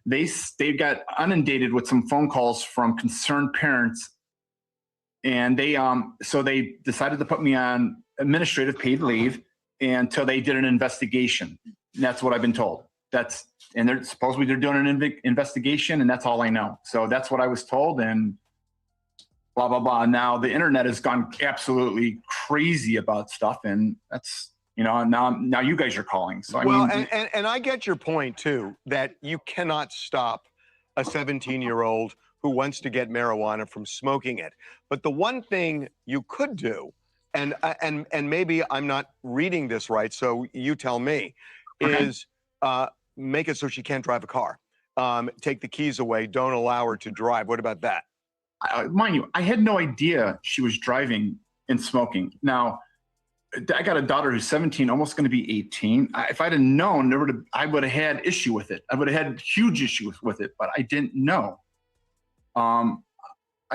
They got inundated with some phone calls from concerned parents, and so they decided to put me on administrative paid leave until they did an investigation. And that's what I've been told. Supposedly they're doing an investigation, and that's all I know. So that's what I was told, and blah, blah, blah. Now the internet has gone absolutely crazy about stuff, and that's You know, and now you guys are calling. So and I get your point too, that you cannot stop a 17-year-old who wants to get marijuana from smoking it. But the one thing you could do, and maybe I'm not reading this right, so you tell me, is make it so she can't drive a car. Take the keys away. Don't allow her to drive. What about that? Mind you, I had no idea she was driving and smoking. Now, I got a daughter who's 17, almost going to be 18. If I'd have known, I would have had issue with it. I would have had huge issues with it, but I didn't know. I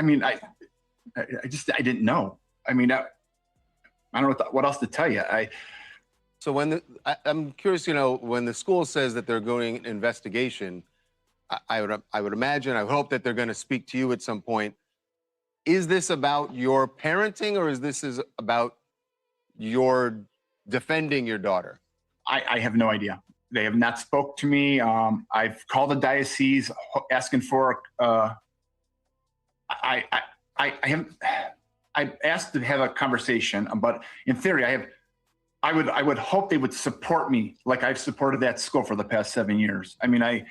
mean, I didn't know. I mean, I don't know what else to tell you. So I'm curious, you know, when the school says that they're going an investigation, I would imagine, I would hope that they're going to speak to you at some point. Is this about your parenting, or is this about your defending your daughter? I have no idea. They have not spoke to me. I've called the diocese asking for. I asked to have a conversation, but in theory, I would hope they would support me like I've supported that school for the past 7 years. I mean, I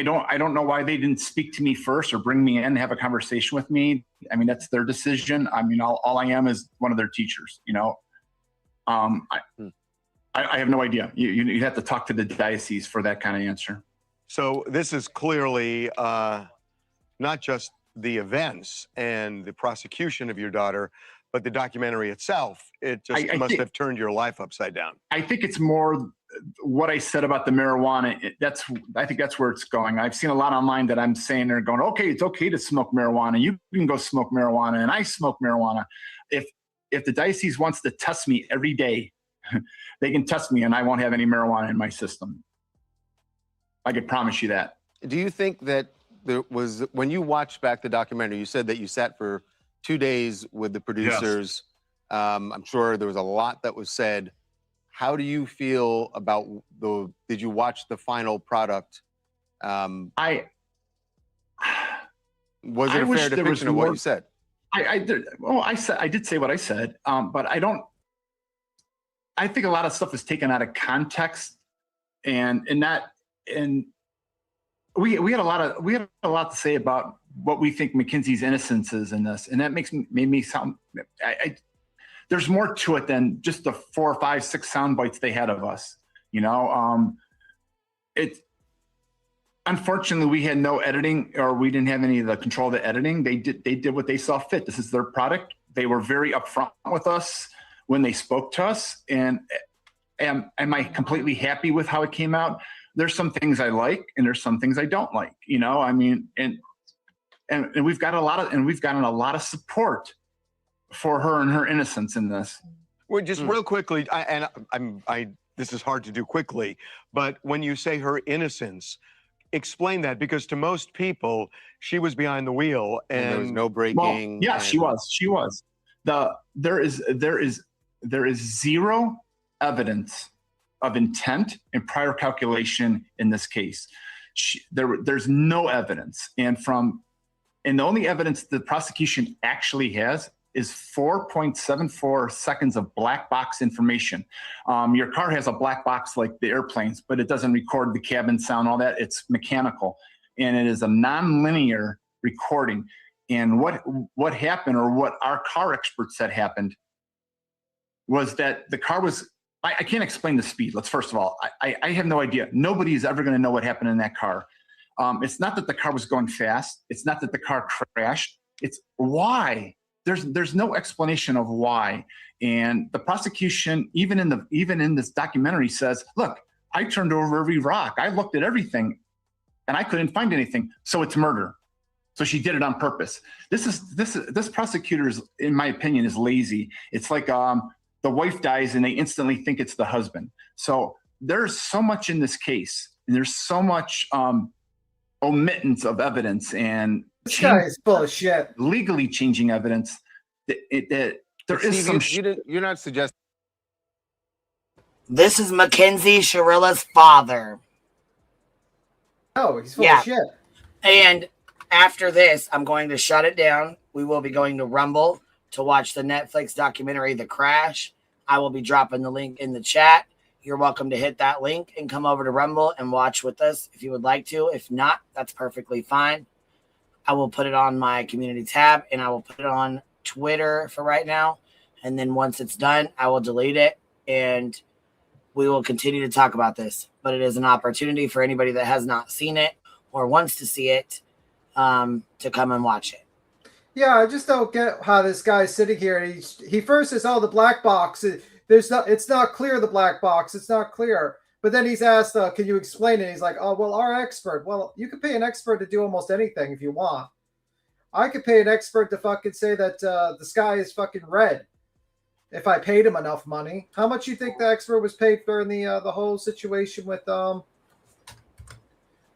don't know why they didn't speak to me first or bring me in and have a conversation with me. I mean, that's their decision. I mean, all I am is one of their teachers, you know. I have no idea. You have to talk to the diocese for that kind of answer. So this is clearly not just the events and the prosecution of your daughter, but the documentary itself. It just must have turned your life upside down. I think it's more what I said about the marijuana. I think that's where it's going. I've seen a lot online that I'm saying they're going, okay, it's okay to smoke marijuana. You can go smoke marijuana, and I smoke marijuana. If the diocese wants to test me every day, they can test me and I won't have any marijuana in my system. I can promise you that. Do you think that there was, when you watched back the documentary, you said that you sat for 2 days with the producers. Yes. I'm sure there was a lot that was said. How do you feel about did you watch the final product? Was it a fair depiction of what you said? I did. Well, I did say what I said, but I think a lot of stuff is taken out of context, and we had a lot to say about what we think Mackenzie's innocence is in this, and that made me sound. There's more to it than just the 4, 5, 6 sound bites they had of us. You know, unfortunately, we had no editing, or we didn't have any of the control of the editing. They did what they saw fit. This is their product. They were very upfront with us when they spoke to us. And am I completely happy with how it came out? There's some things I like, and there's some things I don't like. You know, I mean, and we've gotten a lot of support for her and her innocence in this. Well, just real quickly, this is hard to do quickly, but when you say her innocence, explain that, because to most people, she was behind the wheel and there was no braking. Well, yeah, she was. There is zero evidence of intent and prior calculation in this case. There's no evidence, and the only evidence the prosecution actually has is 4.74 seconds of black box information. Your car has a black box like the airplanes, but it doesn't record the cabin sound, all that. It's mechanical, and it is a non-linear recording. And what happened, or what our car expert said happened, was that the car was, I can't explain the speed. First of all, I have no idea. Nobody is ever going to know what happened in that car. It's not that the car was going fast. It's not that the car crashed. It's why. There's no explanation of why. And the prosecution, even in this documentary, says, look, I turned over every rock. I looked at everything and I couldn't find anything. So it's murder. So she did it on purpose. This prosecutor, in my opinion, is lazy. It's like the wife dies and they instantly think it's the husband. So there's so much in this case, and there's so much omittance of evidence, and this guy is full of shit. Legally changing evidence. There is some. You're not suggesting. This is Mackenzie Shirilla's father. Oh, he's full of shit. And after this, I'm going to shut it down. We will be going to Rumble to watch the Netflix documentary, The Crash. I will be dropping the link in the chat. You're welcome to hit that link and come over to Rumble and watch with us if you would like to. If not, that's perfectly fine. I will put it on my community tab and I will put it on Twitter for right now. And then once it's done, I will delete it and we will continue to talk about this. But it is an opportunity for anybody that has not seen it or wants to see it to come and watch it. Yeah, I just don't get how this guy's sitting here. And he first says, "Oh, the black box. It's not clear. The black box. It's not clear." But then he's asked, "Can you explain it?" He's like, "Oh, well, our expert." Well, you could pay an expert to do almost anything if you want. I could pay an expert to fucking say that the sky is fucking red if I paid him enough money. How much you think the expert was paid during the whole situation with the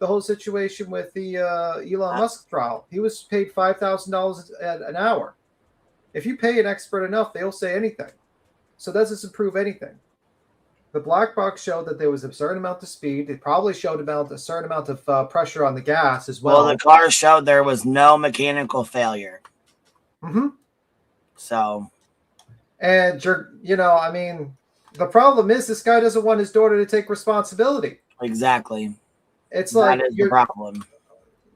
Elon Musk trial? He was paid $5,000 an hour. If you pay an expert enough, they'll say anything. So that doesn't prove anything. The black box showed that there was a certain amount of speed. It probably showed about a certain amount of pressure on the gas as well. Well, the car showed there was no mechanical failure. Mm-hmm. So. And, I mean, the problem is this guy doesn't want his daughter to take responsibility. Exactly. It's like that is the problem.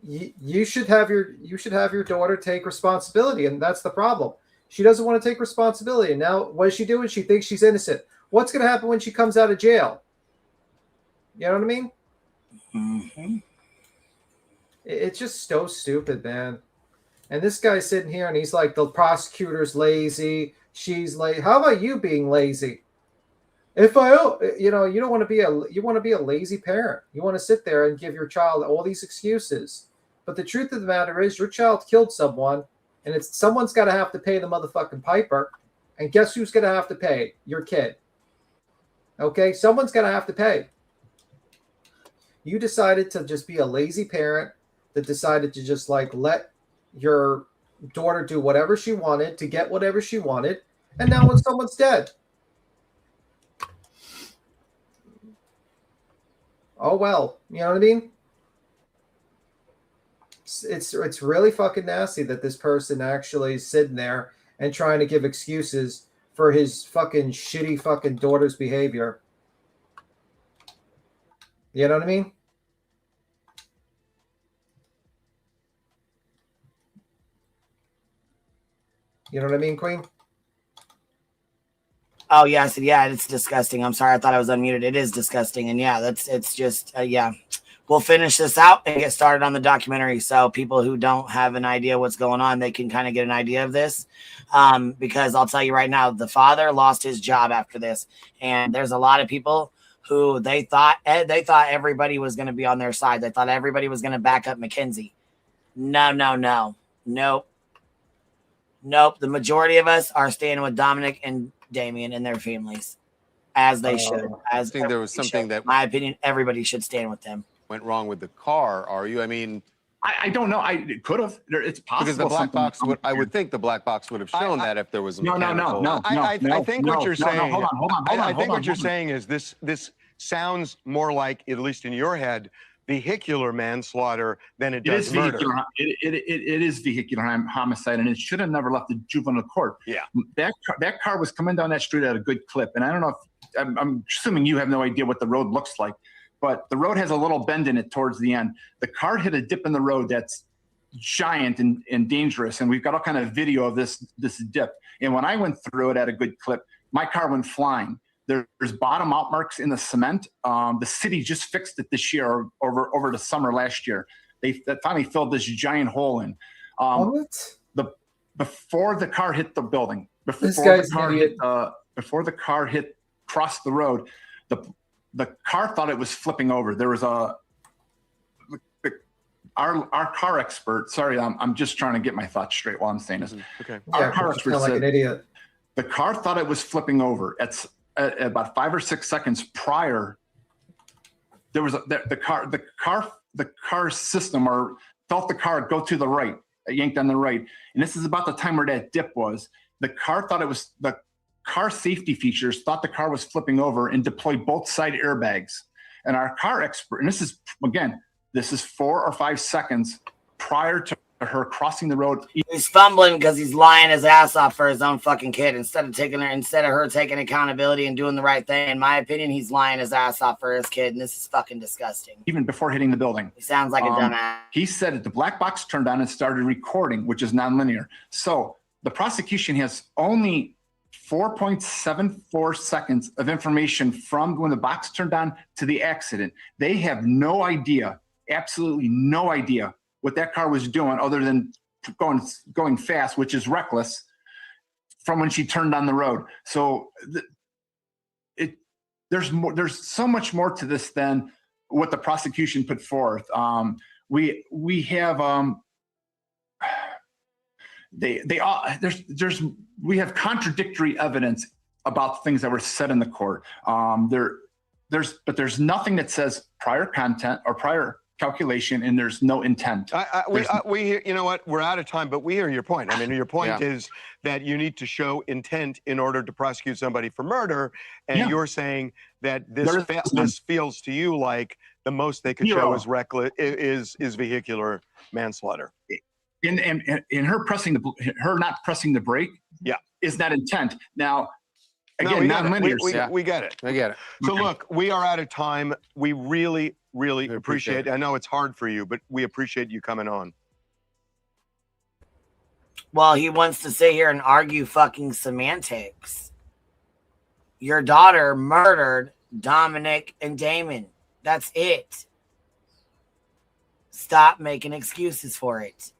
You should have your daughter take responsibility, and that's the problem. She doesn't want to take responsibility. And now what is she doing? She thinks she's innocent. What's going to happen when she comes out of jail? You know what I mean? Mm-hmm. It's just so stupid, man. And this guy's sitting here and he's like, the prosecutor's lazy. She's lazy. How about you being lazy? You don't want to be a lazy parent. You want to sit there and give your child all these excuses. But the truth of the matter is your child killed someone and someone's got to have to pay the motherfucking piper. And guess who's going to have to pay? Your kid. Okay? Someone's going to have to pay. You decided to just be a lazy parent that decided to just let your daughter do whatever she wanted to get whatever she wanted. And now when someone's dead, oh well, you know what I mean? It's really fucking nasty that this person actually is sitting there and trying to give excuses for his fucking shitty fucking daughter's behavior. You know what I mean? You know what I mean, Queen? Oh, yeah. I said, yeah, it's disgusting. I'm sorry. I thought I was unmuted. It is disgusting. And yeah, it's just, yeah. We'll finish this out and get started on the documentary. So people who don't have an idea what's going on, they can kind of get an idea of this. Because I'll tell you right now, the father lost his job after this. And there's a lot of people who they thought everybody was going to be on their side. They thought everybody was going to back up Mackenzie. No. Nope. The majority of us are standing with Dominic and Dameon and their families, as they should. I think there was something that, in my opinion, everybody should stand with them. Went wrong with the car. Are you? I mean, I don't know. It could have. It's possible. Because the black box I would think the black box would have shown that if there was a mechanical. No. I think what you're saying. Hold on. I think what you're saying is this sounds more like, at least in your head, vehicular manslaughter than it does murder. It is vehicular homicide, and it should have never left the juvenile court. Yeah, that car was coming down that street at a good clip, and I don't know if I'm assuming you have no idea what the road looks like, but the road has a little bend in it towards the end. The car hit a dip in the road that's giant and dangerous, and we've got all kind of video of this dip. And when I went through it at a good clip, my car went flying. There's bottom out marks in the cement. The city just fixed it this year, over the summer last year. They finally filled this giant hole in. Before the car hit the building, before the car crossed the road, the car thought it was flipping over. There was our car expert. Sorry, I'm just trying to get my thoughts straight while I'm saying this. Okay. Our car expert said like an idiot. The car thought it was flipping over. At about 5 or 6 seconds prior, there was the car system felt the car go to the right, yanked on the right, and this is about the time where that dip was. The car thought it was the car safety features thought the car was flipping over and deployed both side airbags. And our car expert, and this is 4 or 5 seconds prior to her crossing the road. He's fumbling because he's lying his ass off for his own fucking kid instead of her taking accountability and doing the right thing. In my opinion, he's lying his ass off for his kid, and this is fucking disgusting. Even before hitting the building. He sounds like a dumbass. He said that the black box turned on and started recording, which is nonlinear. So the prosecution has only 4.74 seconds of information from when the box turned on to the accident. They have no idea, absolutely no idea what that car was doing other than going fast, which is reckless, from when she turned on the road. So there's so much more to this than what the prosecution put forth. We have contradictory evidence about things that were said in the court. There's nothing that says prior content or prior calculation, and there's no intent. We you know what? We're out of time, but we hear your point. I mean, your point is that you need to show intent in order to prosecute somebody for murder, and you're saying that this feels to you like the most they could show is reckless, is vehicular manslaughter. And her not pressing the brake, is not intent. Now, again, nonlinear. We get it. I get it. So look, we are out of time. We really appreciate it. I know it's hard for you, but we appreciate you coming on. Well, he wants to sit here and argue fucking semantics. Your daughter murdered Dominic and Dameon. That's it. Stop making excuses for it.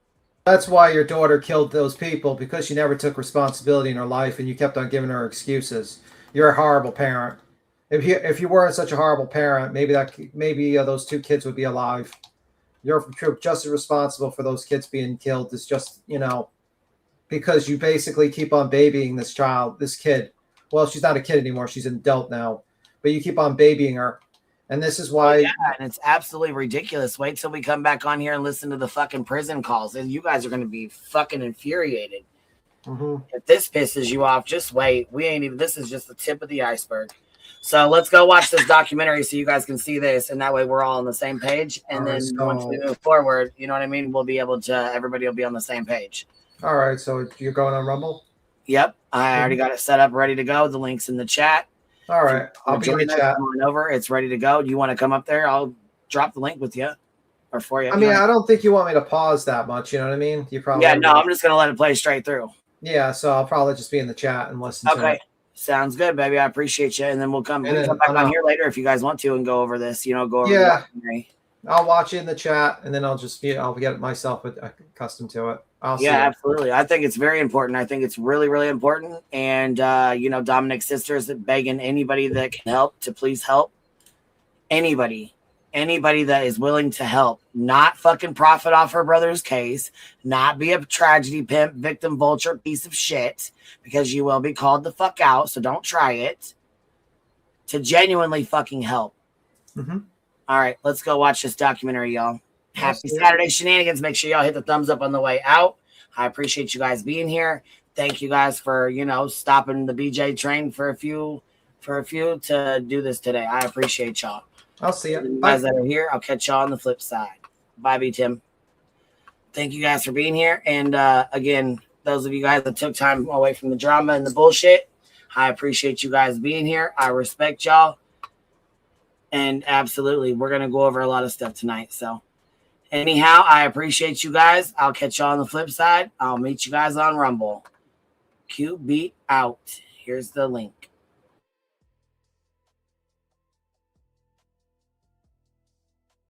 That's why your daughter killed those people, because she never took responsibility in her life and you kept on giving her excuses. You're a horrible parent. If you weren't such a horrible parent, maybe those two kids would be alive. You're just as responsible for those kids being killed. It's just, because you basically keep on babying this kid. Well, she's not a kid anymore. She's an adult now. But you keep on babying her. And this is why... Yeah, and it's absolutely ridiculous. Wait till we come back on here and listen to the fucking prison calls. And you guys are going to be fucking infuriated. Mm-hmm. If this pisses you off, just wait. This is just the tip of the iceberg. So let's go watch this documentary so you guys can see this. And that way we're all on the same page. And then once we move forward, you know what I mean? We'll be able to... Everybody will be on the same page. All right. So you're going on Rumble? Yep. I already got it set up, ready to go. The link's in the chat. All right, I'll be in the chat. Come on over. It's ready to go. Do you want to come up there? I'll drop the link with you or for you. I mean, I don't think you want me to pause that much. You know what I mean? You probably. Yeah, no, I'm just gonna let it play straight through. Yeah, so I'll probably just be in the chat and listen. to it. Sounds good, baby. I appreciate you. And then we'll come back on here later if you guys want to and go over this. Go over. Yeah, I'll watch it in the chat and then I'll get myself accustomed to it. Absolutely. I think it's very important. I think it's really, really important. And, Dominic's sister is begging anybody that can help to please help. Anybody that is willing to help, not fucking profit off her brother's case, not be a tragedy pimp, victim vulture piece of shit, because you will be called the fuck out. So don't try it. To genuinely fucking help. Mm-hmm. All right, let's go watch this documentary, y'all. Happy Saturday shenanigans. Make sure y'all hit the thumbs up on the way out. I appreciate you guys being here. Thank you guys for, stopping the BJ train for a few to do this today. I appreciate y'all. I'll see you. You guys that are here, I'll catch y'all on the flip side. Bye, B. Tim. Thank you guys for being here. And again, those of you guys that took time away from the drama and the bullshit, I appreciate you guys being here. I respect y'all. And absolutely, we're going to go over a lot of stuff tonight. So anyhow, I appreciate you guys. I'll catch y'all on the flip side. I'll meet you guys on Rumble. QB out. Here's the link.